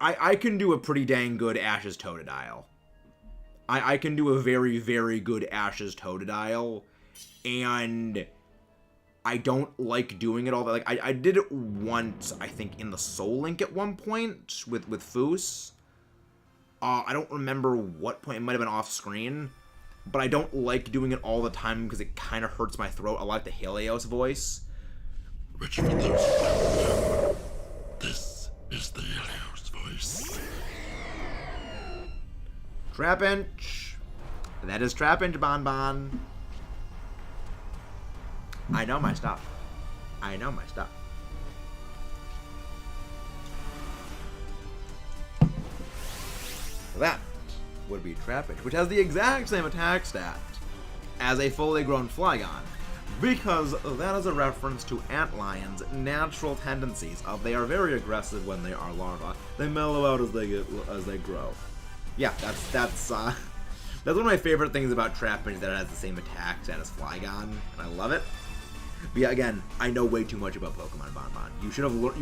I can do a pretty dang good Ash's Totodile. I can do a very, very good Ash's Totodile. And... I don't like doing it all that. Like, I did it once, I think, in the Soul Link at one point with Foos. I don't remember what point. It might have been off screen. But I don't like doing it all the time because it kind of hurts my throat. I like the Helios voice. Which for those who don't know, this is the Helios voice. Trapinch. That is Trapinch, Bonbon. I know my stuff. I know my stuff. That would be Trapinch, which has the exact same attack stat as a fully grown Flygon, because that is a reference to antlions' natural tendencies of they are very aggressive when they are larvae. They mellow out as they grow. Yeah, that's one of my favorite things about Trapinch, that it has the same attack stat as Flygon, and I love it. But yeah, again, I know way too much about Pokemon Bonbon. You should have learned.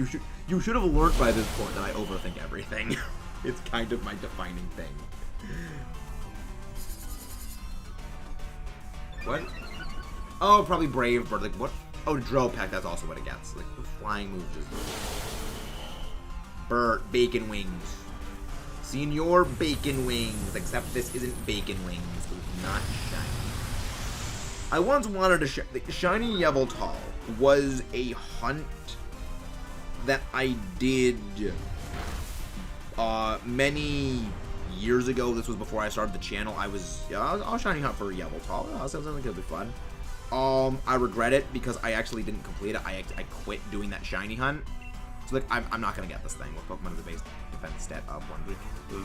You should have learned by this point that I overthink everything. It's kind of my defining thing. What? Oh, probably Brave Bird. Like what? Oh, Drillpeck. That's also what it gets. Like the flying move just. Bird Bacon Wings. Senior Bacon Wings. Except this isn't Bacon Wings. It's not shiny. I once wanted a shiny Yveltal was a hunt that I did many years ago. This was before I started the channel. I was shiny hunt for Yveltal. Oh, sounds like it'll be fun. I regret it because I actually didn't complete it. I quit doing that shiny hunt. So like I'm not gonna get this thing with Pokemon as a base defense stat of 100.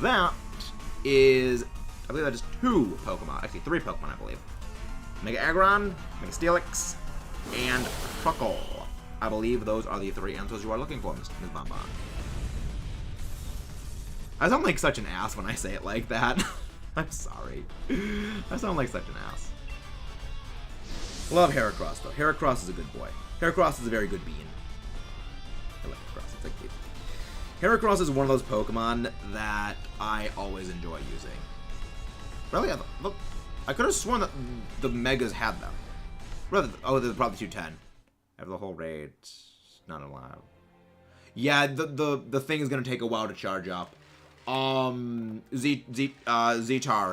That is, I believe that is 2 Pokemon. Actually 3 Pokemon, I believe. Mega Aggron, Mega Steelix, and Shuckle. I believe those are the 3 answers you are looking for, Ms. Bonbon. I sound like such an ass when I say it like that. I'm sorry. I sound like such an ass. Love Heracross, though. Heracross is a good boy. Heracross is a very good bean. I like Heracross. It's like Heracross is one of those Pokemon that I always enjoy using. Really? Look. I could have sworn that the Megas had them. Oh, they're probably 210. After the whole raid, not allowed. Yeah, the thing is gonna take a while to charge up. Zetar,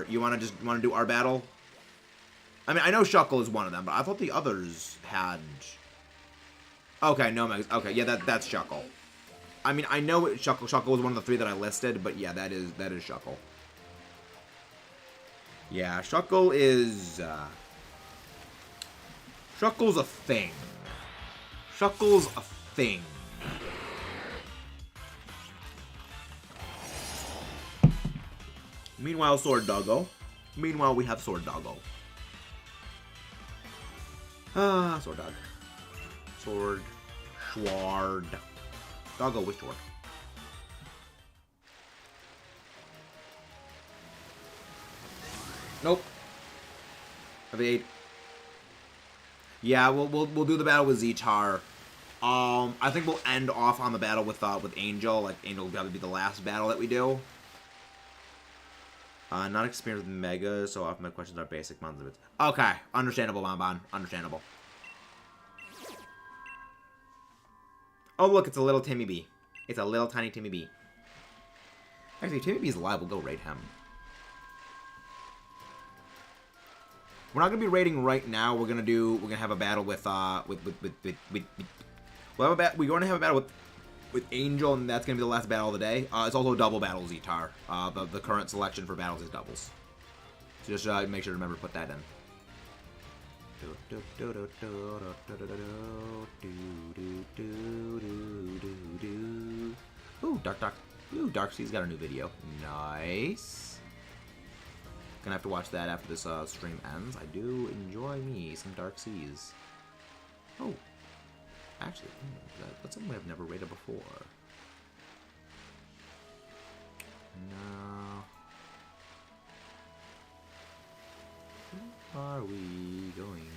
you wanna do our battle? I mean, I know Shuckle is one of them, but I thought the others had. Okay, no Megas. Okay, yeah, that's Shuckle. I mean, I know Shuckle was one of the 3 that I listed, but yeah, that is Shuckle. Yeah, Shuckle is, Shuckle's a thing. Shuckle's a thing. Meanwhile, Sword Doggo. Meanwhile, we have Sword Doggo. Sword Dog. Sword. Schward. Doggo with Sword. Nope. Evade. Yeah, we'll do the battle with Zetar. I think we'll end off on the battle with Angel. Like Angel will probably be the last battle that we do. Not experienced with Mega, so often my questions are basic ones of it. Okay, understandable, Bonbon. Understandable. Oh look, it's a little Timmy B. It's a little tiny Timmy B. Actually, if Timmy B's alive, we'll go raid him. We're not gonna be raiding right now. We're gonna have a battle with we're going to have a battle with Angel, and that's gonna be the last battle of the day. It's also a double battle Zetar. The current selection for battles is doubles. So just make sure to remember to put that in. Ooh, Darkseid's got a new video. Nice. Gonna have to watch that after this stream ends. I do enjoy me some Dark Seas. Oh, actually, that's something I've never rated before. No. Who are we going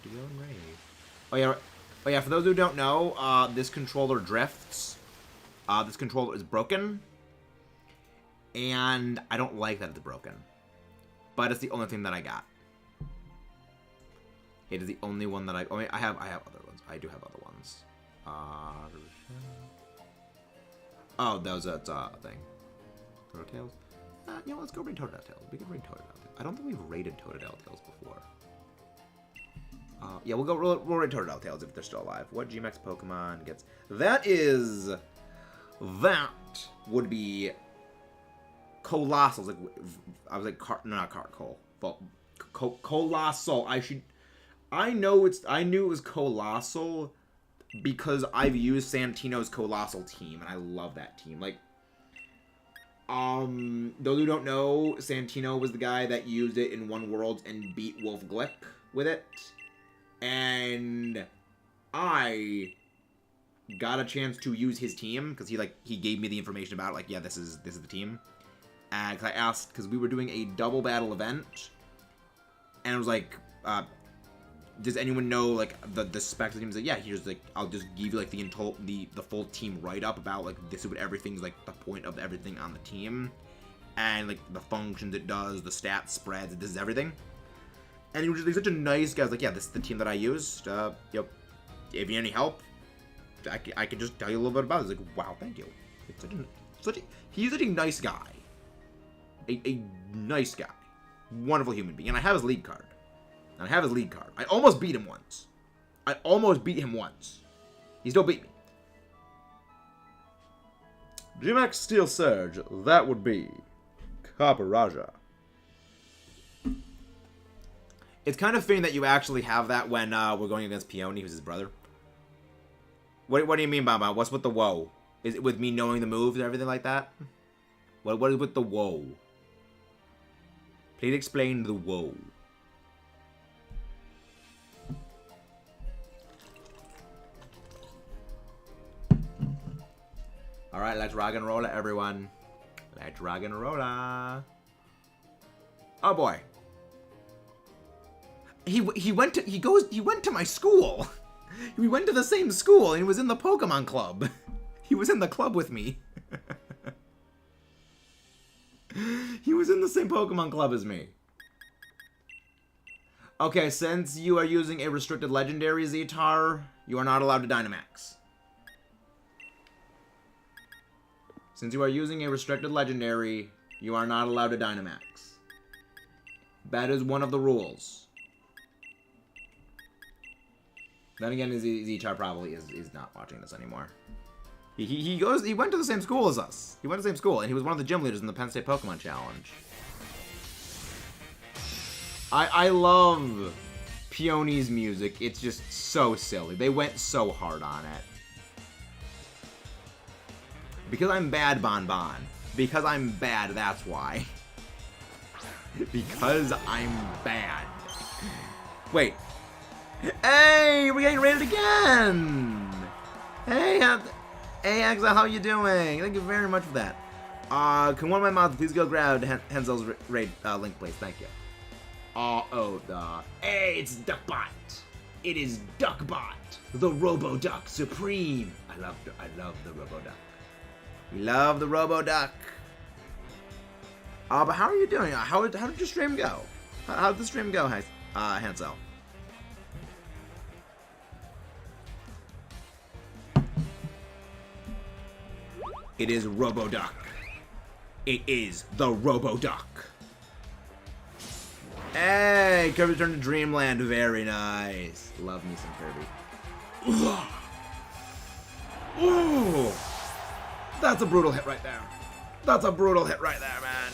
to go and raid? Oh yeah, for those who don't know, this controller drifts. This controller is broken. And I don't like that it's broken. But it's the only thing that I got. It is the only one that I mean, I have other ones. I do have other ones. Oh, that was that thing. Totodile? You know, let's go raid Totodile. We can raid Totodile. I don't think we've raided Totodile before. Yeah, we'll raid Totodile if they're still alive. What GMX Pokemon gets? That would be Colossal. I was like, not Cole. Colossal. I knew it was Colossal because I've used Santino's Colossal team, and I love that team. Like, those who don't know, Santino was the guy that used it in One World and beat Wolf Glick with it. And I got a chance to use his team because he gave me the information about it. Like, yeah, this is the team. And cause I asked, because we were doing a double battle event, and it was like does anyone know like the specs of the team? Like, yeah, here's like I'll just give you like the full team write up about like this is what everything's like the point of everything on the team, and like the functions it does, the stats spreads, this is everything. And he was just like, such a nice guy. I was like, yeah, this is the team that I used. Yep. If you need any help, I can just tell you a little bit about it. I was like, wow, thank you. It's he's such a nice guy. A nice guy. Wonderful human being. And I have his league card. I almost beat him once. He still beat me. Dynamax Steel Surge. That would be Kaparaja. It's kind of fitting that you actually have that when we're going against Peony, who's his brother. What do you mean by that? What's with the whoa? Is it with me knowing the moves and everything like that? What is with the whoa? Please explain the whoa. Alright, let's rock and roll it, everyone. Let's rock and roll it. Oh boy. He went to my school. We went to the same school and he was in the Pokemon club. He was in the club with me. He was in the same Pokemon club as me. Okay, since you are using a restricted legendary Zetar, you are not allowed to Dynamax. Since you are using a restricted legendary, you are not allowed to Dynamax. That is one of the rules. Then again, Zetar probably is not watching this anymore. He went to the same school as us. He went to the same school, and he was one of the gym leaders in the Penn State Pokemon Challenge. I love Peony's music. It's just so silly. They went so hard on it. Because I'm bad, Bon Bon. Because I'm bad, that's why. Because I'm bad. Wait. Hey, we're getting raided again! Hey, Axel, how you doing? Thank you very much for that. Can one of my mods please go grab Hensel's raid link, please? Thank you. Hey, it's Duckbot. It is Duckbot, the Robo-Duck Supreme. I love the Robo-Duck. We love the Robo-Duck. But how are you doing? How did your stream go? How did the stream go, Hansel? It is Robo-Duck. It is the Robo-Duck. Hey, Kirby returned to Dreamland. Very nice. Love me some Kirby. Ooh. That's a brutal hit right there. That's a brutal hit right there, man.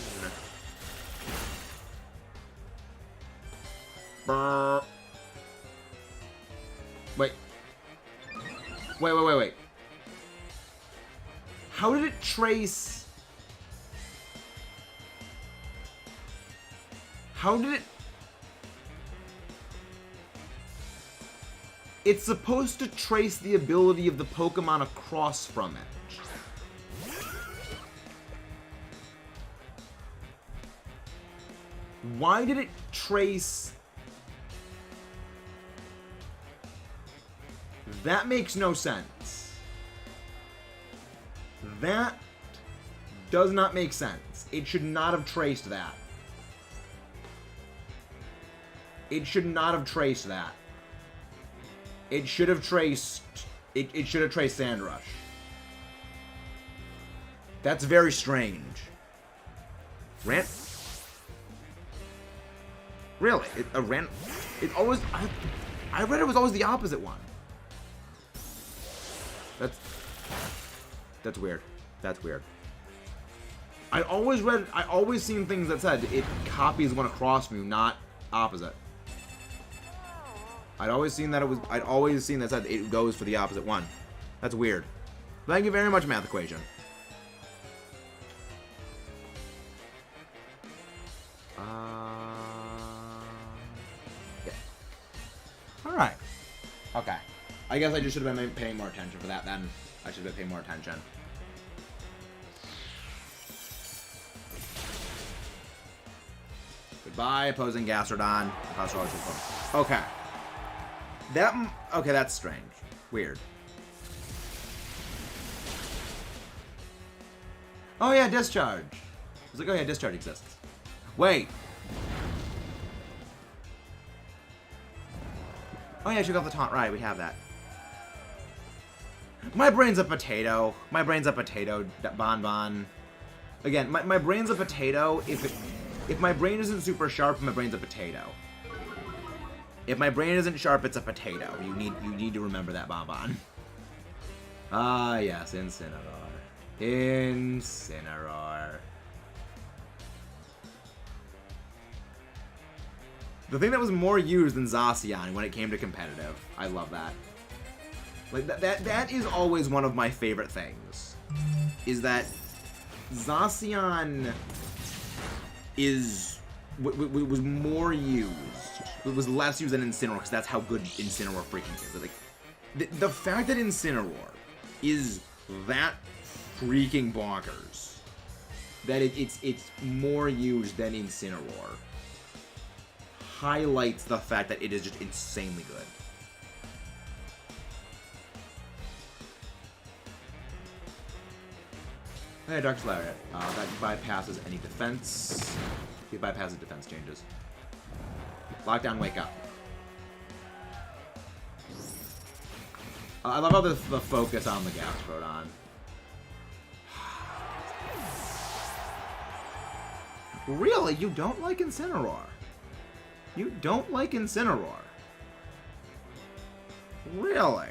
Brr. Wait. How did it trace? How did it? It's supposed to trace the ability of the Pokemon across from it. Why did it trace? That makes no sense. That does not make sense. It should not have traced that. It should not have traced that. It should have traced... It should have traced Sandrush. That's very strange. Rant... Really? It always... I read it was always the opposite one. That's weird. That's weird. I always seen things that said it copies one across from you, not opposite. I'd always seen that said it goes for the opposite one. That's weird. Thank you very much, Math Equation. Yeah. Alright. Okay. I guess I just should have been paying more attention for that then. I should have been paying more attention. Goodbye, opposing Gastrodon. Okay. Okay, that's strange. Weird. Oh yeah, discharge. I was like, oh yeah, discharge exists. Wait. Oh yeah, I should go off the taunt. Right, we have that. My brain's a potato. My brain's a potato, Bon. Again, my brain's a potato. If my brain isn't super sharp, my brain's a potato. If my brain isn't sharp, it's a potato. You need to remember that, Bon. Ah, yes, Incineroar. Incineroar. The thing that was more used than Zacian when it came to competitive. I love that. Like that is always one of my favorite things. Is that Zacian was more used. It was less used than Incineroar because that's how good Incineroar freaking is. Like the fact that Incineroar is that freaking bonkers, that it's more used than Incineroar, highlights the fact that it is just insanely good. Hey, Dark Lariat. That bypasses any defense. It bypasses defense changes. Lockdown, wake up. I love how the focus on the gas Groudon. Really? You don't like Incineroar? You don't like Incineroar? Really?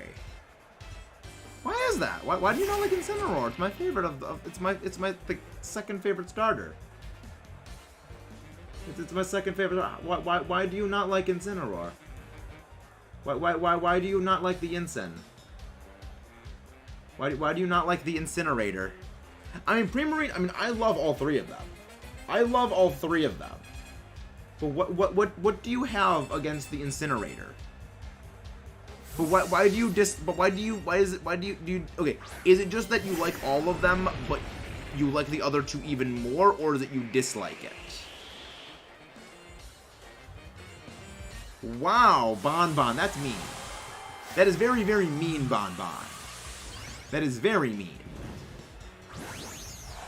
Why is that? Why do you not like Incineroar? It's my favorite it's my like, second favorite starter. It's my second favorite. Why do you not like Incineroar? Why do you not like the Incin? Why do you not like the Incinerator? I mean, Primarine. I mean, I love all three of them. I love all three of them. But what do you have against the Incinerator? But why do you okay, is it just that you like all of them, but you like the other two even more, or is it you dislike it? Wow, Bon, that's mean. That is very, very mean, Bon. That is very mean.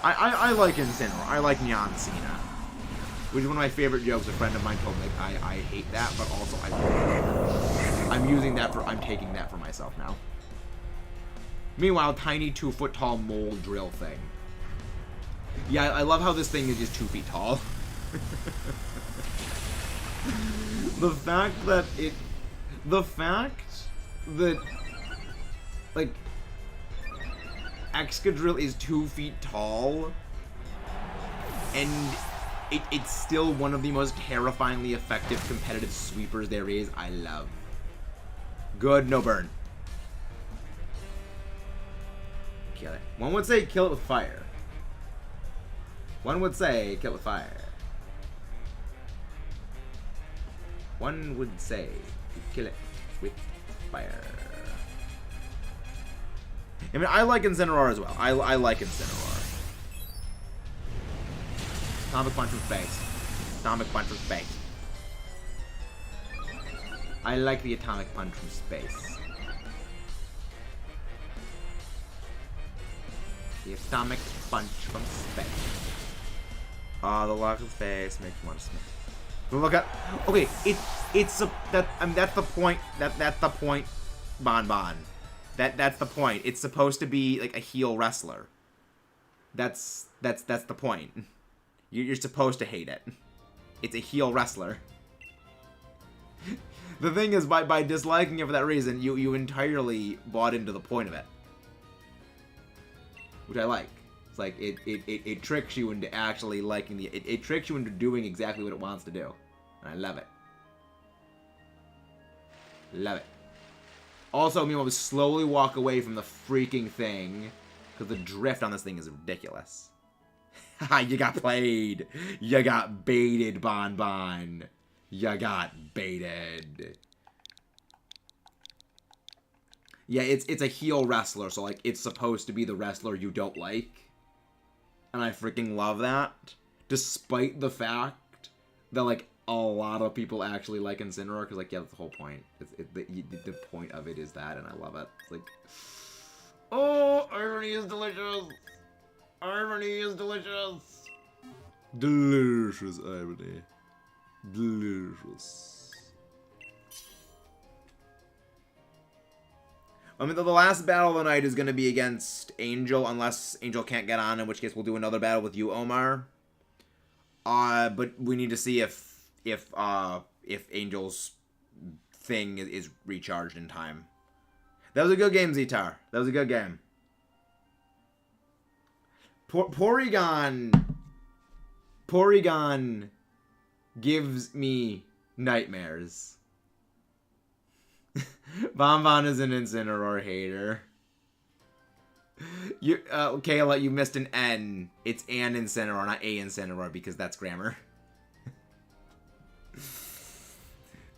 I like Incineroar. I like Nyan Cena. Which is one of my favorite jokes. A friend of mine told me, like, I hate that, but also I love it. I'm taking that for myself now. Meanwhile, tiny 2-foot-tall mole drill thing. Yeah, I love how this thing is just 2 feet tall. The fact that, like, Excadrill is 2 feet tall, and it's still one of the most terrifyingly effective competitive sweepers there is. I love. Good, no burn. Kill it. One would say kill it with fire. One would say kill it with fire. One would say kill it with fire. I mean, I like Incineroar as well. I like Incineroar. Atomic Punch from space. Atomic Punch from space. I like the Atomic Punch from space. The Atomic Punch from space. Oh, the lock of face makes me want to smack. Look at. Okay, that's the point. That's the point. Bon. That's the point. It's supposed to be like a heel wrestler. That's the point. You're supposed to hate it. It's a heel wrestler. The thing is, by disliking it for that reason, you entirely bought into the point of it, which I like. It's like it tricks you into actually liking it tricks you into doing exactly what it wants to do, and I love it. Love it. Also, meanwhile, we slowly walk away from the freaking thing because the drift on this thing is ridiculous. Haha, you got played. You got baited, Bon. You got baited. Yeah, it's a heel wrestler, so like it's supposed to be the wrestler you don't like. And I freaking love that. Despite the fact that like a lot of people actually like Incineroar, because, like, yeah, that's the whole point. The point of it is that, and I love it. It's like, oh, irony is delicious. Irony is delicious. Delicious irony. Delicious. I mean, the last battle of the night is going to be against Angel, unless Angel can't get on, in which case we'll do another battle with you, Omar. But we need to see if Angel's thing is recharged in time. That was a good game, Zitar. That was a good game. Porygon gives me nightmares. Bonbon is an Incineroar hater. Kayla, you missed an N. It's an Incineroar, not a Incineroar, because that's grammar.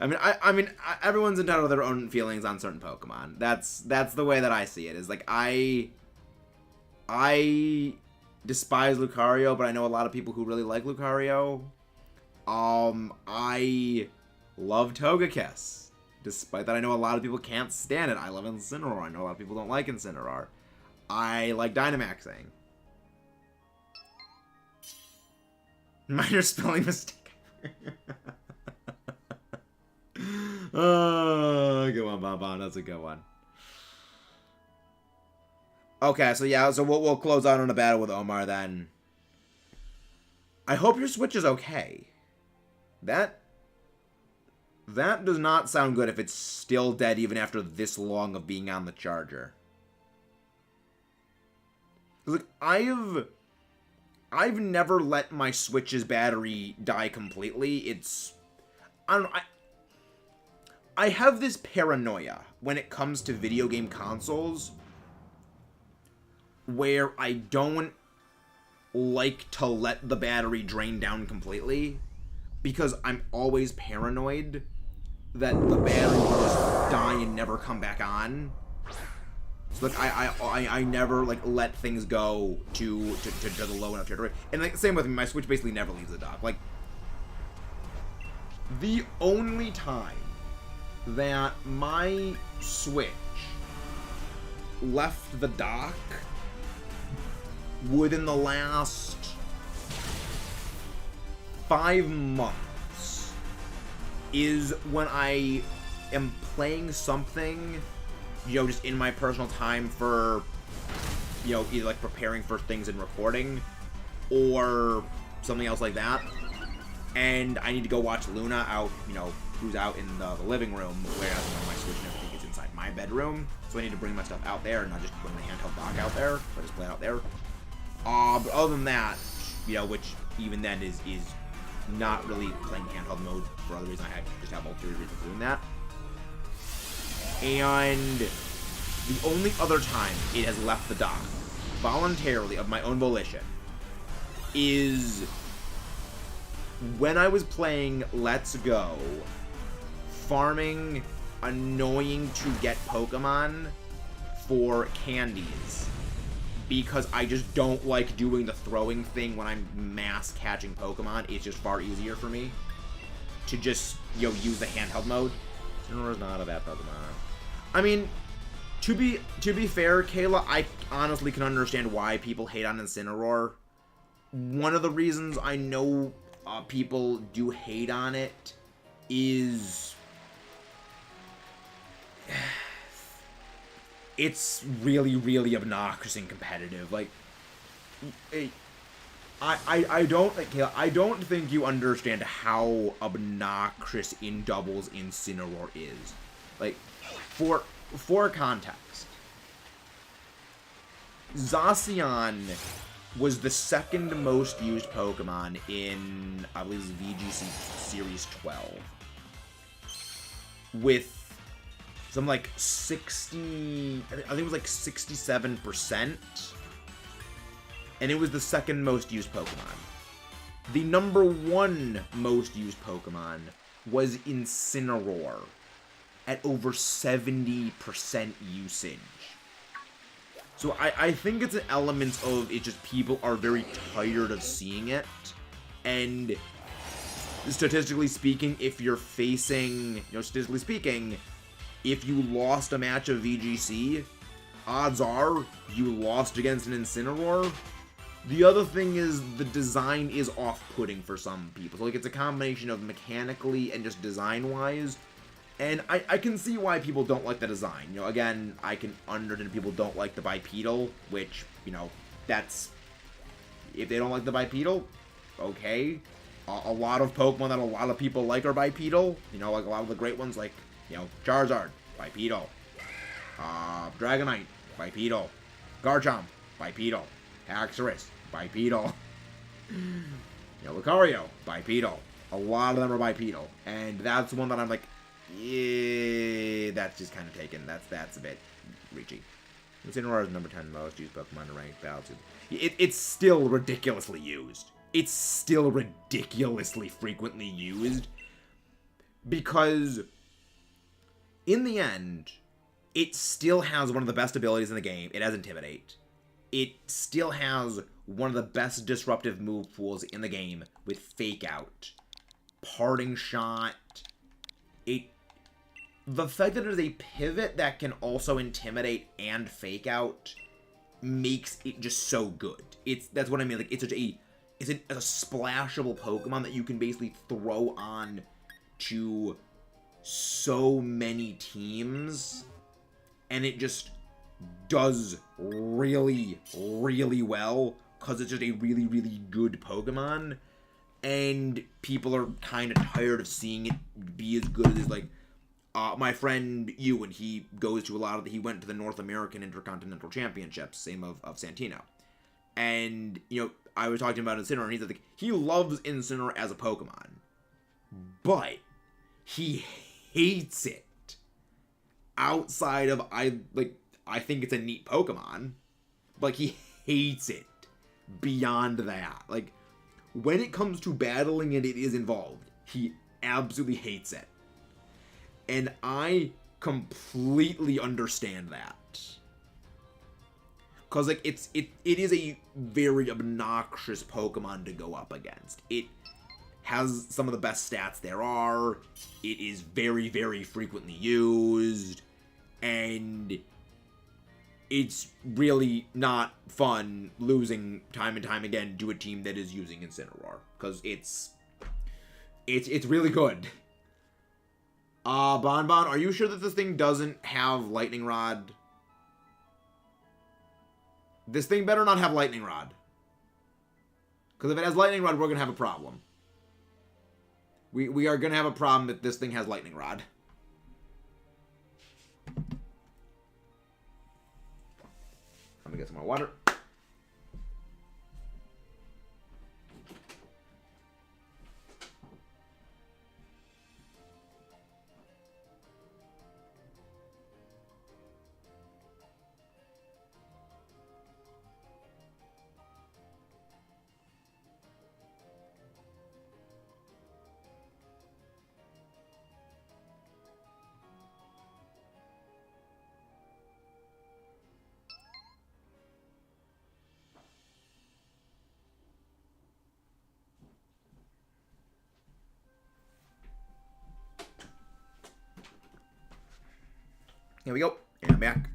I mean, everyone's entitled to their own feelings on certain Pokemon. That's the way that I see it. Is like I despise Lucario, but I know a lot of people who really like Lucario. I love Togekiss, despite that I know a lot of people can't stand it. I love Incineroar. I know a lot of people don't like Incineroar. I like Dynamaxing. Minor spelling mistake. Oh, good one, Bonbon. That's a good one. Okay, so yeah, so we'll close out on a battle with Omar then. I hope your Switch is okay. That does not sound good if it's still dead even after this long of being on the charger. Like, I've never let my Switch's battery die completely. I don't know, I have this paranoia when it comes to video game consoles where I don't like to let the battery drain down completely because I'm always paranoid that the battery will just die and never come back on. So like I never like let things go to the low enough territory. And like same with me, my Switch basically never leaves the dock. Like the only time that my Switch left the dock within the last 5 months is when I am playing something, you know, just in my personal time for, you know, either like preparing for things and recording or something else like that, and I need to go watch Luna out, you know, who's out in the living room, whereas my Switch and everything is inside my bedroom, so I need to bring my stuff out there and not just bring the handheld dock out there, so I just play out there. But other than that, you know, which even then is not really playing handheld mode for other reasons. I just have ulterior reasons for doing that. And the only other time it has left the dock, voluntarily, of my own volition, is when I was playing Let's Go, farming annoying to get Pokemon for candies. Because I just don't like doing the throwing thing when I'm mass catching Pokemon. It's just far easier for me to just, you know, use the handheld mode. Incineroar's not a bad Pokemon. I mean, to be fair, Kayla, I honestly can understand why people hate on Incineroar. One of the reasons I know people do hate on it is it's really, really obnoxious and competitive. Like, I don't think you understand how obnoxious in doubles Incineroar is. Like, for context, Zacian was the second most used Pokemon in, I believe, VGC Series 12. With some like 60, I think it was like 67%. And it was the second most used Pokemon. The number one most used Pokemon was Incineroar at over 70% usage. So I think it's an element of it just people are very tired of seeing it. And statistically speaking, if you're facing, statistically speaking, if you lost a match of VGC, odds are you lost against an Incineroar. The other thing is the design is off-putting for some people. So, like, it's a combination of mechanically and just design-wise. And I can see why people don't like the design. Again, I can understand people don't like the bipedal, which, that's... If they don't like the bipedal, okay. A lot of Pokemon that a lot of people like are bipedal. Like a lot of the great ones, like, Charizard, bipedal. Dragonite, bipedal. Garchomp, bipedal. Haxorus, bipedal. Lucario, bipedal. A lot of them are bipedal. And that's one that I'm like, yeah, that's just kind of taken. That's a bit reachy. Incineroar is number 10 most used Pokemon to rank battles. It's still ridiculously used. It's still ridiculously frequently used. Because, in the end, it still has one of the best abilities in the game. It has Intimidate. It still has one of the best disruptive move pools in the game with Fake Out, Parting Shot. The fact that it is a pivot that can also Intimidate and Fake Out makes it just so good. That's what I mean. Like, it's a splashable Pokemon that you can basically throw on to so many teams, and it just does really, really well because it's just a really, really good Pokemon, and people are kind of tired of seeing it be as good as, like, my friend Ewan, he goes to he went to the North American Intercontinental Championships, same of Santino, and, I was talking about Incineroar, and he's like, he loves Incineroar as a Pokemon, but he hates it outside of, I think it's a neat Pokemon, but he hates it beyond that. Like, when it comes to battling and it is involved, he absolutely hates it. And I completely understand that. Because, like, it is a very obnoxious Pokemon to go up against. It has some of the best stats there are. It is very, very frequently used. And it's really not fun losing time and time again to a team that is using Incineroar. Because it's really good. Bonbon, are you sure that this thing doesn't have Lightning Rod? This thing better not have Lightning Rod. Because if it has Lightning Rod, we're going to have a problem. We are going to have a problem if this thing has Lightning Rod. Let me get some more water. Here we go. And I'm back.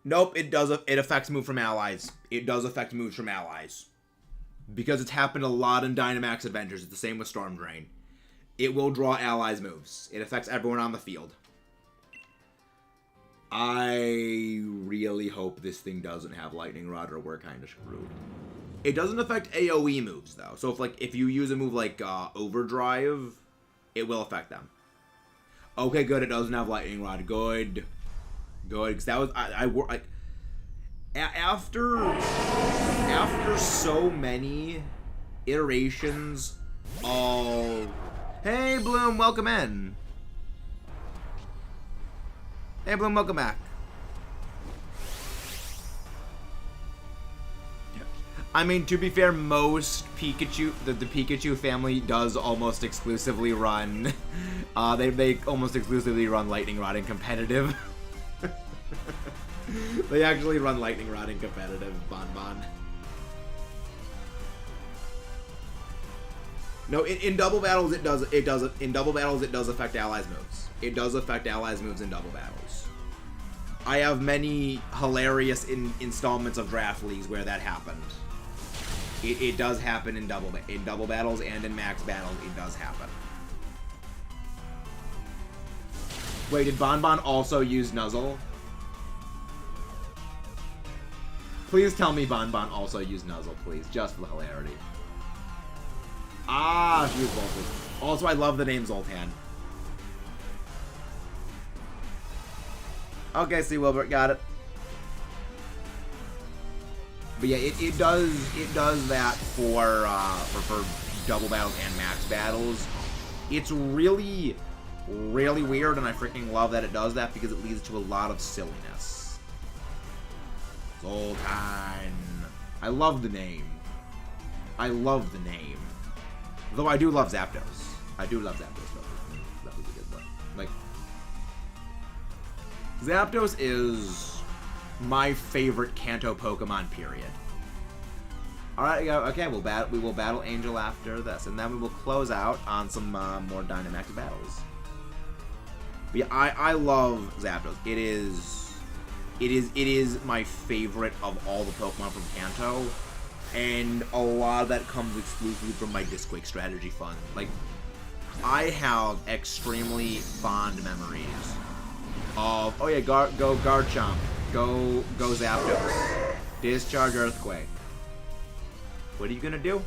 Nope, it does. It affects move from allies. It does affect moves from allies. Because it's happened a lot in Dynamax Adventures. It's the same with Storm Drain. It will draw allies' moves. It affects everyone on the field. I really hope this thing doesn't have Lightning Rod or we're kind of screwed. It doesn't affect AoE moves, though. So if you use a move like Overdrive, it will affect them. Okay, good. It doesn't have Lightning Rod. Good. Good. Because that was... After so many iterations of... Hey, Bloom, welcome in. Hey, Bloom, welcome back. I mean, to be fair, most Pikachu, the Pikachu family does almost exclusively run, they almost exclusively run Lightning Rod in competitive. They actually run Lightning Rod in competitive, Bonbon. No, in double battles it does. In double battles it does affect allies' moves. It does affect allies' moves in double battles. I have many hilarious installments of draft leagues where that happened. It does happen in double battles and in max battles. It does happen. Wait, did Bonbon also use Nuzzle? Please tell me Bonbon also used Nuzzle, please, just for the hilarity. Ah, she was bolted. Also, I love the name Zoltan. Okay, see, Wilbert, got it. But yeah, it does that for double battles and max battles. It's really weird, and I freaking love that it does that because it leads to a lot of silliness. Zoltan. I love the name. I love the name. Though I do love Zapdos. I do love Zapdos, though. That was a good one. Like, Zapdos is my favorite Kanto Pokemon, period. Alright, okay, we will battle Angel after this, and then we will close out on some more Dynamax battles. But yeah, I love Zapdos. It is my favorite of all the Pokemon from Kanto, and a lot of that comes exclusively from my Discquake strategy fund. Like, I have extremely fond memories of, oh yeah, go Garchomp, go Zapdos, discharge Earthquake. What are you gonna do?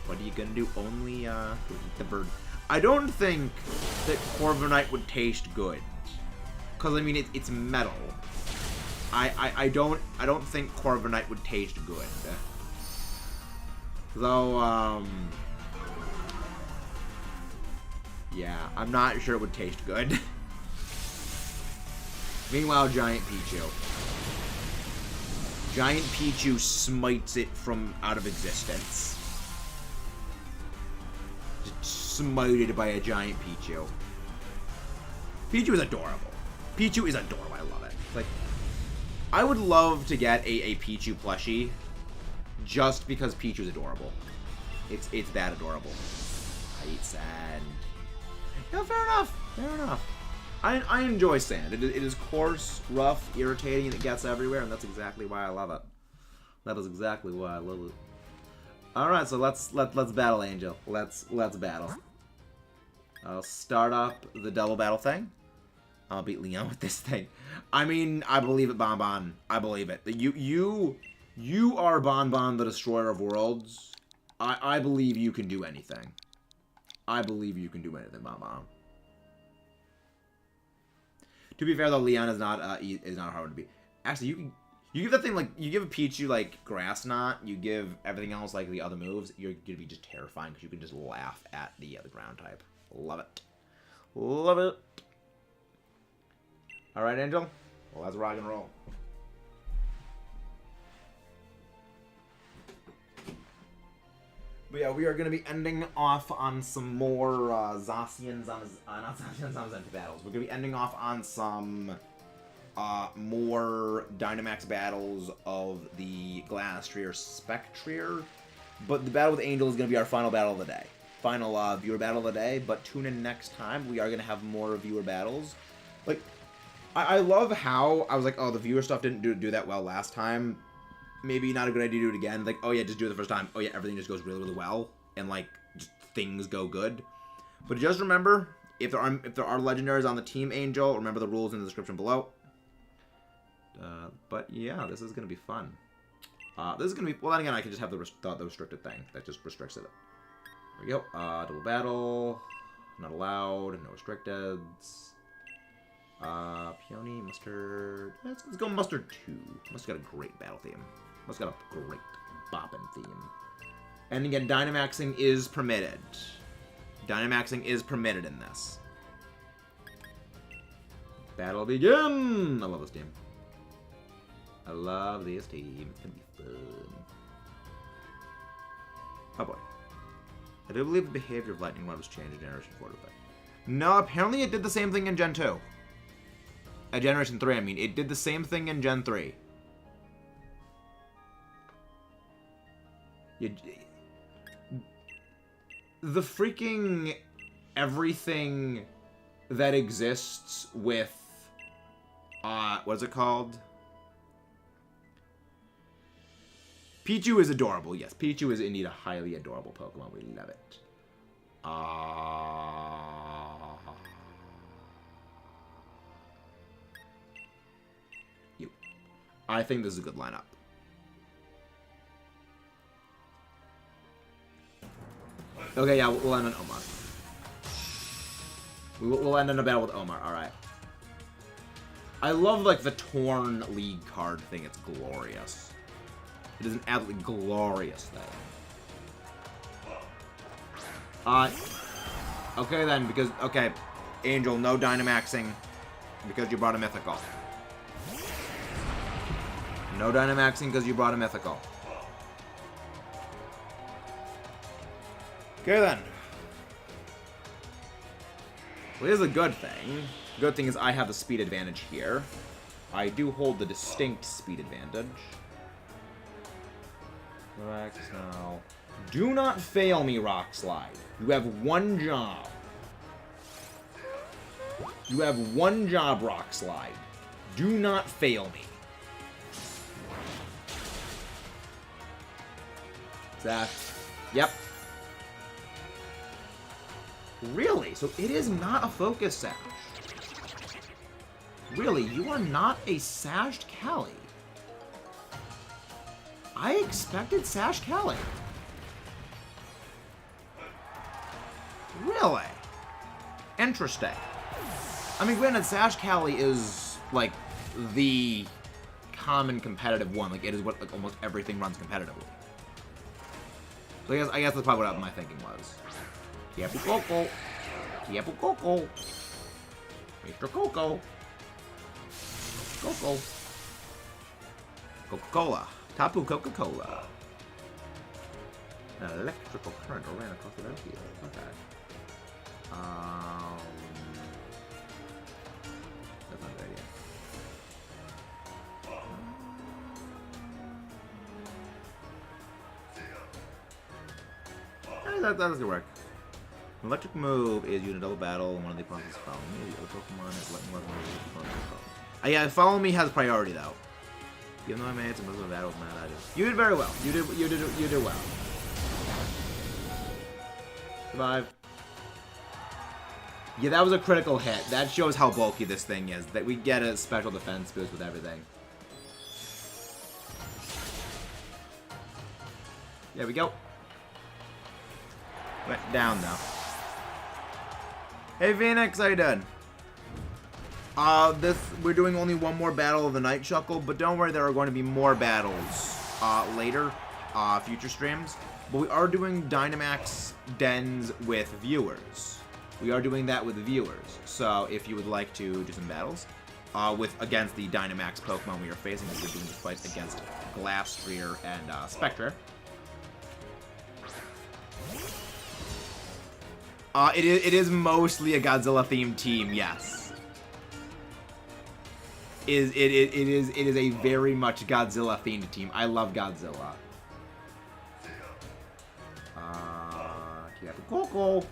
What are you gonna do? Only eat the bird. I don't think that Corviknight would taste good, cause I mean it's metal. I don't think Corviknight would taste good. Though yeah, I'm not sure it would taste good. Meanwhile, Giant Pichu. Giant Pichu smites it from out of existence. Just smited by a Giant Pichu. Pichu is adorable. Pichu is adorable. I love it. Like, I would love to get a Pichu plushie just because Pichu is adorable. It's that adorable. I eat sand. Yeah, fair enough. Fair enough. I enjoy sand. It is coarse, rough, irritating, and it gets everywhere, and that's exactly why I love it. That is exactly why I love it. All right, so let's battle Angel. Let's battle. I'll start up the double battle thing. I'll beat Leon with this thing. I mean, I believe it, Bonbon. I believe it. You are Bonbon, the destroyer of worlds. I believe you can do anything. I believe you can do anything, Bonbon. To be fair though, Leon is not hard to beat. Actually, you give that thing like you give a Pichu like Grass Knot, you give everything else like the other moves, you're gonna be just terrifying because you can just laugh at the ground type. Love it, love it. All right, Angel. Well, let's rock and roll. But yeah, we are going to be ending off on some more Zacian, Zamazenta battles. We're going to be ending off on some more Dynamax battles of the Glastrier Spectrier. But the battle with Angel is going to be our final battle of the day. Final viewer battle of the day. But tune in next time. We are going to have more viewer battles. Like, I love how I was like, oh, the viewer stuff didn't do that well last time. Maybe not a good idea to do it again. Like, oh yeah, just do it the first time. Oh yeah, everything just goes really, really well, and like just things go good. But just remember, if there are legendaries on the team Angel, remember the rules in the description below. But yeah, this is gonna be fun. This is gonna be well. Then again, I can just have the restricted thing that just restricts it. There we go. Double battle, not allowed. No restricteds. Peony, Mustard. Let's go Mustard 2. Mustard got a great battle theme. Mustard got a great boppin' theme. And again, Dynamaxing is permitted. Dynamaxing is permitted in this. Battle begin! I love this team. I love this team. It's gonna be fun. Oh boy. I do believe the behavior of Lightning Rod was changed in Generation 4 to 5. No, apparently it did the same thing in Gen 2. Generation 3, I mean. It did the same thing in Gen 3. the freaking everything that exists with, what's it called? Pichu is adorable. Yes, Pichu is indeed a highly adorable Pokemon. We love it. You. I think this is a good lineup. Okay, yeah, we'll end on Omar. We'll end on a battle with Omar, alright. I love, like, the Torn League card thing. It's glorious. It is an absolutely glorious thing. Okay then, because, okay, Angel, no Dynamaxing, because you brought a Mythical. No Dynamaxing, because you brought a Mythical. Okay then. Well, here's a good thing. Good thing is I have the speed advantage here. I do hold the distinct speed advantage. Relax now. Do not fail me, Rock Slide. You have one job. You have one job, Rock Slide. Do not fail me. That. Yep. Really? So it is not a Focus Sash. Really? You are not a Sashed Cali? I expected Sash Cali. Really? Interesting. I mean, granted, Sash Cali is, like, the common competitive one. Like, it is what, like, almost everything runs competitively. So I guess that's probably what my thinking was. Tiapu Coco. Tiapu Coco. Mr. Coco. Coco. Coca-Cola. Tapu Coca-Cola. An electrical current ran across the battlefield. Okay. That's not a good idea. That doesn't work. An electric move is used in double battle, and one of the opponents is following me. The other Pokemon is letting one of the opponents follow. Yeah, follow me has priority though. Even though I made some of the battles, man, I did. You did very well. You did well. Survive. Yeah, that was a critical hit. That shows how bulky this thing is. That we get a special defense boost with everything. There we go. Went down though. Hey Phoenix, how you doing? We're doing only one more battle of the Night Shuckle, but don't worry, there are going to be more battles later, future streams. But we are doing Dynamax dens with viewers. We are doing that with viewers. So if you would like to do some battles against the Dynamax Pokemon we are facing, we're doing this fight against Glastrier and Spectre. It is mostly a Godzilla-themed team, yes. It is a very much Godzilla-themed team. I love Godzilla. Coco.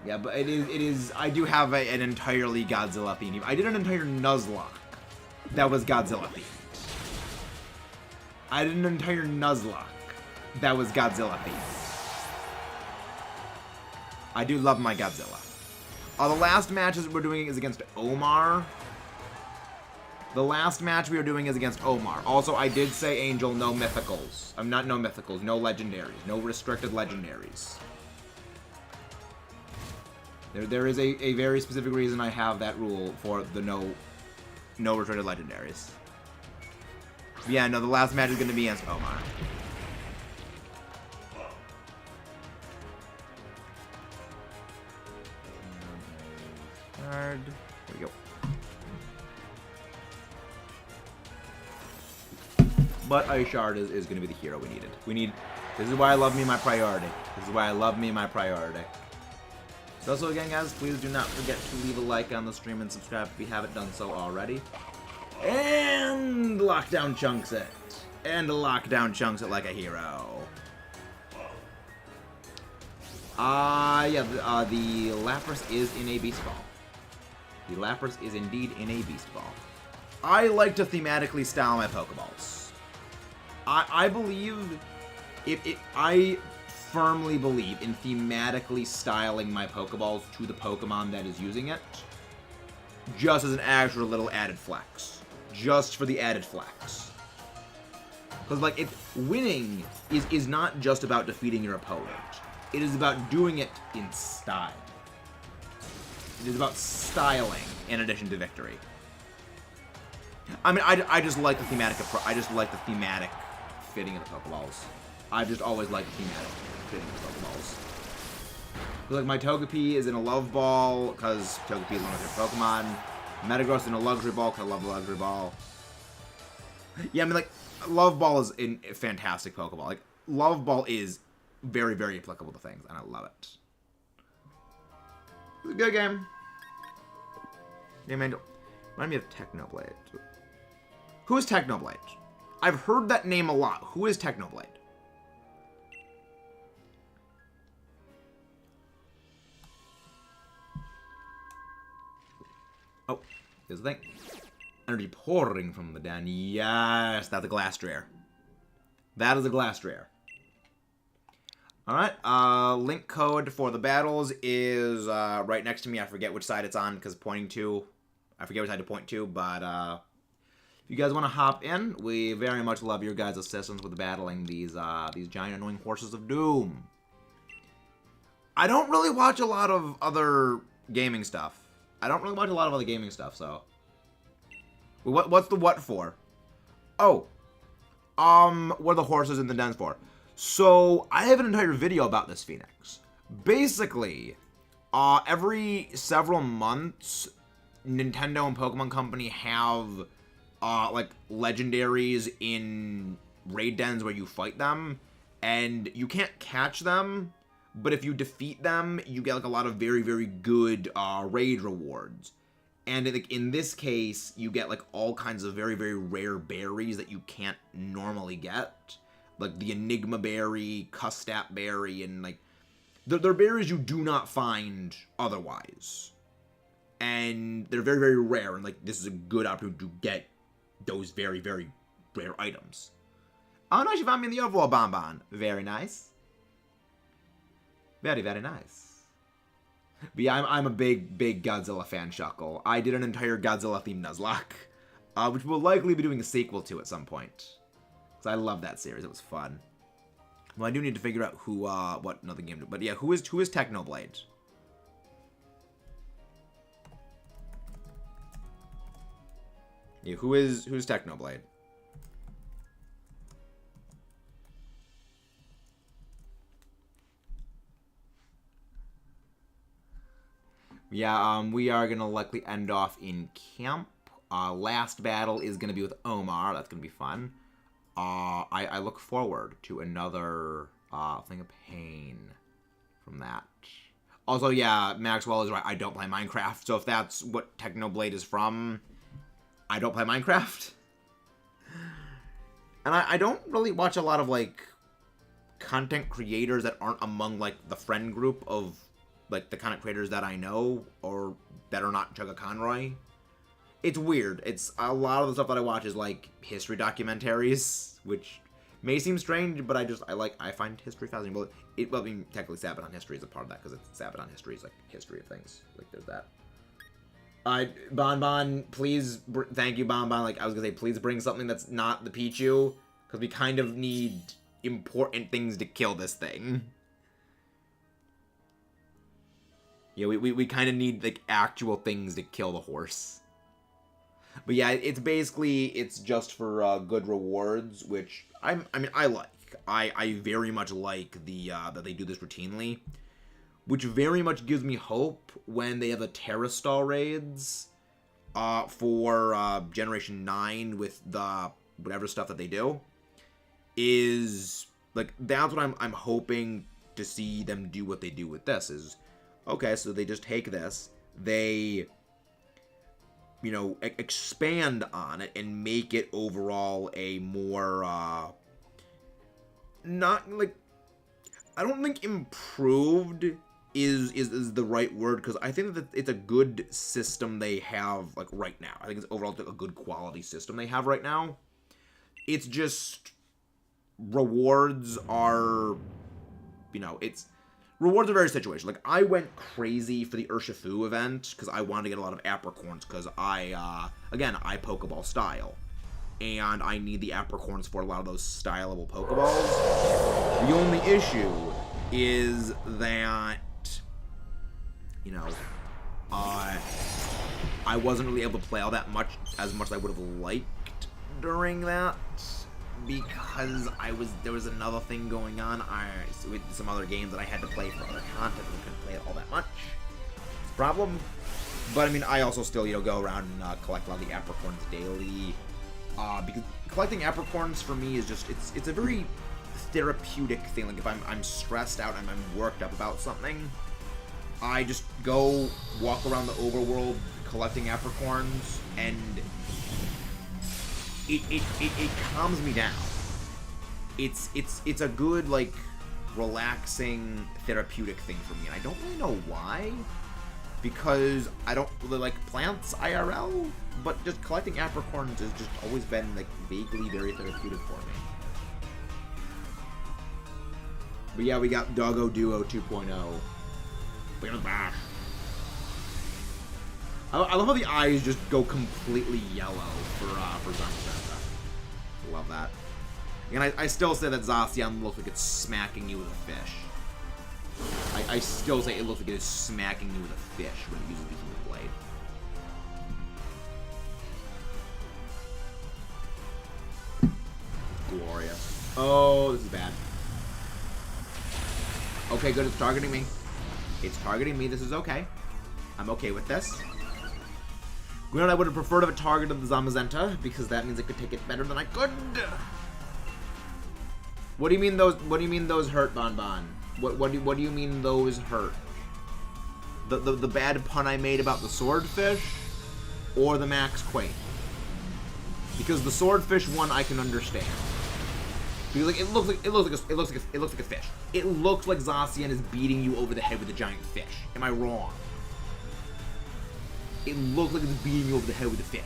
Yeah, but it is. I do have an entirely Godzilla-themed team. I did an entire Nuzlocke that was Godzilla-themed. I did an entire Nuzlocke that was Godzilla-themed. I do love my Godzilla. The last matches we're doing is against Omar. The last match we are doing is against Omar. Also, I did say, Angel, no mythicals. No mythicals, no legendaries. No restricted legendaries. There is a very specific reason I have that rule for the no restricted legendaries. Yeah, no, the last match is going to be against Omar. There we go. But Ice Shard is going to be the hero we needed. This is why I love me my priority. This is why I love me my priority. So also again, guys, please do not forget to leave a like on the stream and subscribe if you haven't done so already. And Lockdown chunks it. And Lockdown chunks it like a hero. Yeah, the Lapras is in a Beast Ball. The Lapras is indeed in a Beast Ball. I like to thematically style my Pokeballs. I believe... I firmly believe in thematically styling my Pokeballs to the Pokemon that is using it. Just as an extra little added flex. Just for the added flex. Because, like, winning is not just about defeating your opponent. It is about doing it in style. It is about styling in addition to victory. I mean, I just like the thematic approach. I just like the thematic fitting of the Pokeballs. I've just always liked the thematic fitting of the Pokeballs. Like, my Togepi is in a Love Ball, because Togepi is one of your Pokemon. Metagross in a Luxury Ball, because I love the Luxury Ball. Yeah, I mean, like, Love Ball is a fantastic Pokeball. Like, Love Ball is very, very applicable to things, and I love it. It's a good game. Yeah, man, remind me of Technoblade. Who is Technoblade? I've heard that name a lot. Who is Technoblade? Oh, here's the thing. Energy pouring from the den. Yes, that's a Glastrier. That is a Glastrier. Alright, link code for the battles is right next to me. I forget which side it's on because pointing to... I forget which side to point to, but if you guys want to hop in, we very much love your guys' assistance with battling these giant annoying horses of doom. I don't really watch a lot of other gaming stuff. So... What's the what for? Oh. What are the horses in the dens for? So, I have an entire video about this Phoenix. Basically, every several months, Nintendo and Pokemon Company have, like, legendaries in raid dens where you fight them, and you can't catch them, but if you defeat them, you get, like, a lot of very, very good, raid rewards. And in this case, you get, like, all kinds of very, very rare berries that you can't normally get. Like, the Enigma Berry, Custap Berry, and, like... They're berries you do not find otherwise. And they're very, very rare, and, like, this is a good opportunity to get those very, very rare items. Oh, no, she found me in the overall Bonbon. Very nice. Very, very nice. But yeah, I'm a big, big Godzilla fan, Shuckle. I did an entire Godzilla-themed Nuzlocke, which we'll likely be doing a sequel to at some point. Because I love that series. It was fun. Well, I do need to figure out who, what another game... But yeah, who is Technoblade? Yeah, who's Technoblade? Yeah, we are going to likely end off in camp. Last battle is going to be with Omar. That's going to be fun. I look forward to another thing of pain from that. Also, yeah, Maxwell is right. I don't play Minecraft. So if that's what Technoblade is from, I don't play Minecraft. And I don't really watch a lot of, like, content creators that aren't among, like, the friend group of, like, the content creators that I know, or that are not Chugga Conroy. It's weird. It's a lot of the stuff that I watch is, like, history documentaries, which may seem strange, but I find history fascinating. Well, I mean, technically Sabaton history is a part of that, because Sabaton history is, like, history of things. Like, there's that. Bonbon, please, thank you, Bonbon. Like, I was gonna say, please bring something that's not the Pichu, because we kind of need important things to kill this thing. Yeah, we kind of need, like, actual things to kill the horse. But yeah, it's just for good rewards, which I like. I very much like that they do this routinely, which very much gives me hope when they have the Terrastal raids for Generation 9 with the whatever stuff that they do. Is, like, that's what I'm hoping to see them do what they do with this is, okay, so they just take this, they, you know, expand on it and make it overall a more, not, like, I don't think improved is the right word, because I think that it's a good system they have, like, right now. I think it's overall a good quality system they have right now. It's just rewards are, you know, rewards are very situational. Like, I went crazy for the Urshifu event because I wanted to get a lot of Apricorns, because again, I Pokeball style. And I need the Apricorns for a lot of those styleable Pokeballs. The only issue is that, you know, I wasn't really able to play all that much, as much as I would have liked during that, because there was another thing going on with some other games that I had to play for other content, and I couldn't play it all that much. It's a problem. But I mean, I also still, you know, go around and collect a lot of the Apricorns daily. Because collecting Apricorns for me is just, it's a very therapeutic thing. Like, if I'm stressed out and I'm worked up about something, I just go walk around the overworld collecting Apricorns, and it calms me down. It's a good, like, relaxing, therapeutic thing for me, and I don't really know why, because I don't really like plants IRL, but just collecting Apricorns has just always been, like, vaguely very therapeutic for me. But yeah, we got Doggo Duo 2.0. I love how the eyes just go completely yellow for Zamazenta. Love that. And I still say that Zacian looks like it's smacking you with a fish. I still say it looks like it is smacking you with a fish when it uses the human blade. Glorious. Oh, this is bad. Okay, good. It's targeting me. It's targeting me. This is okay. I'm okay with this. Granted, I would have preferred to have targeted the Zamazenta, because that means I could take it better than I could. What do you mean those? What do you mean those hurt, Bonbon? What do you mean those hurt? The bad pun I made about the swordfish, or the Max Quake? Because the swordfish one I can understand. Because, like, it looks like a fish. It looks like Zacian is beating you over the head with a giant fish. Am I wrong? It looks like it's beating you over the head with a fish.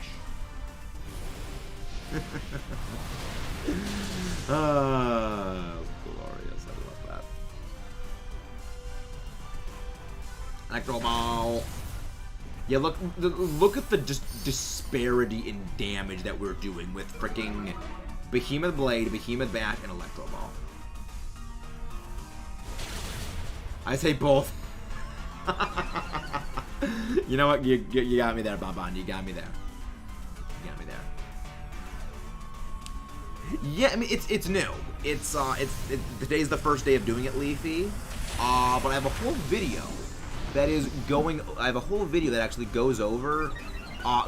Glorious. I love that. Electro Ball. Yeah, look at the just disparity in damage that we're doing with freaking Behemoth Blade, Behemoth Bat, and Electro Ball. I say both. You know what? You got me there, Bonbon. You got me there. You got me there. Yeah, I mean, it's new. Today's the first day of doing it, Leafy. But I have a whole video that is going. I have a whole video that actually goes over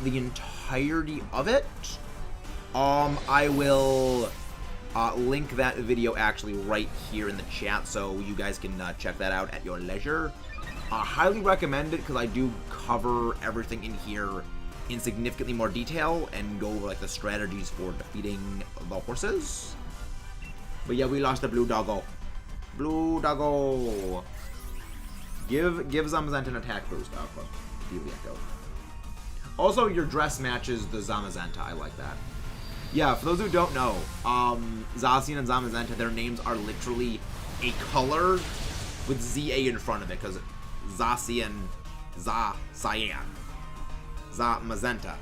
the entirety of it. I will link that video actually right here in the chat, so you guys can check that out at your leisure. Highly recommend it, because I do cover everything in here in significantly more detail and go over, like, the strategies for defeating the horses. But yeah, we lost the Blue Doggo. Blue Doggo. Give Zamazenta an attack boost. Echo. Also, your dress matches the Zamazenta. I like that. Yeah, for those who don't know, Zacian and Zamazenta, their names are literally a color with ZA in front of it, because Zacian, Cyan, Zamazenta,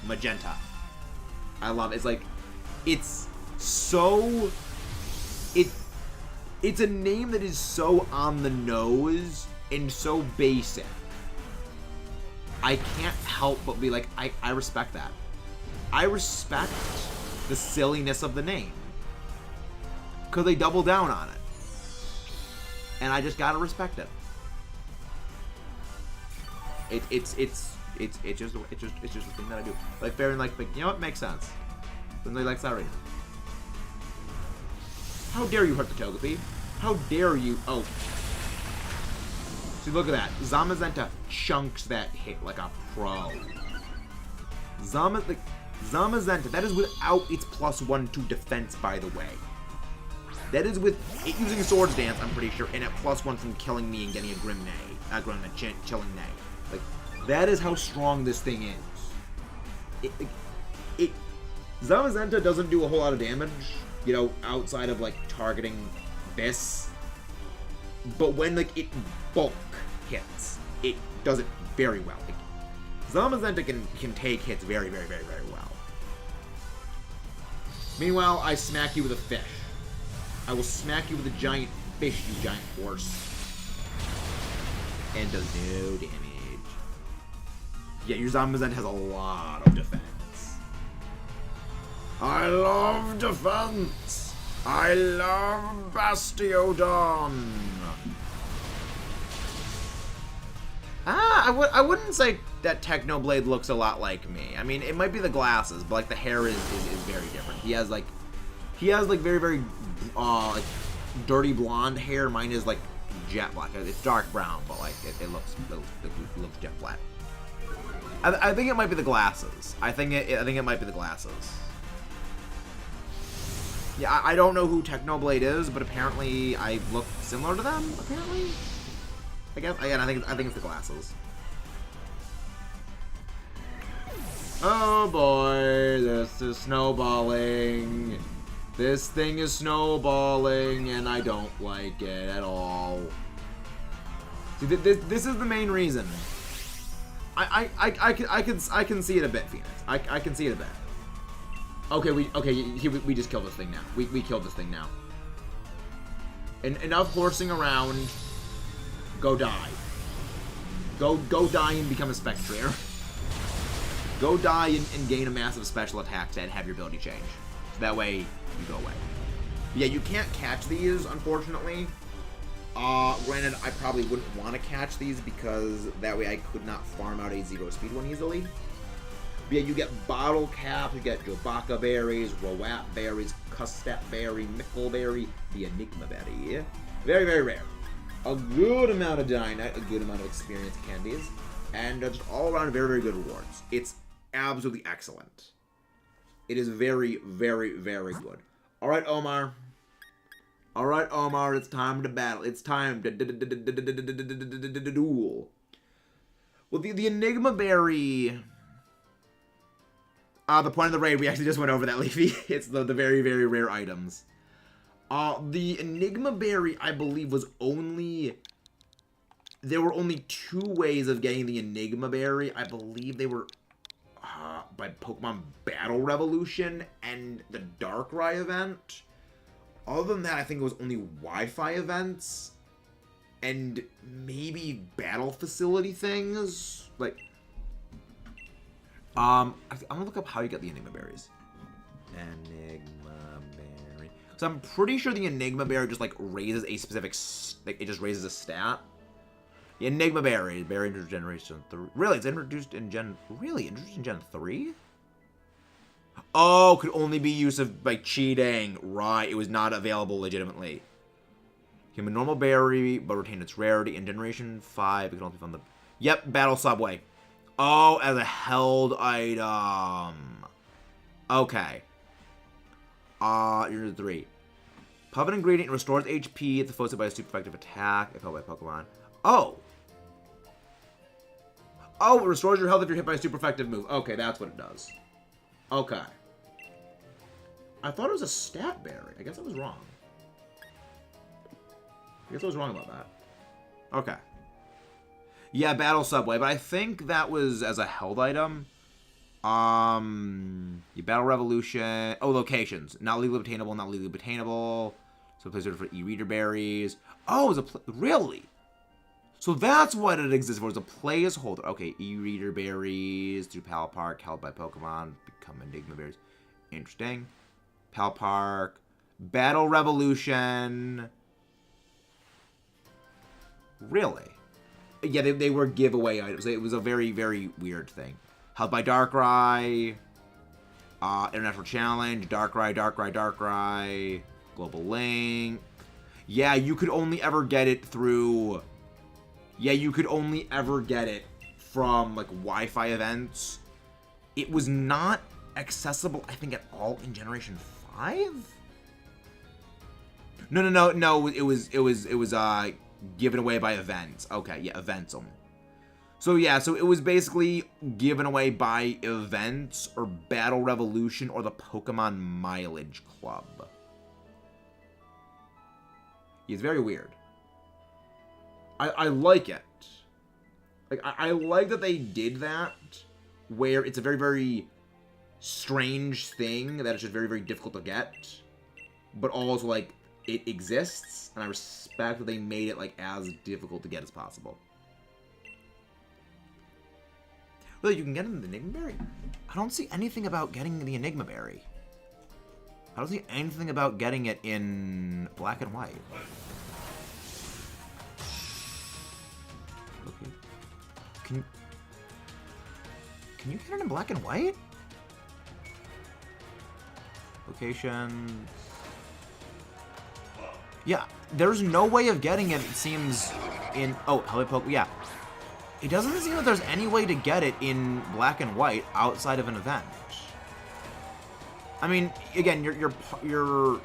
Magenta. I love it. It's like, it's so, it's a name that is so on the nose and so basic. I can't help but be like, I respect that. I respect the silliness of the name, because they double down on it, and I just gotta respect it. It's just the thing that I do. Like, fair and like, you know what, makes sense. Somebody likes that right. How dare you hurt the Togepi? How dare you? Oh, see, look at that. Zamazenta chunks that hit like a pro. Zamazenta, that is without its +1/2 defense, by the way. That is with it using Swords Dance, I'm pretty sure, and at +1 from killing me and getting a Chilling Neigh. Like, that is how strong this thing is. Zamazenta doesn't do a whole lot of damage, you know, outside of, like, targeting this. But when, like, it bulk hits, it does it very well. Like, Zamazenta can take hits very, very, very, very well. Meanwhile, I smack you with a fish. I will smack you with a giant fish, you giant horse. And does no damage. Yeah, your Zamazenta has a lot of defense. I love defense! I love Bastiodon! I wouldn't say that Technoblade looks a lot like me. I mean, it might be the glasses, but, like, the hair is very different. He has very, very, like, dirty blonde hair. Mine is, like, jet black. It's dark brown, but, like, it looks jet black. I think it might be the glasses. I think it might be the glasses. Yeah, I don't know who Technoblade is, but apparently I look similar to them, apparently. I guess, again, I think it's the glasses. Oh boy, this is snowballing. This thing is snowballing, and I don't like it at all. See, this is the main reason. I can see it a bit, Phoenix. I can see it a bit. Okay, we just killed this thing now. We killed this thing now. Enough horsing around. Go die. Go die and become a Spectrator. Go die and gain a massive special attack and have your ability change. So that way, you go away. Yeah, you can't catch these, unfortunately. Granted, I probably wouldn't want to catch these because that way I could not farm out a 0 speed one easily. But yeah, you get Bottle Cap, you get Jobaka Berries, Roat Berries, Custap Berry, Mickle Berry, the Enigma Berry. Very, very rare. A good amount of Dynamite, a good amount of experience candies, and just all around very, very good rewards. It's absolutely excellent. It is very, very, very good. Alright, Omar. Alright, Omar, it's time to battle. It's time to duel. Well, the Enigma Berry... the point of the raid, we actually just went over that, Leafy. It's the very, very rare items. The Enigma Berry, I believe, was only... There were only 2 ways of getting the Enigma Berry. I believe they were by Pokemon Battle Revolution and the Darkrai event. Other than that, I think it was only Wi-Fi events and maybe battle facility things. Like, I'm gonna look up how you get the Enigma Berries. Enigma Berry. So I'm pretty sure the Enigma Berry just like raises a specific, like it just raises a stat. The Enigma Berry, introduced Generation 3. Really, it's introduced in Gen 3? Oh, could only be used by cheating. Right, it was not available legitimately. Human Normal Berry, but retained its rarity. In Generation 5, it can only be found the... Yep, Battle Subway. Oh, as a held item. Okay. Here's 3. Puppet Ingredient restores HP if the foe is hit by a super effective attack, if held by Pokemon. Oh! Oh, it restores your health if you're hit by a super effective move. Okay, that's what it does. Okay. I thought it was a stat berry. I guess I was wrong. I guess I was wrong about that. Okay. Yeah, Battle Subway, but I think that was as a held item. Your Battle Revolution. Oh, locations. Not legally obtainable, not legally obtainable. So placeholder for e-reader berries. Oh, it was really? So that's what it exists for. It's a placeholder. Okay, e-reader berries through Pal Park, held by Pokemon, become Enigma berries. Interesting. Pal Park. Battle Revolution. Really? Yeah, they were giveaway items. It was a very, very weird thing. Held by Darkrai. International Challenge. Darkrai. Global Link. Yeah, you could only ever get it through... Yeah, you could only ever get it from, like, Wi-Fi events. It was not accessible, I think, at all in Generation 5? No. It was given away by events. Okay, yeah, events only. So yeah, so it was basically given away by events or Battle Revolution or the Pokemon Mileage Club. It's very weird. I like it. Like I like that they did that, where it's a very, very strange thing that is just very, very difficult to get, but also like it exists, and I respect that they made it like as difficult to get as possible. Well, you can get in the Enigma Berry? I don't see anything about getting the Enigma Berry. I don't see anything about getting it in Black and White. Okay. Can you get it in Black and White? Locations. Yeah, there's no way of getting it, it seems, in... Oh, Hello Poke, yeah. It doesn't seem that there's any way to get it in Black and White outside of an event. I mean, again, your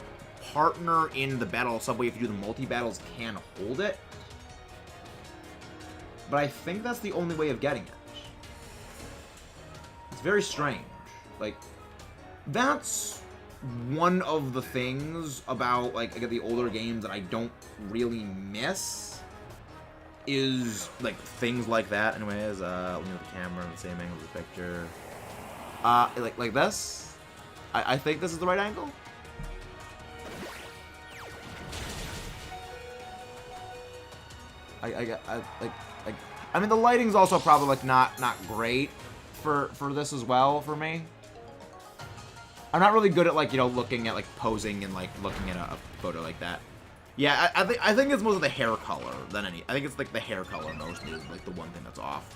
partner in the battle subway, if you do the multi-battles, can hold it. But I think that's the only way of getting it. It's very strange. Like, that's one of the things about, like, the older games that I don't really miss. Is like things like that. Anyways, looking at the camera in the same angle as the picture. Like this. I think this is the right angle. I mean, the lighting's also probably like not great for this as well for me. I'm not really good at like, you know, looking at like posing and like looking at a photo like that. Yeah, I think it's most of the hair color than any. I think it's like the hair color mostly is like the one thing that's off.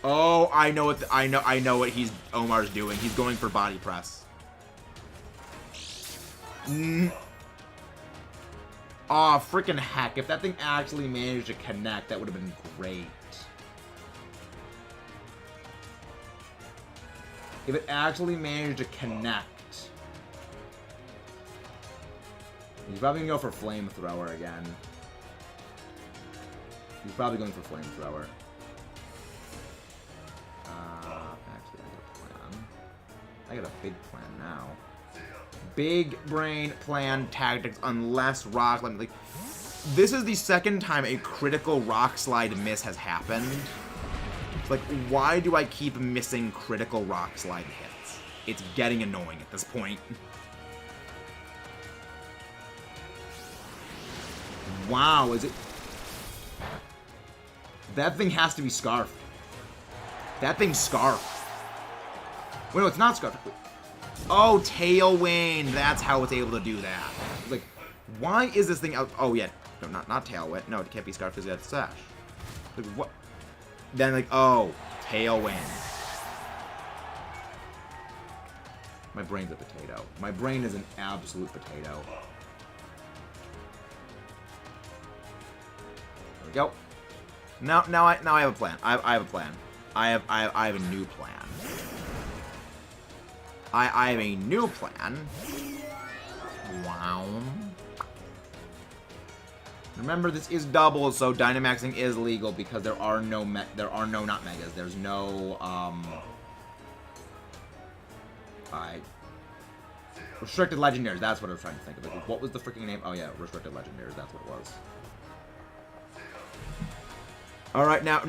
Oh, I know what I know what Omar's doing. He's going for body press. Aw, freaking heck! If that thing actually managed to connect, that would have been great. If it actually managed to connect. He's probably going to go for Flamethrower again. He's probably going for Flamethrower. Actually, I got a plan. I got a big plan now. Big brain plan tactics, unless Rock Slide... Like, this is the second time a critical Rock Slide miss has happened. It's like, why do I keep missing critical Rock Slide hits? It's getting annoying at this point. Wow, is it... That thing has to be Scarf. That thing's Scarf. Wait, no, it's not Scarf. Oh, Tailwind. That's how it's able to do that. Like, why is this thing out... Oh, yeah. No, not Tailwind. No, it can't be Scarf because it has Sash. Like, what? Then, like, oh, Tailwind. My brain's a potato. My brain is an absolute potato. Go. Now I have a plan. I have a plan. I have a new plan. I have a new plan. Wow. Remember, this is double, so Dynamaxing is legal because there are no not megas. There's no restricted legendaries. That's what I was trying to think of. Like, what was the freaking name? Oh yeah, restricted legendaries. That's what it was. All right, now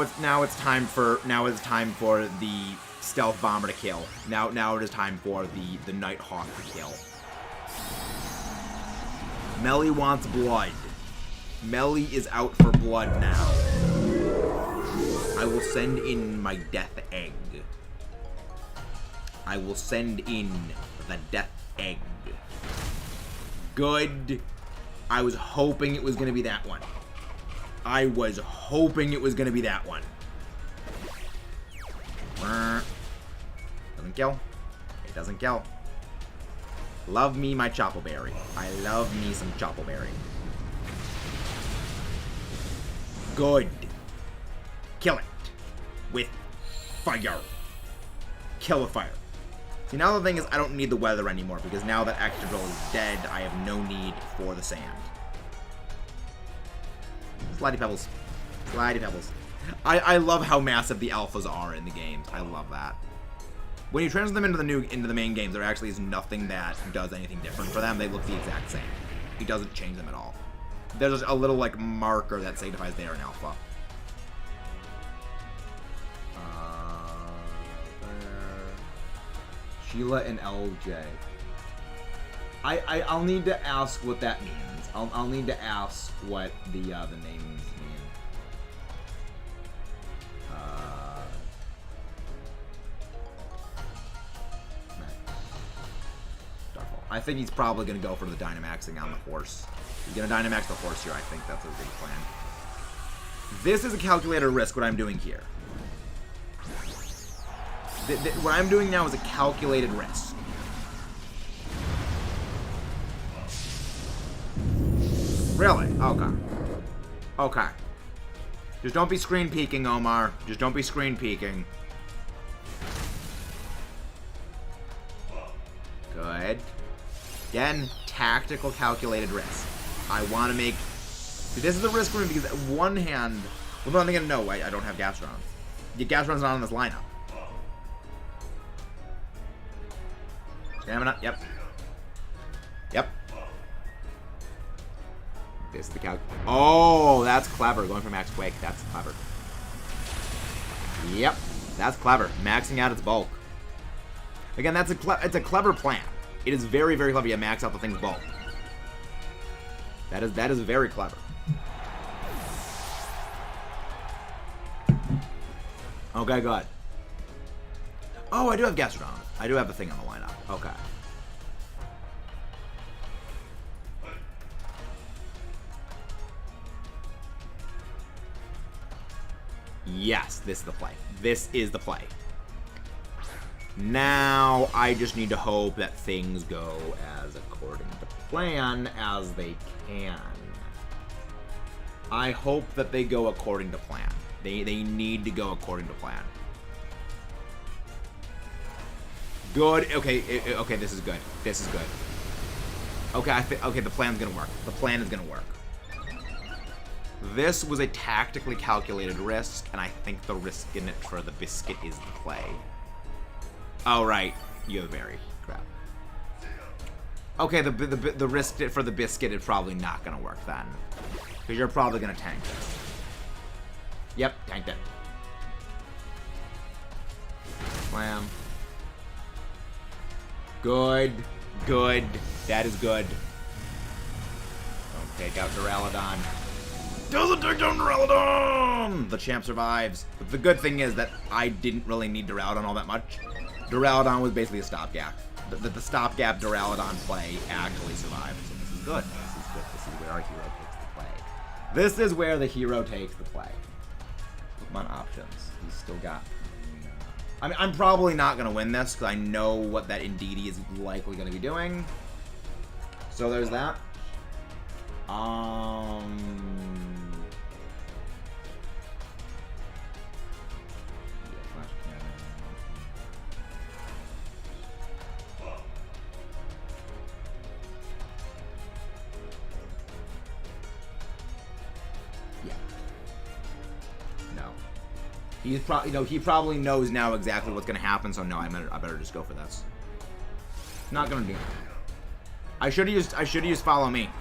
it's time for the Stealth Bomber to kill. Now it is time for the Nighthawk to kill. Melly wants blood. Melly is out for blood now. I will send in my Death Egg. I will send in the Death Egg. Good. I was hoping it was gonna be that one. I was hoping it was going to be that one. Doesn't kill. It doesn't kill. Love me my Chople Berry. I love me some Chople Berry. Good. Kill it. With fire. Kill with fire. See, now the thing is, I don't need the weather anymore, because now that Excadrill is dead, I have no need for the sand. Slidey Pebbles. Slidey Pebbles. I love how massive the alphas are in the games. I love that. When you transfer them into the main games, there actually is nothing that does anything different for them. They look the exact same. It doesn't change them at all. There's just a little, like, marker that signifies they are an alpha. Sheila and LJ. I'll need to ask what that means. I'll need to ask what the names mean. I think he's probably going to go for the Dynamaxing on the horse. He's going to Dynamax the horse here. I think that's a good plan. This is a calculated risk, what I'm doing here. What I'm doing now is a calculated risk. Really? Okay. Okay. Just don't be screen peeking, Omar. Just don't be screen peeking. Good. Again, tactical calculated risk. I want to make... See, this is a risk for me because at one hand... Well, no, I'm thinking, no, I don't have Gastron. The Gastron's not on this lineup. Stamina, yep. Yep. This is the calc... Oh, that's clever. Going for Max Quake. That's clever. Yep. That's clever. Maxing out its bulk. Again, it's a clever plan. It is very, very clever. You max out the thing's bulk. That is very clever. Okay, good. Oh, I do have Gastron. I do have the thing on the lineup. Okay. Yes, this is the play. This is the play. Now, I just need to hope that things go as according to plan as they can. I hope that they go according to plan. They need to go according to plan. Good. Okay, okay, this is good. This is good. Okay, okay, the plan's gonna work. The plan is gonna work. This was a tactically calculated risk, and I think the risk in it for the biscuit is the play. Oh, right. You have berry. Crap. Okay, the risk for the biscuit is probably not gonna work then. Because you're probably gonna tank it. Yep, tanked it. Slam. Good. Good. That is good. Don't take out Duraludon. Doesn't take down Duraludon! The champ survives. But the good thing is that I didn't really need Duraludon all that much. Duraludon was basically a stopgap. The stopgap Duraludon play actually survived. So this is good. This is good. This is where our hero takes the play. This is where the hero takes the play. Pokemon options. He's still got... I mean, I'm probably not going to win this because I know what that Indeedee is likely going to be doing. So there's that. He's probably, he probably knows now exactly what's gonna happen. So no, I better just go for this. Not gonna do it. I should have used follow me.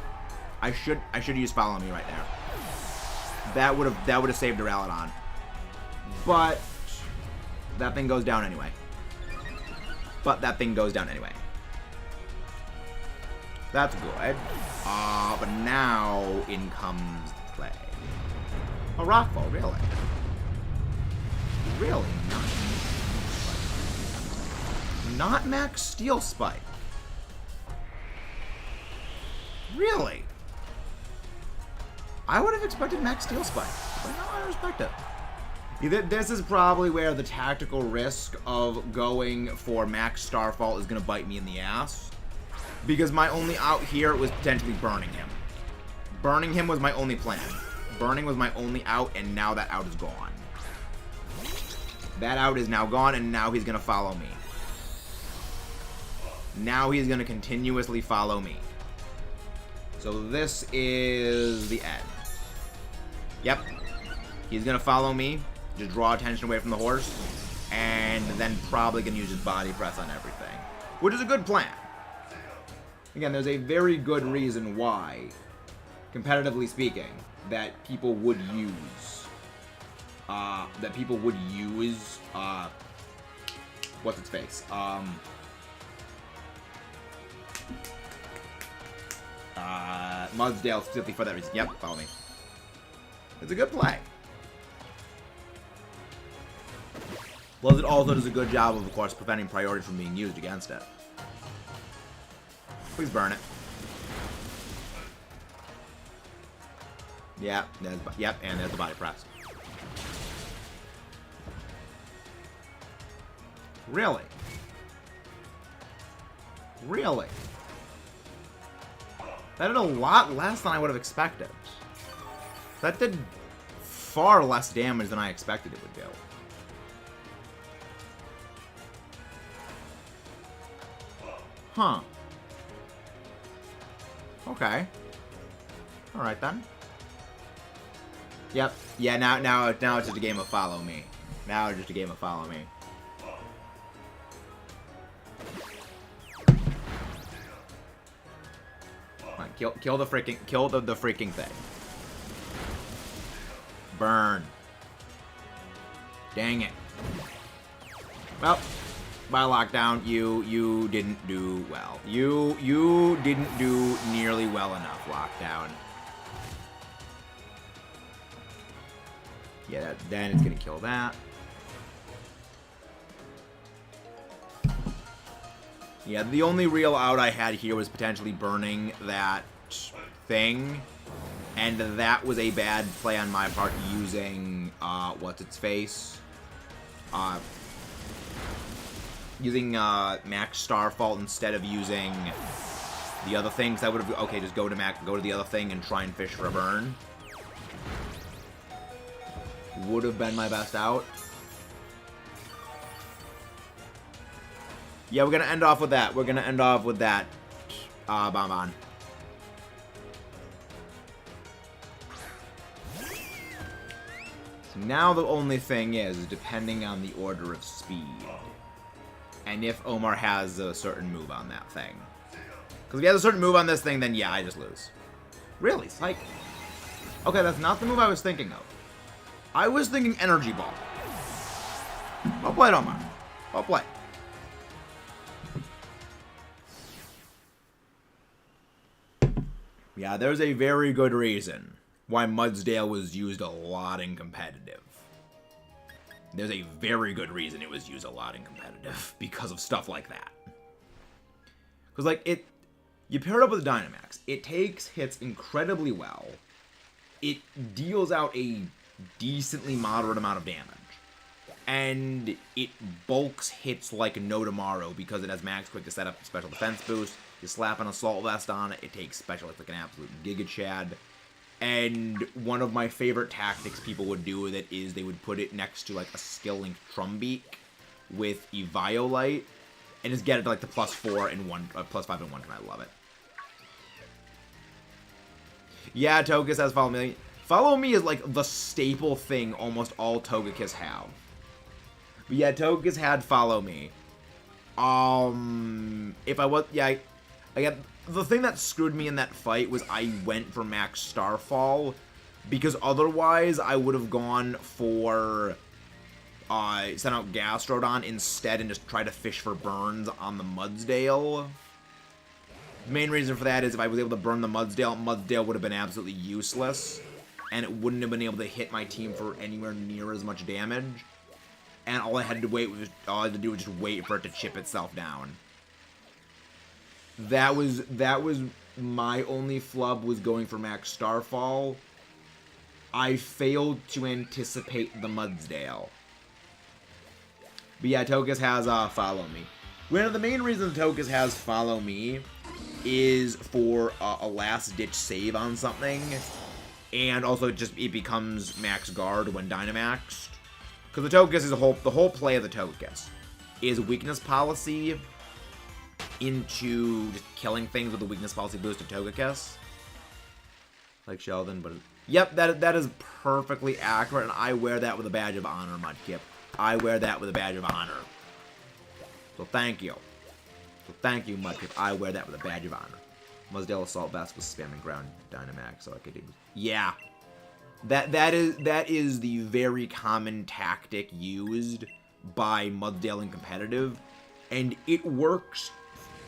I should use follow me right there. That would have saved Duraludon. But that thing goes down anyway. That's good. But now in comes the play. A Rockfall, really? Really? Not Max Steel Spike. Really? I would have expected Max Steel Spike. But no, I respect it. This is probably where the tactical risk of going for Max Starfall is going to bite me in the ass. Because my only out here was potentially burning him. Burning him was my only plan. Burning was my only out, and now that out is gone. That out is now gone, and now he's going to follow me. Now he's going to continuously follow me. So this is the end. Yep. He's going to follow me to draw attention away from the horse. And then probably going to use his body press on everything. Which is a good plan. Again, there's a very good reason why, competitively speaking, that people would use... what's its face? Mudsdale specifically for that reason. Yep, follow me. It's a good play. Well, it also does a good job of course, preventing priority from being used against it. Please burn it. Yeah, yep, and there's the body press. Really? Really? That did a lot less than I would have expected. That did far less damage than I expected it would do. Huh. Okay. Alright then. Yep. Yeah, now it's just a game of follow me. Now it's just a game of follow me. Kill the freaking thing. Burn. Dang it. Well, by lockdown, you didn't do well. You didn't do nearly well enough, lockdown. Yeah, then it's gonna kill that. Yeah, the only real out I had here was potentially burning that thing. And that was a bad play on my part using, what's its face? Using, Max Starfall instead of using the other things. That would have, okay, just go to the other thing and try and fish for a burn. Would have been my best out. Yeah, we're gonna end off with that. We're gonna end off with that. Bonbon. So now the only thing is depending on the order of speed. And if Omar has a certain move on that thing. Because if he has a certain move on this thing, then yeah, I just lose. Really? Psych. Okay, that's not the move I was thinking of. I was thinking Energy Ball. Well played, Omar. Well played. Yeah, there's a very good reason why Mudsdale was used a lot in competitive. There's a very good reason it was used a lot in competitive because of stuff like that. Because, like, you pair it up with Dynamax. It takes hits incredibly well. It deals out a decently moderate amount of damage. And it bulks hits like no tomorrow because it has max quick to set up a special defense boost. You slap an Assault Vest on it, it takes special hits like an absolute Giga Chad. And one of my favorite tactics people would do with it is they would put it next to like a skill-linked Trumbeak with Eviolite and just get it to like the +4 and +5 and 1 turn. I love it. Yeah, Togekiss has Follow Me. Follow Me is like the staple thing almost all Togekiss have. But yeah, Togekiss had Follow Me. If I was, yeah, again, the thing that screwed me in that fight was I went for Max Starfall, because otherwise I would have gone for, sent out Gastrodon instead and just try to fish for burns on the Mudsdale. The main reason for that is if I was able to burn the Mudsdale, Mudsdale would have been absolutely useless, and it wouldn't have been able to hit my team for anywhere near as much damage. And all I had to do was just wait for it to chip itself down. That was my only flub, was going for Max Starfall. I failed to anticipate the Mudsdale. But yeah, Togekiss has Follow Me. One of the main reasons Togekiss has Follow Me is for a last-ditch save on something. And also it becomes Max Guard when Dynamaxed. Because the Togekiss is the whole play of the Togekiss is weakness policy into just killing things with a weakness policy boost of Togekiss. Like Sheldon, but... Yep, that is perfectly accurate, and I wear that with a badge of honor, Mudkip. I wear that with a badge of honor. So thank you. So thank you, Mudkip. I wear that with a badge of honor. Mudsdale Assault Vest was spamming ground Dynamax, so I could... Yeah. That is the very common tactic used by Mudsdale in competitive, and it works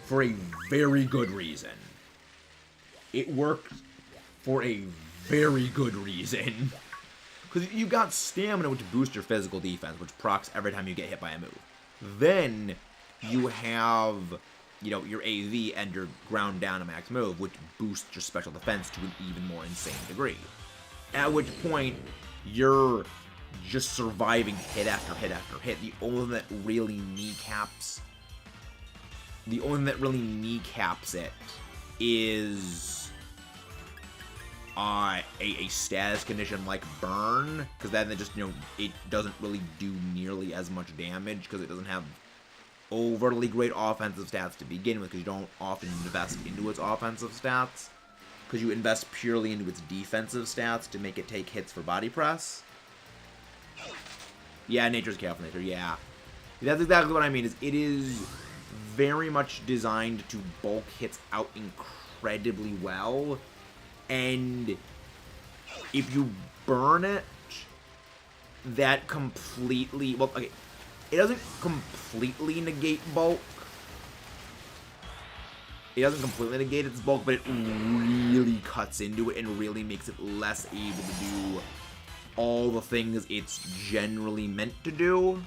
for a very good reason. It works for a very good reason. Because you got Stamina, which boosts your physical defense, which procs every time you get hit by a move. Then you have, you know, your AV and your ground Dynamax move, which boosts your special defense to an even more insane degree. At which point, you're just surviving hit after hit after hit. The only thing that really kneecaps it is a status condition like Burn, because then it just, you know, it doesn't really do nearly as much damage because it doesn't have overly great offensive stats to begin with, because you don't often invest into its offensive stats, because you invest purely into its defensive stats to make it take hits for body press. Yeah, Nature's Careful Nature, yeah. That's exactly what I mean, is it is very much designed to bulk hits out incredibly well, and if you burn it, that completely... Well, okay, it doesn't completely negate bulk. It doesn't completely negate its bulk, but it really cuts into it and really makes it less able to do all the things it's generally meant to do.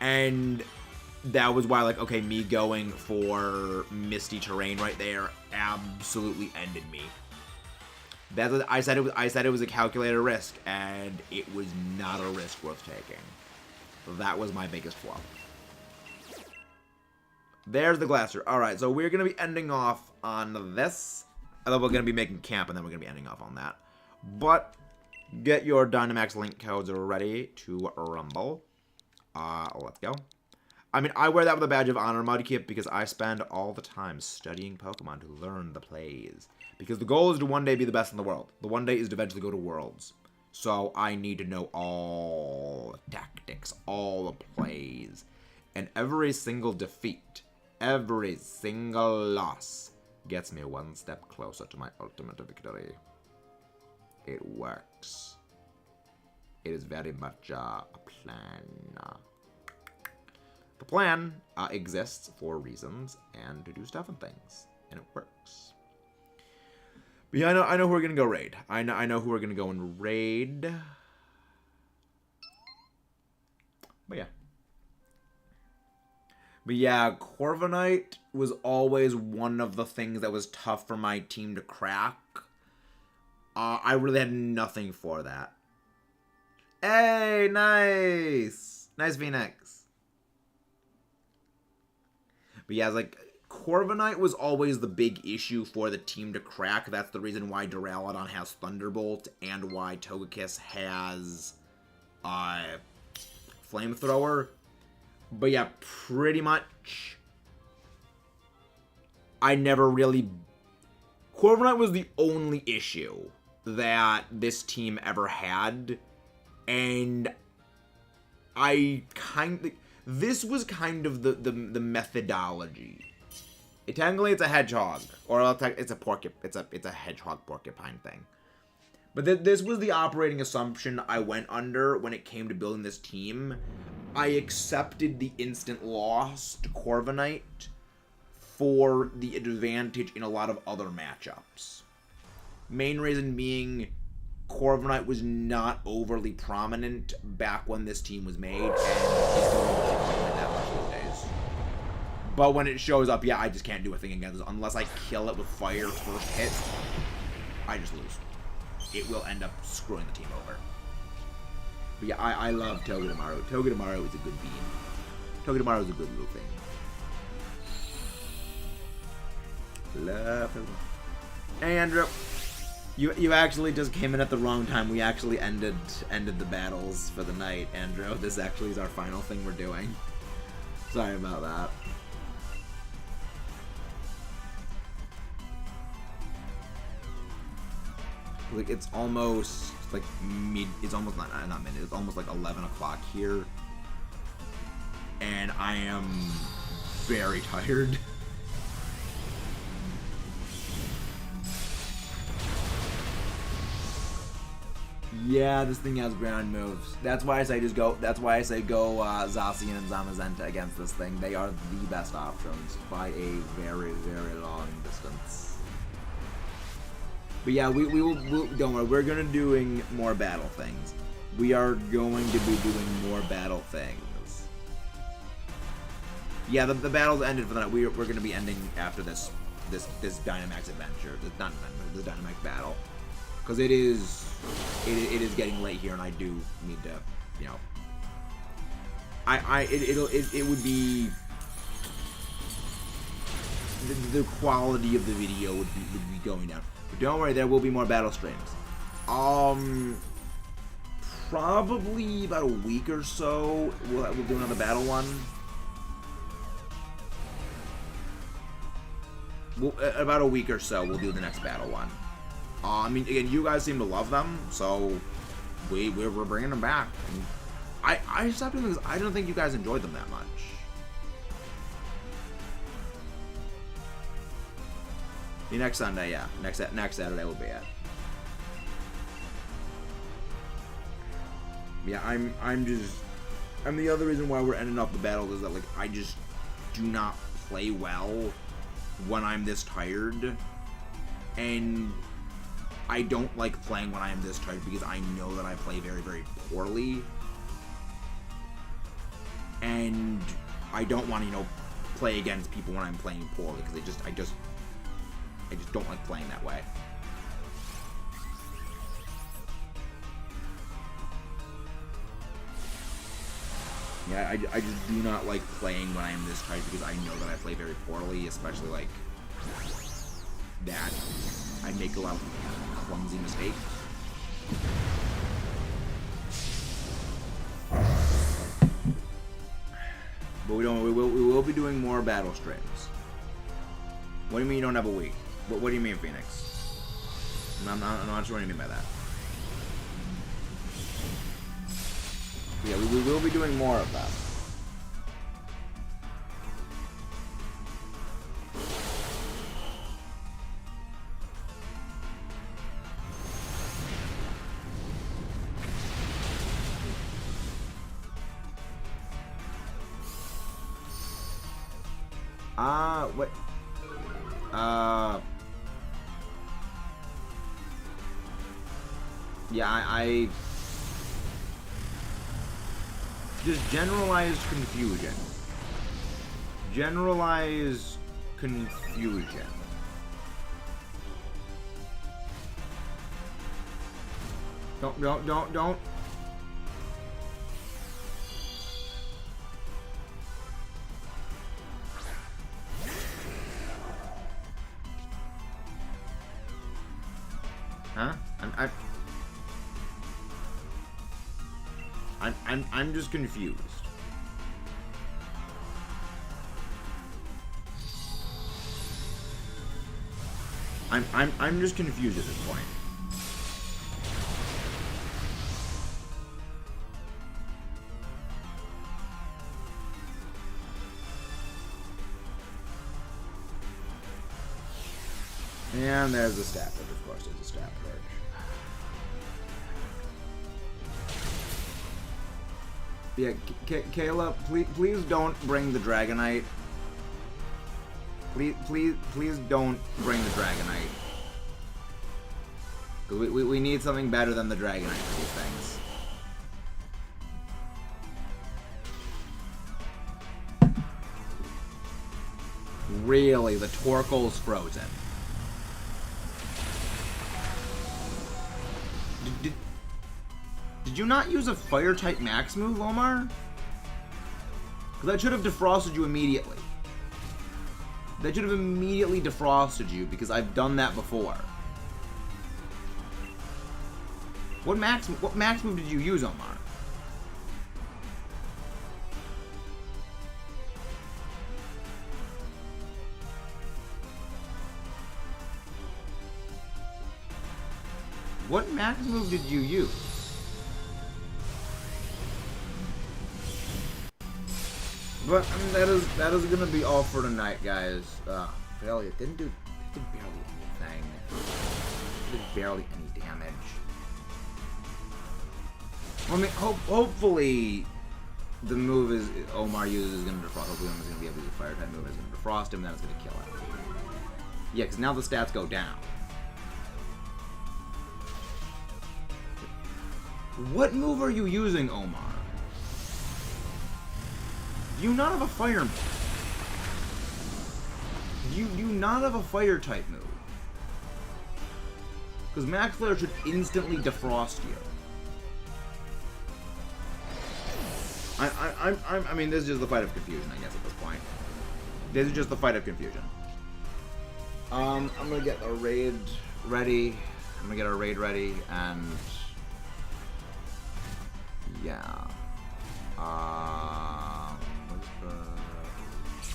And that was why, like, okay, me going for Misty Terrain right there absolutely ended me. That's what I said it was a calculated risk, and it was not a risk worth taking. That was my biggest flaw. There's the Glacier. Alright, so we're going to be ending off on this. And then we're going to be making camp, and then we're going to be ending off on that. But get your Dynamax link codes ready to rumble. Let's go. I mean, I wear that with a badge of honor, Mudkip, because I spend all the time studying Pokemon to learn the plays. Because the goal is to one day be the best in the world. The one day is to eventually go to Worlds. So I need to know all the tactics, all the plays. And every single defeat, every single loss gets me one step closer to my ultimate victory. It works. It is very much a plan. The plan exists for reasons and to do stuff and things, and it works. But yeah, I know who we're gonna go raid. I know who we're gonna go and raid. But yeah, Corviknight was always one of the things that was tough for my team to crack. I really had nothing for that. Hey, nice! Nice Phoenix. But yeah, it's like, Corviknight was always the big issue for the team to crack. That's the reason why Duraludon has Thunderbolt and why Togekiss has Flamethrower. But yeah, pretty much I never really... Corviknight was the only issue that this team ever had. And I kind of... This was kind of the methodology. Technically, it's a hedgehog, or it's a it's a hedgehog porcupine thing. But this was the operating assumption I went under when it came to building this team. I accepted the instant loss to Corviknight for the advantage in a lot of other matchups. Main reason being, Corviknight was not overly prominent back when this team was made, and it's not really that much these days. But when it shows up, yeah, I just can't do a thing against it. Unless I kill it with fire first hit, I just lose. It will end up screwing the team over. But yeah, I love Togedemaru. Togedemaru is a good bean. Togedemaru is a good little thing. Love Togedemaru. Hey, Andrew. You actually just came in at the wrong time. We actually ended the battles for the night, Andrew. This actually is our final thing we're doing. Sorry about that. Like, it's almost like it's almost not mid, it's almost like 11 o'clock here. And I am very tired. Yeah, this thing has ground moves. That's why I say go Zacian and Zamazenta against this thing. They are the best options by a very, very long distance. But yeah, we'll don't worry, we're gonna doing more battle things. We are going to be doing more battle things. Yeah, the battles ended for the night. We're gonna be ending after this Dynamax adventure. The Dynamax battle. Because it is getting late here, and I do need to, you know, it would be the quality of the video would be going down. But don't worry, there will be more battle streams. Probably about a week or so, we'll do another battle one. About a week or so, we'll do the next battle one. I mean, again, you guys seem to love them, so we're bringing them back. And I stopped doing this. I don't think you guys enjoyed them that much. The next Sunday, yeah, next Saturday will be it. Yeah, I'm the other reason why we're ending up the battles is that, like, I just do not play well when I'm this tired, and I don't like playing when I am this tired because I know that I play very, very poorly. And I don't want to, you know, play against people when I'm playing poorly because I just don't like playing that way. Yeah, I just do not like playing when I am this tired because I know that I play very poorly, especially like that. I make a lot of clumsy mistakes. But we will be doing more battle streams. What do you mean you don't have a week? What do you mean, Phoenix? I'm not sure what you mean by that. Yeah, we will be doing more of that. What? Yeah, I just generalized confusion. Generalized confusion. Don't. Huh? I'm just confused. I'm just confused at this point. And there's the stat bridge, of course, there's a stat bridge. Yeah, Kayla, please don't bring the Dragonite. Please don't bring the Dragonite. We need something better than the Dragonite for these things. Really, the Torkoal's frozen. Did you not use a Fire-type Max move, Omar? Because that should have defrosted you immediately. That should have immediately defrosted you, because I've done that before. What max move did you use, Omar? max move did you use? But I mean, that is gonna be all for tonight, guys. Palkia did barely anything. Did barely any damage. I mean, hopefully the move is Omar uses is gonna defrost. Hopefully Omar's gonna be able to use a fire type move. It's gonna defrost him, then it's gonna kill him. Yeah, because now the stats go down. What move are you using, Omar? Do you not have a fire move? Do you not have a fire type move? Because Max Flare should instantly defrost you. I mean, this is just the fight of confusion, I guess, at this point. This is just the fight of confusion. I'm gonna get a raid ready. And yeah. What's the?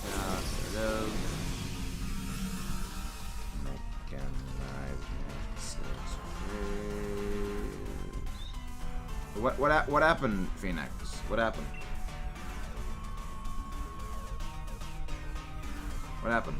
Yeah, there it is. What happened, Phoenix? What happened? What happened?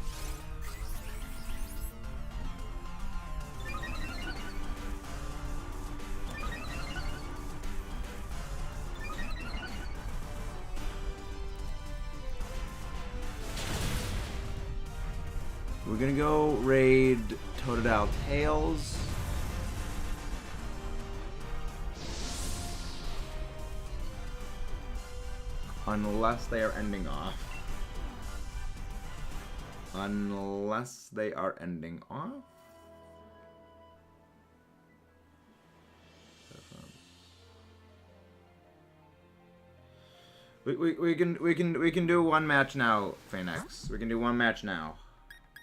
We're gonna go raid Totodile Tails. Unless they are ending off. Unless they are ending off. We can do one match now, Phoenix. We can do one match now.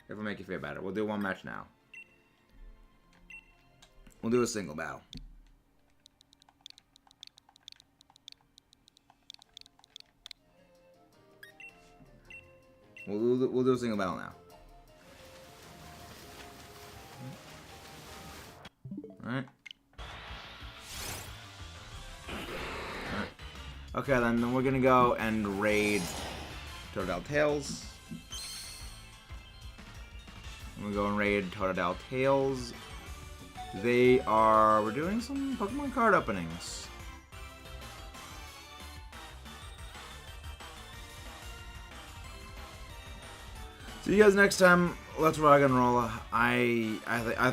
If it'll make you feel better. We'll do one match now. We'll do a single battle. We'll do a single battle now. Alright. Okay, then we're gonna go and raid Totodile Tails. We're going to raid Totodile Tails. We're doing some Pokemon card openings. See you guys next time. Let's rock and roll. I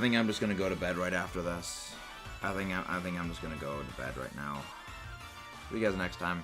think I'm just gonna go to bed right after this. I think I'm just gonna go to bed right now. See you guys next time.